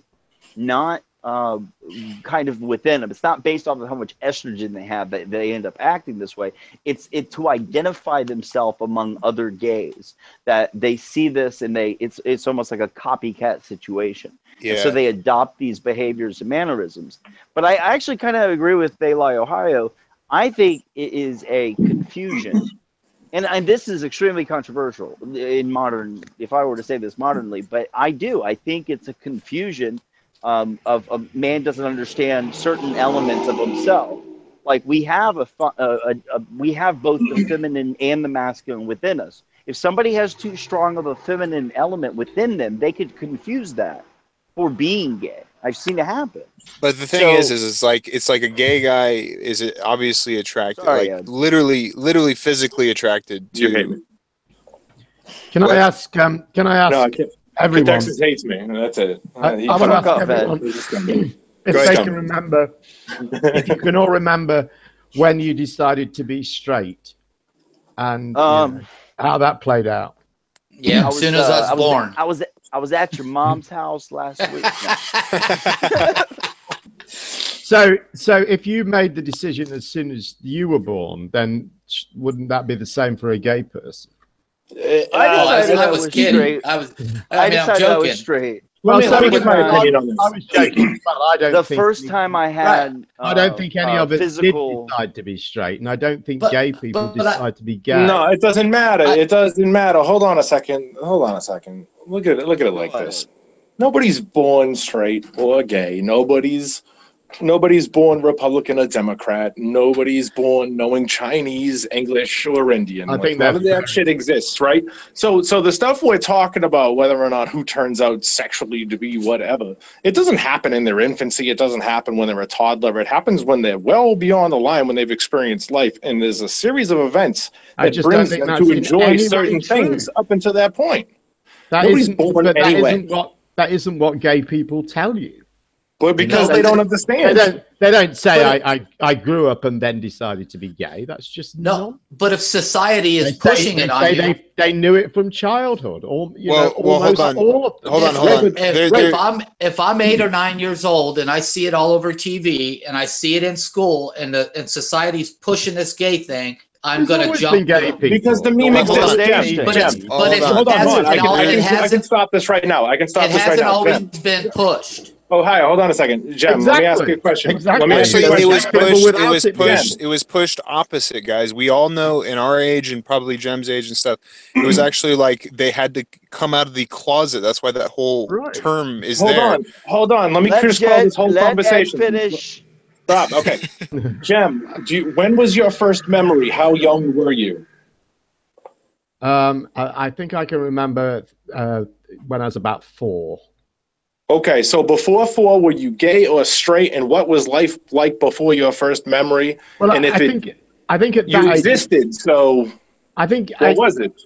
not kind of within them. It's not based off of how much estrogen they have that they end up acting this way. It's to identify themselves among other gays, that they see this and it's almost like a copycat situation. Yeah. And so they adopt these behaviors and mannerisms. But I actually kind of agree with Daylight, Ohio. I think it is a confusion. And this is extremely controversial in modern, if I were to say this modernly, but I think it's a confusion of a man doesn't understand certain elements of himself. Like we have we have both the feminine and the masculine within us. If somebody has too strong of a feminine element within them, they could confuse that for being gay. I've seen it happen. But the thing is it's like a gay guy is obviously attracted, literally physically attracted to. Can I ask? No, everyone. Cathexis hates me. That's it. I want to ask everyone if they can remember, if you can all remember when you decided to be straight, and how that played out. Yeah, as soon as I was born. I was at your mom's house last week. So if you made the decision as soon as you were born, then wouldn't that be the same for a gay person? I was kidding. I decided I was straight. Well, let me give my opinion on this. I was joking. Well, I don't think first time I had, I don't think any of us physical... did decide to be straight, and I don't think gay people decide to be gay. No, it doesn't matter. It doesn't matter. Hold on a second. Look at it like this. Nobody's born straight or gay. Nobody's born Republican or Democrat. Nobody's born knowing Chinese, English, or Indian. I think none of that shit exists, right? So the stuff we're talking about, whether or not who turns out sexually to be whatever, it doesn't happen in their infancy. It doesn't happen when they're a toddler. It happens when they're well beyond the line, when they've experienced life. And there's a series of events that brings them to enjoy certain things up until that point. Nobody's born anyway. That isn't what gay people tell you. But because they don't understand. They don't say, I grew up and then decided to be gay. That's just no. But if society is pushing it on you. They knew it from childhood. Hold on. If I'm 8 or 9 years old and I see it all over TV and I see it in school and society's pushing this gay thing, I'm going to jump because the meme exists. I can stop this right now. It hasn't always been pushed. Oh, hi. Hold on a second, Jem. Let me ask you a question. Exactly. It was pushed opposite, guys. We all know in our age and probably Jem's age and stuff, it was actually like they had to come out of the closet. That's why that whole term is there. Hold on. Let me finish this whole conversation. Finish. Stop. Okay. Jem, when was your first memory? How young were you? I think I can remember when I was about 4. Okay, so before 4, were you gay or straight, and what was life like before your first memory? Well, and I think at that you existed, so what was it?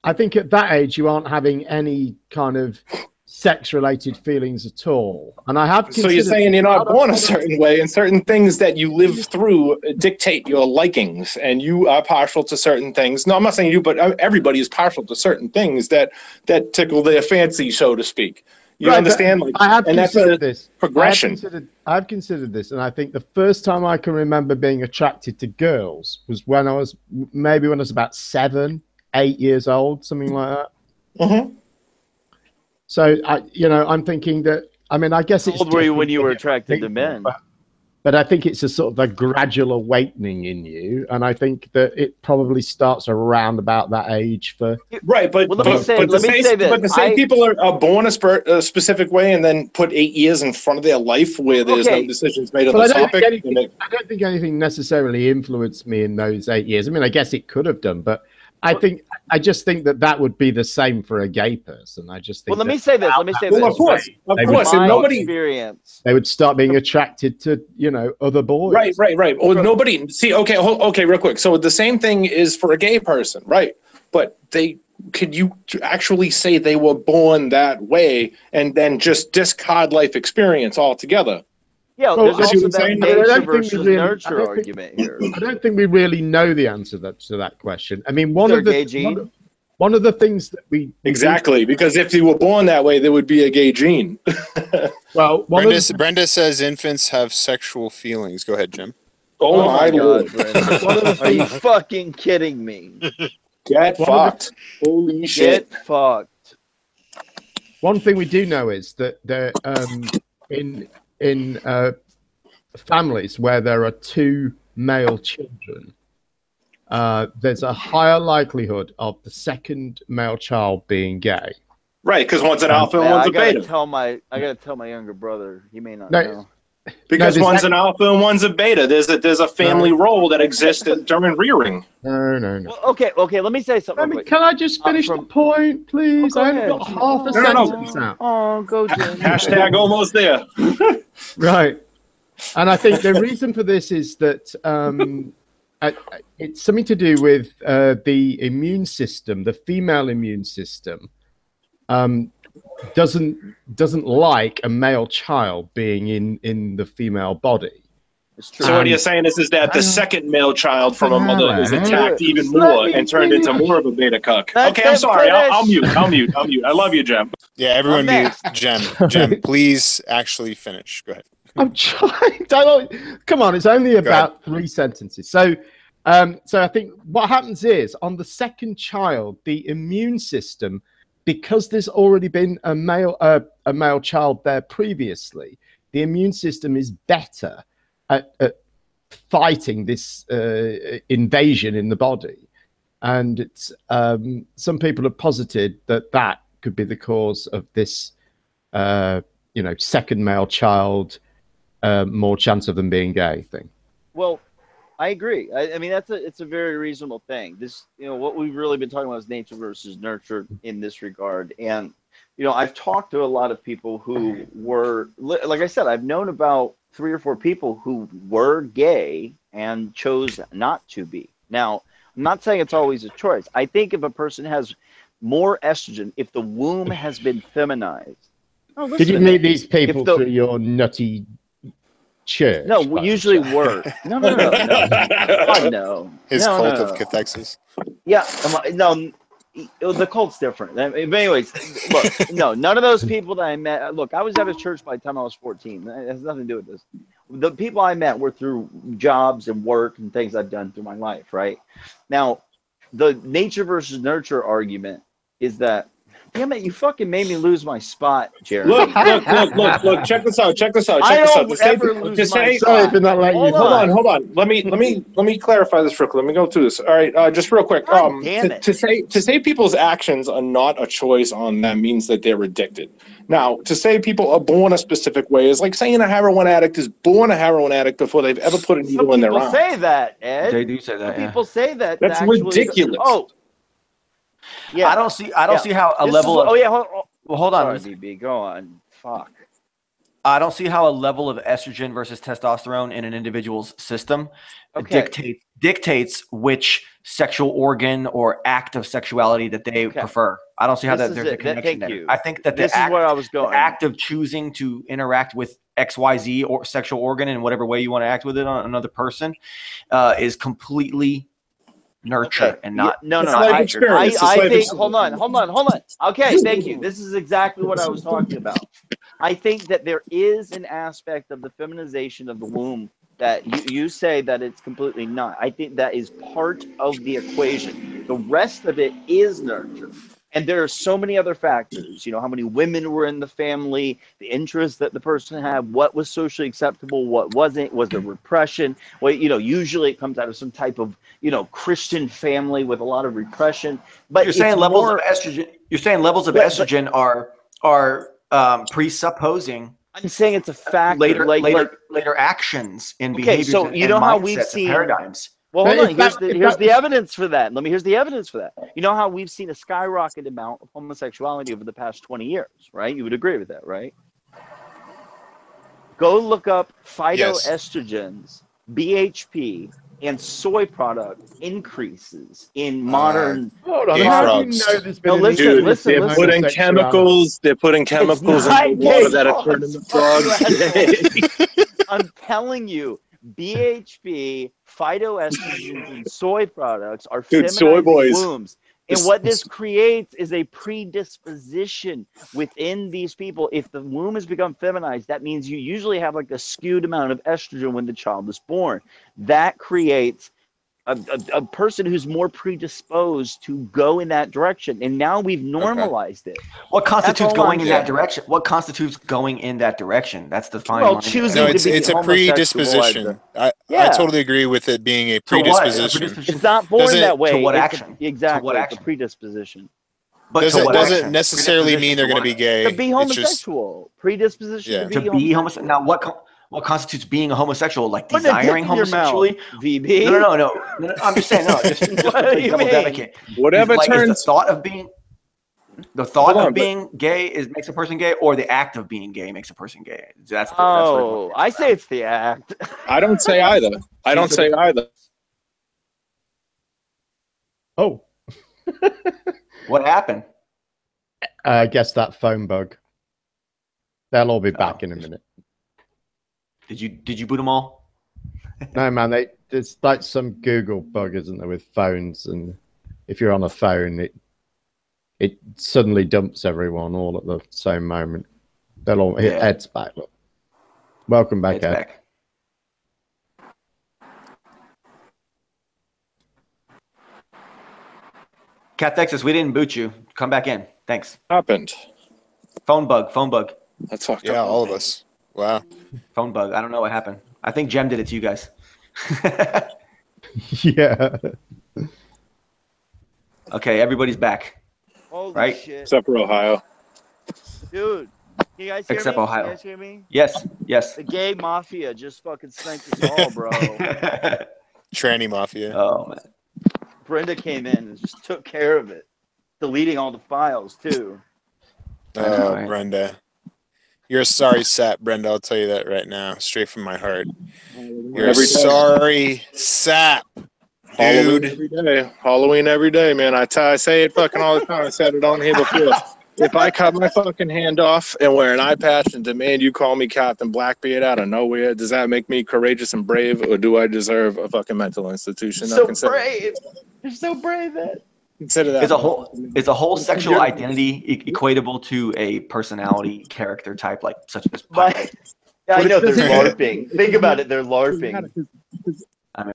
I think at that age you aren't having any kind of sex-related feelings at all, and I have. So you're saying you're not born a certain way, and certain things that you live through dictate your likings, and you are partial to certain things. No, I'm not saying you, but everybody is partial to certain things that tickle their fancy, so to speak. You understand? I have considered this progression. I've considered this, and I think the first time I can remember being attracted to girls was when I was about 7, 8 years old, something like that. Mm-hmm. So I'm thinking that. I mean, I guess it's. How old were you when you were attracted to men? But I think it's a sort of a gradual awakening in you, and I think that it probably starts around about that age for. Right, but let me say this. But the same people are born a specific way and then put 8 years in front of their life where there's no decisions made on the topic. I don't think anything necessarily influenced me in those 8 years. I mean, I guess it could have done, but I just think that would be the same for a gay person. I just think. Well, let me say this. Well, of course, and nobody. They would start being attracted to other boys. Right. Or nobody. See, okay, real quick. So the same thing is for a gay person, right? But could you actually say they were born that way and then just discard life experience altogether? Yeah, there's also that nature versus nurture argument here. I don't think we really know the answer to that question. I mean, one of the things that we because if you were born that way, there would be a gay gene. Well, Brenda says infants have sexual feelings. Go ahead, Jim. Oh my God, Brenda. Are you fucking kidding me? Get fucked. Holy shit. Get fucked. One thing we do know is that in families where there are 2 male children, there's a higher likelihood of the second male child being gay. Right, because one's an alpha and one's a beta. I gotta tell my younger brother. He may not know. Because one's an alpha and one's a beta. There's a family role that exists during rearing. No. Well, okay. Let me say something. Can I just finish the point, please? I only got half a sentence out. Oh, go Jim. Hashtag almost there. Right. And I think the reason for this is that it's something to do with the immune system. The female immune system doesn't like a male child being in the female body. It's true. So what you're saying is that the second male child from a mother is attacked even more and turned into more of a beta cuck. Okay, I'm sorry. I'll mute. I love you, Jem. Yeah, everyone mute Jem. Jem, please actually finish. Go ahead. I'm trying. Come on, it's only about 3 sentences. So I think what happens is on the second child, the immune system, because there's already been a male child there previously, the immune system is better at fighting this invasion in the body, and it's some people have posited that could be the cause of this, second male child, more chance of them being gay thing. Well, I agree. I mean, it's a very reasonable thing. This, what we've really been talking about is nature versus nurture in this regard. And, I've talked to a lot of people who were, like I said, I've known about 3 or 4 people who were gay and chose not to be. Now, I'm not saying it's always a choice. I think if a person has more estrogen, if the womb has been feminized. Did you meet these people through your nutty church? No, we usually were. No. God, no. His cult of Cathexis. Yeah, no, the cult's different. But anyways, look, no, none of those people that I met. Look, I was at a church by the time I was 14. It has nothing to do with this. The people I met were through jobs and work and things I've done through my life, right? Now, the nature versus nurture argument is that, damn it, you fucking made me lose my spot, Jeremy. Look. Check this out. Hold on. Let me clarify this real quick. Let me go through this. All right, just real quick. To say people's actions are not a choice on them means that they're addicted. Now, to say people are born a specific way is like saying a heroin addict is born a heroin addict before they've ever put a needle in their arm. People say that, Ed. They do say that. People say that. That's ridiculous. Oh. Yeah, I don't see how a level of. Hold on. Sorry, BB, go on. Fuck. I don't see how a level of estrogen versus testosterone in an individual's system dictates which sexual organ or act of sexuality that they prefer. I don't see how there's a connection there. I think that the act of choosing to interact with XYZ or sexual organ in whatever way you want to act with it on another person is completely nurture and not I think hold on. Okay, thank you. This is exactly what I was talking about. I think that there is an aspect of the feminization of the womb that you say that it's completely not. I think that is part of the equation. The rest of it is nurture. And there are so many other factors, how many women were in the family, the interests that the person had, what was socially acceptable, what wasn't, was there repression? Well, usually it comes out of some type of, Christian family with a lot of repression. But you're saying levels of estrogen. You're saying levels of estrogen are presupposing. I'm saying it's a fact. Later actions in behaviors. So and how we've seen paradigms. Well, hold on. Here's the evidence for that. Here's the evidence for that. You know how we've seen a skyrocketed amount of homosexuality over the past 20 years, right? You would agree with that, right? Go look up phytoestrogens, BHP, and soy product increases in modern. Hold on, how do you know there's been listen. They're putting chemicals in the water that are turning the frogs. I'm telling you, BHP, phytoestrogens, and soy products are feminizing wombs. And what this creates is a predisposition within these people. If the womb has become feminized, that means you usually have like a skewed amount of estrogen when the child is born. That creates a person who's more predisposed to go in that direction. And now we've normalized it. What constitutes going in that direction? What constitutes going in that direction? That's the fine line. It's a predisposition. I totally agree with it being a predisposition. It's not born that way. To what action? Exactly. To what action? The predisposition. But doesn't necessarily mean they're going to be gay. To be homosexual. Predisposition to be homosexual. Now, what constitutes being a homosexual, like desiring homosexually. VB. No. I'm just saying, no, just to play devil's advocate. Whatever is turns the thought of being gay makes a person gay, or the act of being gay makes a person gay. That's I say it's the act. I don't say either. I don't say either. Oh. What happened? I guess that phone bug. They'll all be back in a minute. Did you boot them all? No, man. It's like some Google bug, isn't there, with phones? And if you're on a phone, it suddenly dumps everyone all at the same moment. They'll all hit Ed's back. Look. Welcome back, Ed. Back. Cathexis, we didn't boot you. Come back in. Thanks. Happened. Phone bug. That's fucked up. Yeah, all of us. Wow. Phone bug. I don't know what happened. I think Jem did it to you guys. Yeah. Okay, everybody's back. Holy right? Shit. Except for Ohio. Dude, you guys hear Except me? Ohio. You guys hear me? Yes. The gay mafia just fucking sank us all, bro. Tranny mafia. Oh, man. Brenda came in and just took care of it. Deleting all the files, too. Oh, right. Brenda. You're a sorry sap, Brenda. I'll tell you that right now. Straight from my heart. You're a sorry sap, dude. Halloween every day, man. I say it fucking all the time. I said it on here before. If I cut my fucking hand off and wear an eye patch and demand you call me Captain Blackbeard out of nowhere, does that make me courageous and brave, or do I deserve a fucking mental institution? So brave. You're so brave, Ed. Consider that. Is a whole sexual identity equatable to a personality character type, like such as? Yeah, I know they're LARPing. Think about it, they're LARPing. I mean,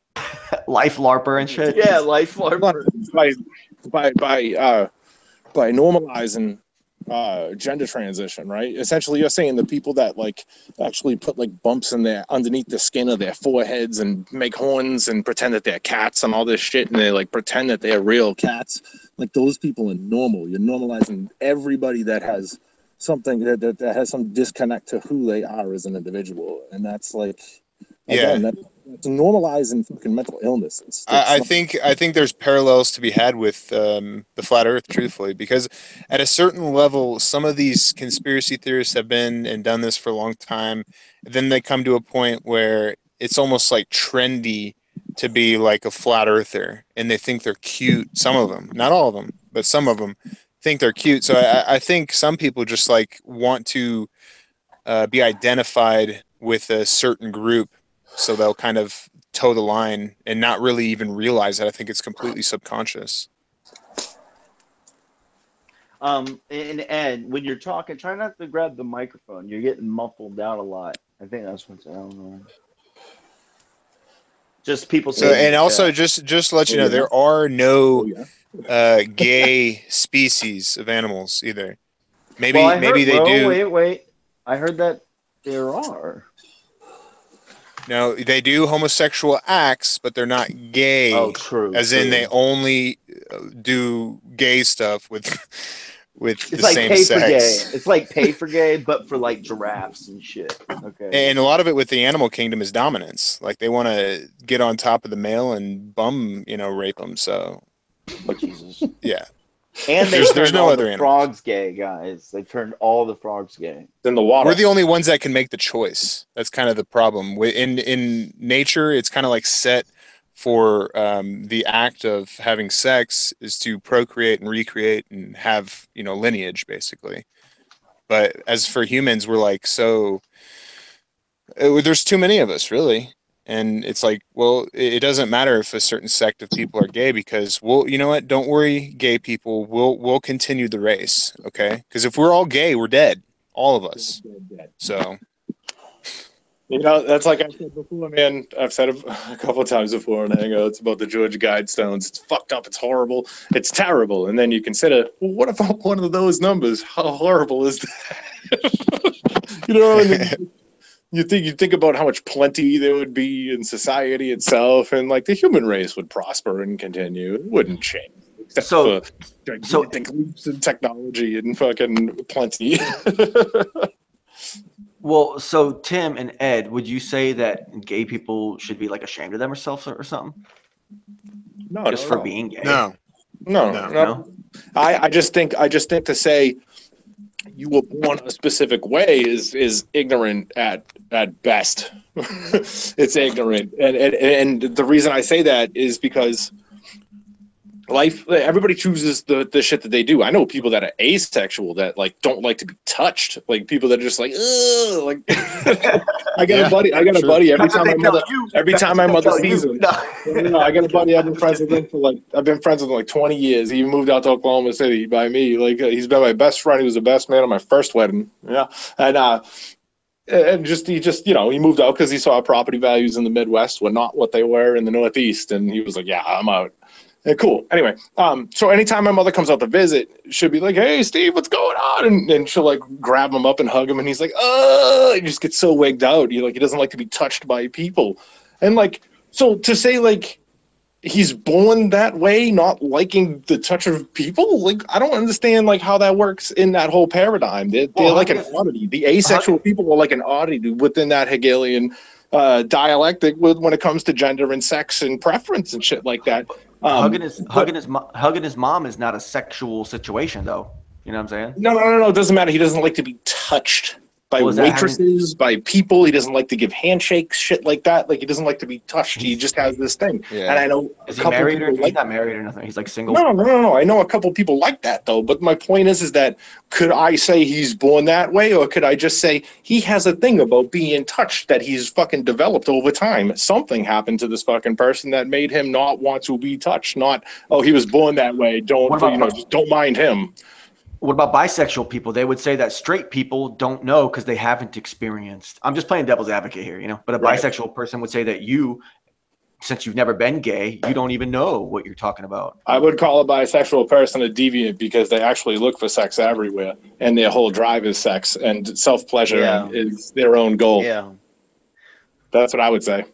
life LARPer and shit. Yeah, life LARPer. By normalizing gender transition, right? Essentially, you're saying the people that like actually put like bumps in their underneath the skin of their foreheads and make horns and pretend that they're cats and all this shit, and they like pretend that they're real cats. Like those people are normal. You're normalizing everybody that has something that has some disconnect to who they are as an individual, and that's like again, that's normalizing fucking mental illnesses. I think there's parallels to be had with the flat Earth, truthfully, because at a certain level, some of these conspiracy theorists have been and done this for a long time. Then they come to a point where it's almost like trendy to be like a flat earther, and they think they're cute. Some of them, not all of them, but some of them think they're cute. So I think some people just like want to be identified with a certain group. So they'll kind of toe the line and not really even realize that. I think it's completely subconscious. And Ed, when you're talking, try not to grab the microphone. You're getting muffled down a lot. I think that's what's going on. Just people saying. So, and also just to let you know, there are no gay species of animals either. Maybe they do. Wait. I heard that there are. No, they do homosexual acts, but they're not gay. Oh, true. As in, they only do gay stuff with it's the like same pay sex. For gay. It's like pay for gay, but for like giraffes and shit. Okay. And a lot of it with the animal kingdom is dominance. Like they want to get on top of the male and rape them. So, oh, Jesus. Yeah. And there's no other frogs gay, guys. They turned all the frogs gay. In the water. We're the only ones that can make the choice. That's kind of the problem. In nature, it's kind of like set for the act of having sex is to procreate and recreate and have lineage, basically. But as for humans, we're like there's too many of us, really. And it's like, well, it doesn't matter if a certain sect of people are gay because, well, you know what? Don't worry, gay people. We'll continue the race, okay? Because if we're all gay, we're dead, all of us. So, that's like I said before, man. I've said it a couple of times before in Hangouts about the Georgia Guidestones. It's fucked up. It's horrible. It's terrible. And then you consider, well, what about one of those numbers? How horrible is that? You think about how much plenty there would be in society itself, and like the human race would prosper and continue. It wouldn't change. Except for gigantic leaps in technology and fucking plenty. Well, so Tim and Ed, would you say that gay people should be like ashamed of themselves or something? No, just for being gay. No. I just think to say you were born a specific way is ignorant at best. It's ignorant, and the reason I say that is because everybody chooses the shit that they do. I know people that are asexual that like don't like to be touched, like people that are just like, ugh, like I got a buddy every time my mother sees him. I got a buddy I've been friends with him for like 20 years. He moved out to Oklahoma City by me. Like he's been my best friend. He was the best man at my first wedding. Yeah. And he moved out because he saw property values in the Midwest were not what they were in the Northeast, and he was like, yeah, I'm out. Cool. Anyway, so anytime my mother comes out to visit, she'll be like, "Hey, Steve, what's going on?" And she'll like grab him up and hug him, and he's like, "Oh!" He just gets so wigged out. He doesn't like to be touched by people, and like so to say like he's born that way, not liking the touch of people. Like I don't understand like how that works in that whole paradigm. They're like an oddity. The asexual people are like an oddity within that Hegelian dialectic when it comes to gender and sex and preference and shit like that. Hugging his mom is not a sexual situation, though. You know what I'm saying? No. It doesn't matter. He doesn't like to be touched by waitresses, by people. He doesn't like to give handshakes, shit like that. Like he doesn't like to be touched. He just has this thing. Yeah. And I know is he married or he's not married or nothing. He's like single. No. I know a couple people like that though. But my point is that could I say he's born that way, or could I just say he has a thing about being touched that he's fucking developed over time? Something happened to this fucking person that made him not want to be touched. Not he was born that way. Just don't mind him. What about bisexual people? They would say that straight people don't know because they haven't experienced. I'm just playing devil's advocate here, But a bisexual person would say that you, since you've never been gay, you don't even know what you're talking about. I would call a bisexual person a deviant because they actually look for sex everywhere, and their whole drive is sex, and self-pleasure is their own goal. Yeah, that's what I would say.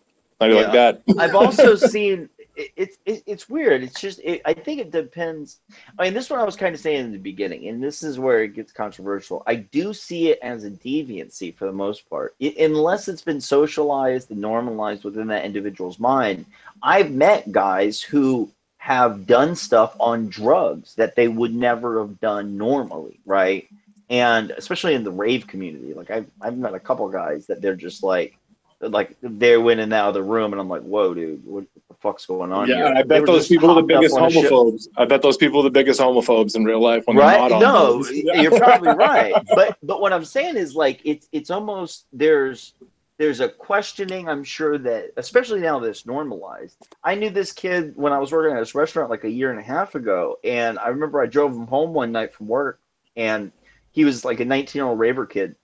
I like that. I've also seen. It's weird. It's just I think it depends. I mean, this is what I was kind of saying in the beginning, and this is where it gets controversial. I do see it as a deviancy for the most part, unless it's been socialized and normalized within that individual's mind. I've met guys who have done stuff on drugs that they would never have done normally, right? And especially in the rave community, like I've met a couple of guys that they're just like they went in that other room, and I'm like, whoa, dude, what the fuck's going on here? Yeah, I bet those people are the biggest homophobes. I bet those people are the biggest homophobes in real life when they're not on drugs. You're probably right. But what I'm saying is like it's almost there's a questioning, I'm sure, that especially now that it's normalized. I knew this kid when I was working at this restaurant like a year and a half ago, and I remember I drove him home one night from work, and he was like a 19-year-old raver kid.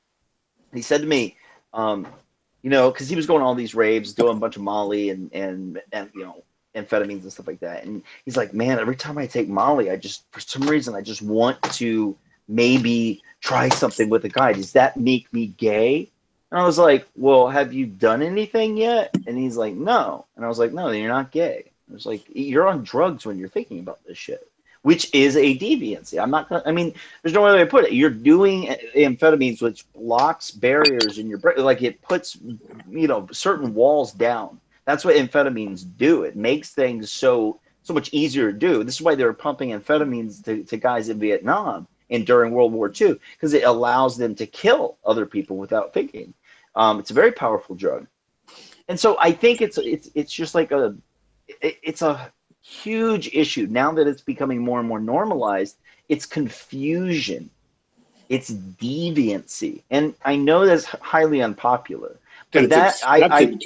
He said to me, because he was going on all these raves, doing a bunch of Molly and amphetamines and stuff like that. And he's like, man, every time I take Molly, for some reason, I just want to maybe try something with a guy. Does that make me gay? And I was like, well, have you done anything yet? And he's like, no. And I was like, no, then you're not gay. I was like, you're on drugs when you're thinking about this shit, which is a deviancy. There's no other way to put it. You're doing amphetamines, which blocks barriers in your brain. Like it puts, certain walls down. That's what amphetamines do. It makes things so much easier to do. This is why they were pumping amphetamines to guys in Vietnam and during World War II, because it allows them to kill other people without thinking. It's a very powerful drug. And so I think it's just like it's a huge issue now that it's becoming more and more normalized. It's confusion, it's deviancy, and I know that's highly unpopular. But accepted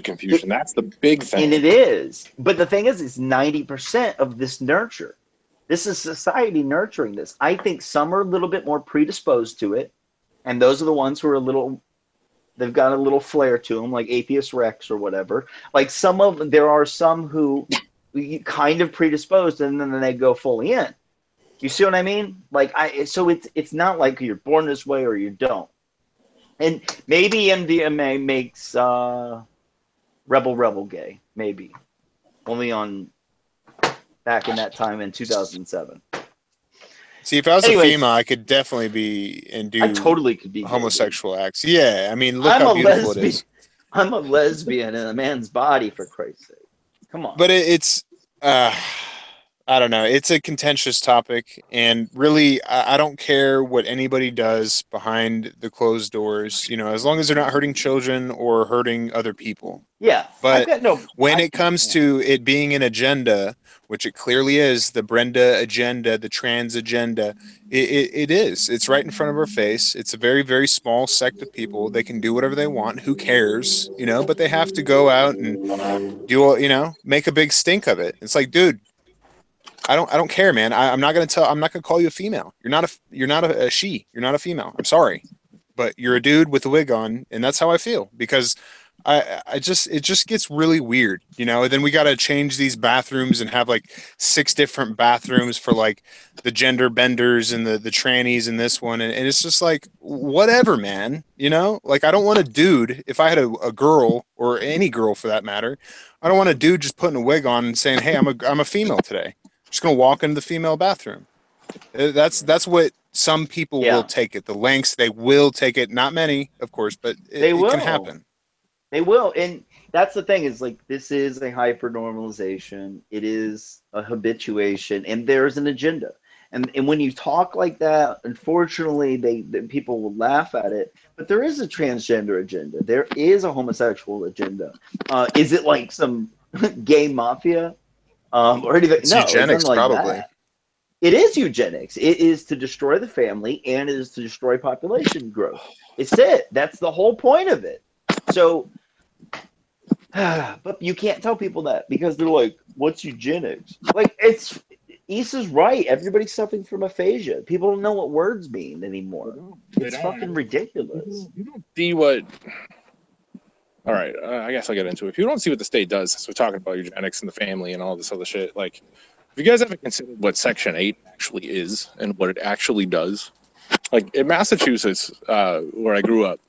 confusion. That's the big thing. And it is. But the thing is, it's 90% of this nurture. This is society nurturing this. I think some are a little bit more predisposed to it, and those are the ones who are they've got a little flair to them, like Atheist Rex or whatever. Like there are some who kind of predisposed, and then they go fully in. You see what I mean? So it's not like you're born this way or you don't. And maybe MDMA makes Rebel gay, maybe. Only back in that time in 2007. See, if I was a female, I could definitely be and do. I totally could be homosexual acts. Yeah, I mean, look how beautiful it is. I'm a lesbian in a man's body, for Christ's sake. Come on. But it's, I don't know. It's a contentious topic, and really, I don't care what anybody does behind the closed doors. You know, as long as they're not hurting children or hurting other people. Yeah, but when it comes to it being an agenda, which it clearly is, the Brenda agenda, the trans agenda, it is. It's right in front of our face. It's a very, very small sect of people. They can do whatever they want. Who cares? You know, but they have to go out and do, you know, make a big stink of it. It's like, dude, I don't care, man. I'm not gonna call you a female. You're not a she. You're not a female. I'm sorry, but you're a dude with a wig on, and that's how I feel, because it just gets really weird, you know. And then we got to change these bathrooms and have like 6 different bathrooms for like the gender benders and the trannies in this one, and it's just like, whatever, man. You know, like, I don't want a dude. If I had a girl, or any girl for that matter, I don't want a dude just putting a wig on and saying, "Hey, I'm a female today." Just gonna walk into the female bathroom. That's what some people will take it. The lengths they will take it. Not many, of course, but it can happen. They will, and that's the thing, is like, this is a hyper normalization. It is a habituation, and there's an agenda. And when you talk like that, unfortunately, people will laugh at it. But there is a transgender agenda. There is a homosexual agenda. Is it like some gay mafia? Or anything? It's no, eugenics, like probably. That. It is eugenics. It is to destroy the family, and it is to destroy population growth. It's it. That's the whole point of it. So, but you can't tell people that, because they're like, "What's eugenics?" Like, Issa's right. Everybody's suffering from aphasia. People don't know what words mean anymore. It's fucking ridiculous. You don't see what. All right, I guess I'll get into it. If you don't see what the state does, so we're talking about eugenics and the family and all this other shit, like, have you guys ever considered what Section 8 actually is and what it actually does? Like, in Massachusetts, where I grew up,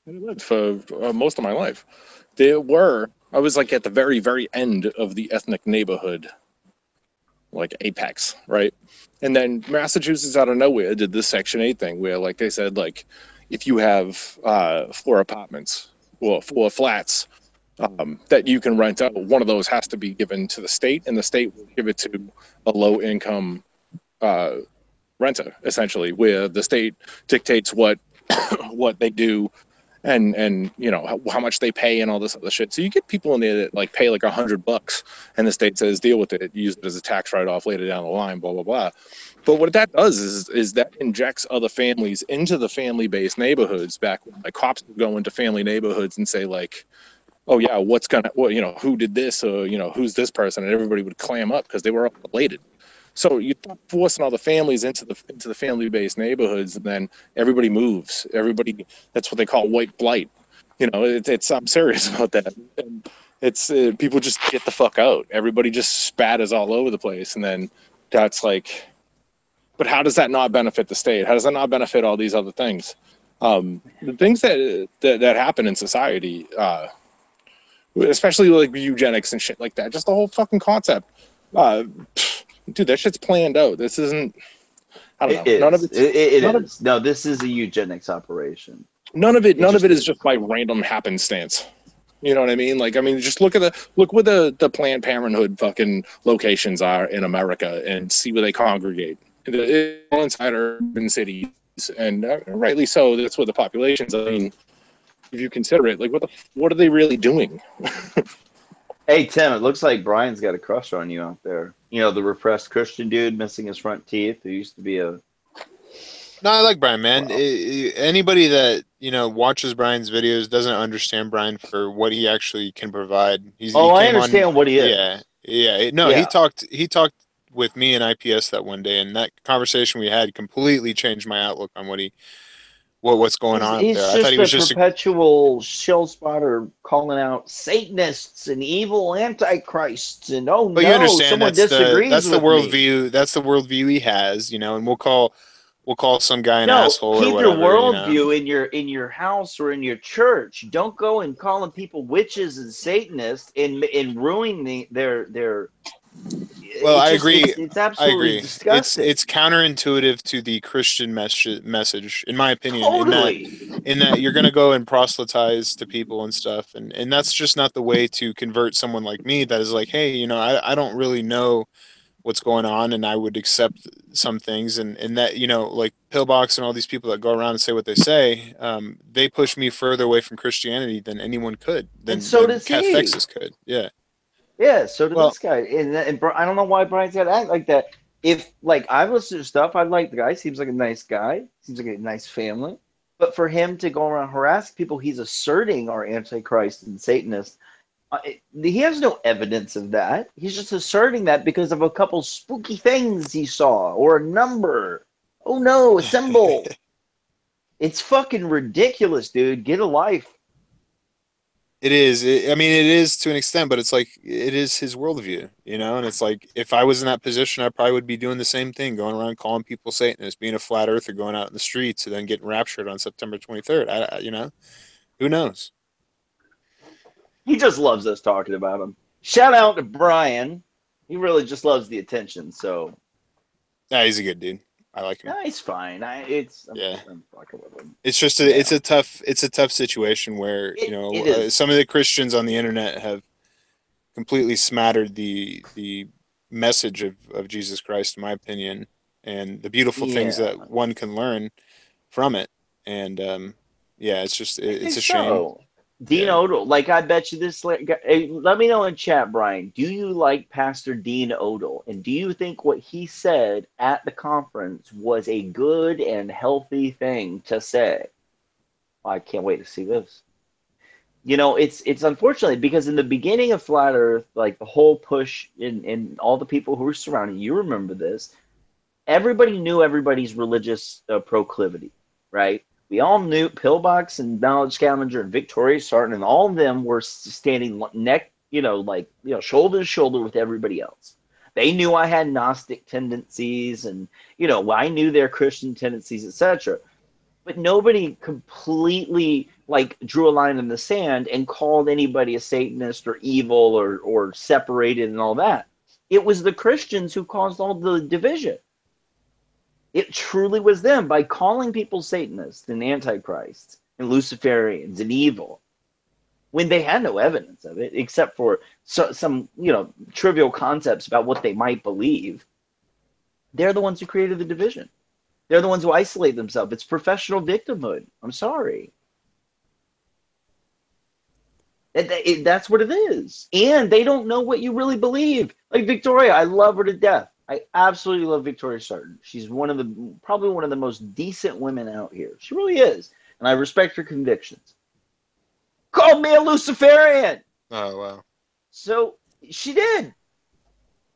and I lived for most of my life, I was like at the very, very end of the ethnic neighborhood, like apex, right? And then Massachusetts out of nowhere did this Section 8 thing where, like they said, like, if you have 4 apartments, well, 4 flats that you can rent out, one of those has to be given to the state, and the state will give it to a low-income renter, essentially, where the state dictates what they do and you know how much they pay and all this other shit. So you get people in there that like pay like $100, and the state says deal with it, use it as a tax write-off later down the line, blah blah blah. But what that does is that injects other families into the family-based neighborhoods. Back when like cops would go into family neighborhoods and say like, "Oh yeah, you know, who did this, or you know, who's this person?" And everybody would clam up because they were all related. So you start forcing all the families into the family-based neighborhoods, and then everybody moves. Everybody, that's what they call white blight. You know, I'm serious about that. And it's people just get the fuck out. Everybody just spatters all over the place, and then that's like. But how does that not benefit the state? How does that not benefit all these other things? The things that happen in society, especially like eugenics and shit like that, just the whole fucking concept. Dude, that shit's planned out. This isn't. I don't know. None of it. No, this is a eugenics operation. None of it is just by random happenstance. You know what I mean? Like, I mean, just look where the Planned Parenthood fucking locations are in America and see where they congregate. Inside urban cities, and rightly so. That's where the populations. I mean, if you consider it, like, what are they really doing? Hey Tim, it looks like Brian's got a crush on you out there. You know, the repressed Christian dude missing his front teeth, who used to be a. No, I like Brian, man. Wow. Anybody that watches Brian's videos doesn't understand Brian for what he actually can provide. I understand what he is. Yeah. No, yeah. He talked with me and IPS that one day, and that conversation we had completely changed my outlook on what's going on he's there. I thought he was just a perpetual shell spotter calling out Satanists and evil antichrists, and but you understand, someone disagrees that's the with worldview. Me. That's the worldview he has, and we'll call some guy an asshole. Keep or whatever, your worldview in your house or in your church. Don't go and calling people witches and Satanists and ruining their Well, I agree. It's absolutely disgusting. It's counterintuitive to the Christian message, in my opinion. Totally. In that you're going to go and proselytize to people and stuff, and that's just not the way to convert someone like me. That is like, hey, you know, I don't really know what's going on, and I would accept some things, and that, you know, like Pillbox and all these people that go around and say what they say, they push me further away from Christianity than anyone could. And so does Cathexis could. Yeah. Yeah, so did this guy. And I don't know why Brian's got to act like that. If, like, I've listened to stuff, I like the guy. Seems like a nice guy. Seems like a nice family. But for him to go around harassing people, he's asserting are Antichrist and Satanist. He has no evidence of that. He's just asserting that because of a couple spooky things he saw or a number. Oh, no, a symbol. It's fucking ridiculous, dude. Get a life. It is. I mean, it is to an extent, but it's like, it is his worldview, you know? And it's like, if I was in that position, I probably would be doing the same thing, going around calling people Satanists, being a flat earther, going out in the streets, and then getting raptured on September 23rd. You know, who knows? He just loves us talking about him. Shout out to Brian. He really just loves the attention, so. Yeah, he's a good dude. I like him. No, he's fine. I'm fucking with him. It's just it's a tough situation where some of the Christians on the internet have completely smattered the message of Jesus Christ, in my opinion, and the beautiful things that one can learn from it. And it's just it's a shame. Dean Odell, like, I bet you this. Let me know in chat, Brian. Do you like Pastor Dean Odell? And do you think what he said at the conference was a good and healthy thing to say? I can't wait to see this. You know, it's unfortunate because in the beginning of Flat Earth, like the whole push in all the people who were surrounding you, remember this, everybody knew everybody's religious proclivity, right? We all knew Pillbox and Knowledge Scavenger and Victoria Sarton, and all of them were standing shoulder to shoulder with everybody else. They knew I had Gnostic tendencies, and I knew their Christian tendencies, etc. But nobody completely drew a line in the sand and called anybody a Satanist or evil or separated and all that. It was the Christians who caused all the division. It truly was them by calling people Satanists and Antichrists and Luciferians and evil when they had no evidence of it except for some trivial concepts about what they might believe. They're the ones who created the division. They're the ones who isolate themselves. It's professional victimhood. I'm sorry. That's what it is. And they don't know what you really believe. Like Victoria, I love her to death. I absolutely love Victoria Sarton. She's probably one of the most decent women out here. She really is. And I respect her convictions. Called me a Luciferian. Oh, wow. So she did.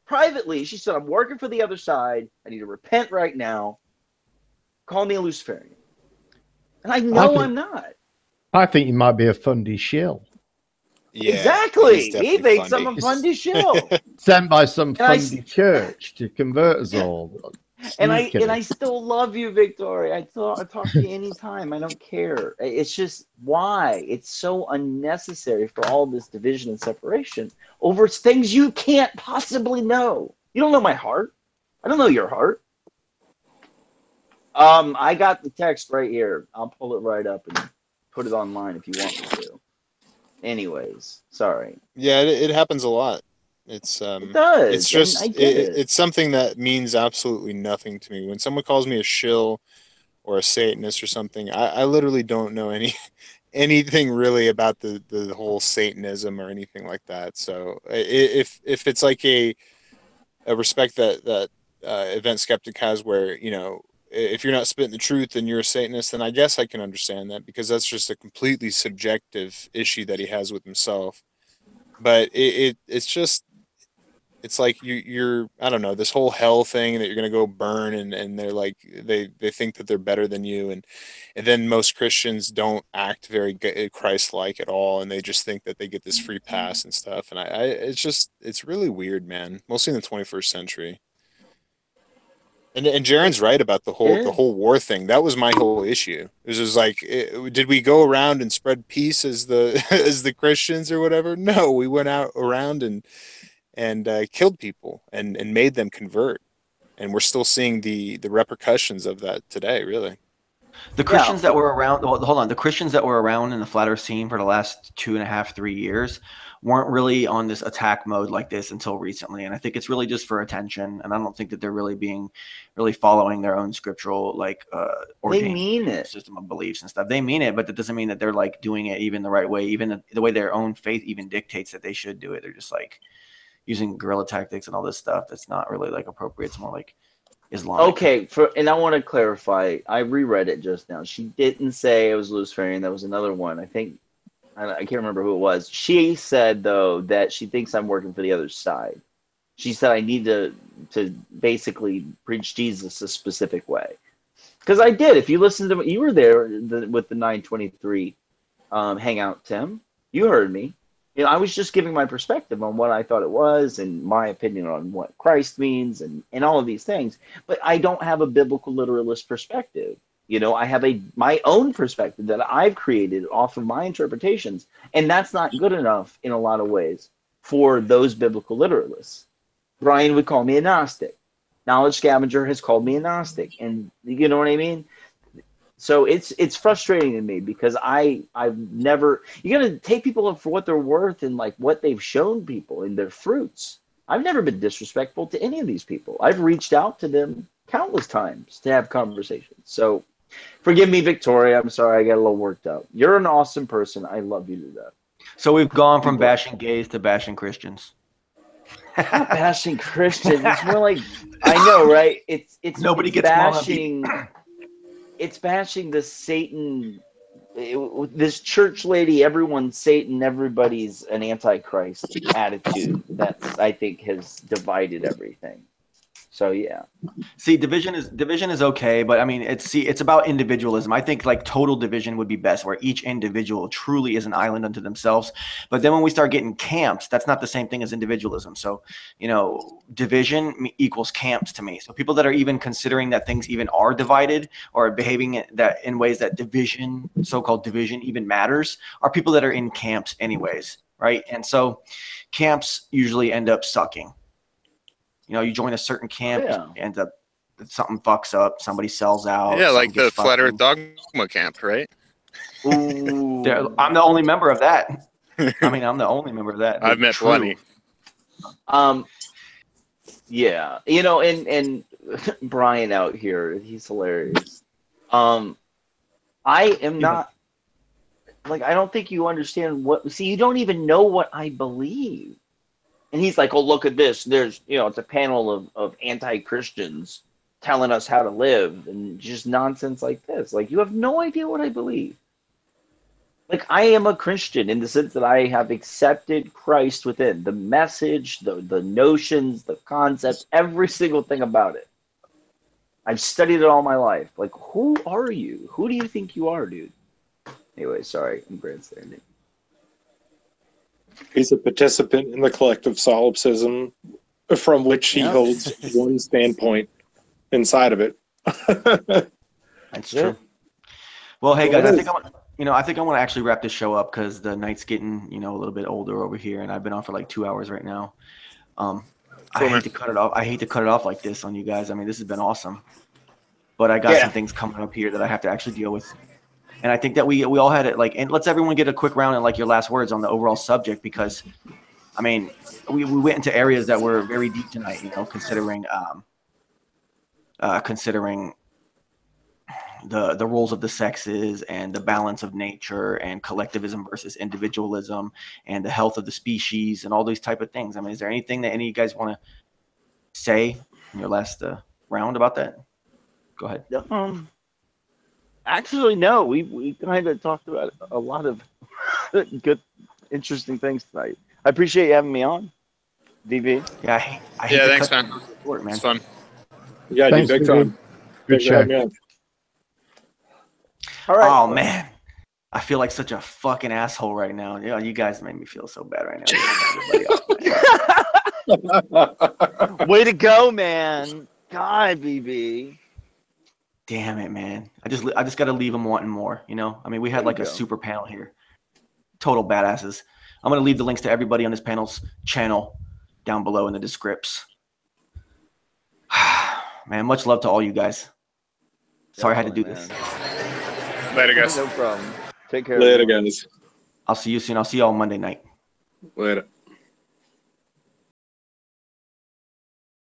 Privately, she said, I'm working for the other side. I need to repent right now. Call me a Luciferian. And I know I'm not. I think you might be a fundy shill. Yeah, exactly. He thinks I'm a fundy shill. Sent by some fundy church to convert us all. And I still love you, Victoria. I talk to you anytime. I don't care. It's just why it's so unnecessary for all this division and separation over things you can't possibly know. You don't know my heart. I don't know your heart. I got the text right here. I'll pull it right up and put it online if you want me to. Anyways, sorry. Yeah, it happens a lot. It does. It's just it's something that means absolutely nothing to me. When someone calls me a shill or a Satanist or something, I literally don't know anything really about the whole Satanism or anything like that. So if it's like a respect that Event Skeptic has, where if you're not spitting the truth and you're a Satanist, then I guess I can understand that, because that's just a completely subjective issue that he has with himself. But it's like you're I don't know, this whole hell thing that you're gonna go burn, and they're like they think that they're better than you, and then most Christians don't act very Christ-like at all, and they just think that they get this free pass and stuff. And it's really weird, man. Mostly in the 21st century. And Jaron's right about the whole war thing. That was my whole issue. It was just like, did we go around and spread peace as the as the Christians or whatever? No, we went out around and and killed people and made them convert. And we're still seeing the repercussions of that today, really. The Christians that were around, well, hold on, the Christians that were around in the flat earth scene for the last 2.5, 3 years weren't really on this attack mode like this until recently. And I think it's really just for attention. And I don't think that they're really following their own scriptural, like, ordained system of beliefs and stuff. They mean it, but that doesn't mean that they're like doing it even the right way, even the way their own faith even dictates that they should do it. They're just like using guerrilla tactics and all this stuff that's not really like appropriate. It's more like Islamic. Okay, and I want to clarify. I reread it just now. She didn't say it was Luciferian. That was another one. I can't remember who it was. She said, though, that she thinks I'm working for the other side. She said I need to basically preach Jesus a specific way. Because I did. If you listen to you were there with the 923 hangout, Tim. You heard me. You know, I was just giving my perspective on what I thought it was and my opinion on what Christ means and all of these things. But I don't have a biblical literalist perspective. You know, I have my own perspective that I've created off of my interpretations. And that's not good enough in a lot of ways for those biblical literalists. Brian would call me a Gnostic. Knowledge Scavenger has called me a Gnostic. And you know what I mean? So it's frustrating to me because I've never, you got to take people up for what they're worth and like what they've shown people in their fruits. I've never been disrespectful to any of these people. I've reached out to them countless times to have conversations. So forgive me, Victoria. I'm sorry. I got a little worked up. You're an awesome person. I love you to death. So we've gone from bashing gays to bashing Christians. Not bashing Christians. It's more like, I know, right? It's nobody gets bashing. It's bashing the Satan, this church lady, everyone's Satan, everybody's an antichrist attitude that I think has divided everything. So yeah. See, division is okay, but I mean, it's about individualism. I think like total division would be best, where each individual truly is an island unto themselves. But then when we start getting camps, that's not the same thing as individualism. So, you know, division equals camps to me. So people that are even considering that things even are divided or behaving that in ways that division, so-called division, even matters, are people that are in camps anyways, right? And so camps usually end up sucking. You know, you join a certain camp, you end up something fucks up, somebody sells out. Yeah, like the Flat Earth Dogma camp, right? Ooh. I'm the only member of that. I mean, I'm the only member of that. I've met plenty. Yeah, you know, and Brian out here, he's hilarious. I am not like, I don't think you understand you don't even know what I believe. And he's like, oh, look at this. There's, you know, it's a panel of anti-Christians telling us how to live and just nonsense like this. Like, you have no idea what I believe. Like, I am a Christian in the sense that I have accepted Christ within the message, the notions, the concepts, every single thing about it. I've studied it all my life. Like, who are you? Who do you think you are, dude? Anyway, sorry, I'm grandstanding. He's a participant in the collective solipsism from which he holds one standpoint inside of it. That's true. Well, hey guys, I think I want to actually wrap this show up because the night's getting, you know, a little bit older over here, and I've been on for like 2 hours right now. I hate to cut it off. I hate to cut it off like this on you guys. I mean, this has been awesome, but I got some things coming up here that I have to actually deal with. And I think that we all had it, like, and let's everyone get a quick round and like your last words on the overall subject, because I mean, we went into areas that were very deep tonight, you know, considering the roles of the sexes and the balance of nature and collectivism versus individualism and the health of the species and all these type of things. I mean, is there anything that any of you guys want to say in your last round about that? Go ahead. Actually, no. We kind of talked about a lot of good, interesting things tonight. I appreciate you having me on, DB. Yeah, I hate thanks, man. Short, man. It's fun. Yeah, thanks, big time. Good show. All right. Oh man, I feel like such a fucking asshole right now. Yeah, you guys made me feel so bad right now. Way to go, man. God, BB. Damn it, man. I just got to leave them wanting more, you know? I mean, we had like a super panel here. Total badasses. I'm going to leave the links to everybody on this panel's channel down below in the descripts. Man, much love to all you guys. Sorry I had to do this. Later, guys. No problem. Take care. Later, guys. I'll see you soon. I'll see you all Monday night. Later.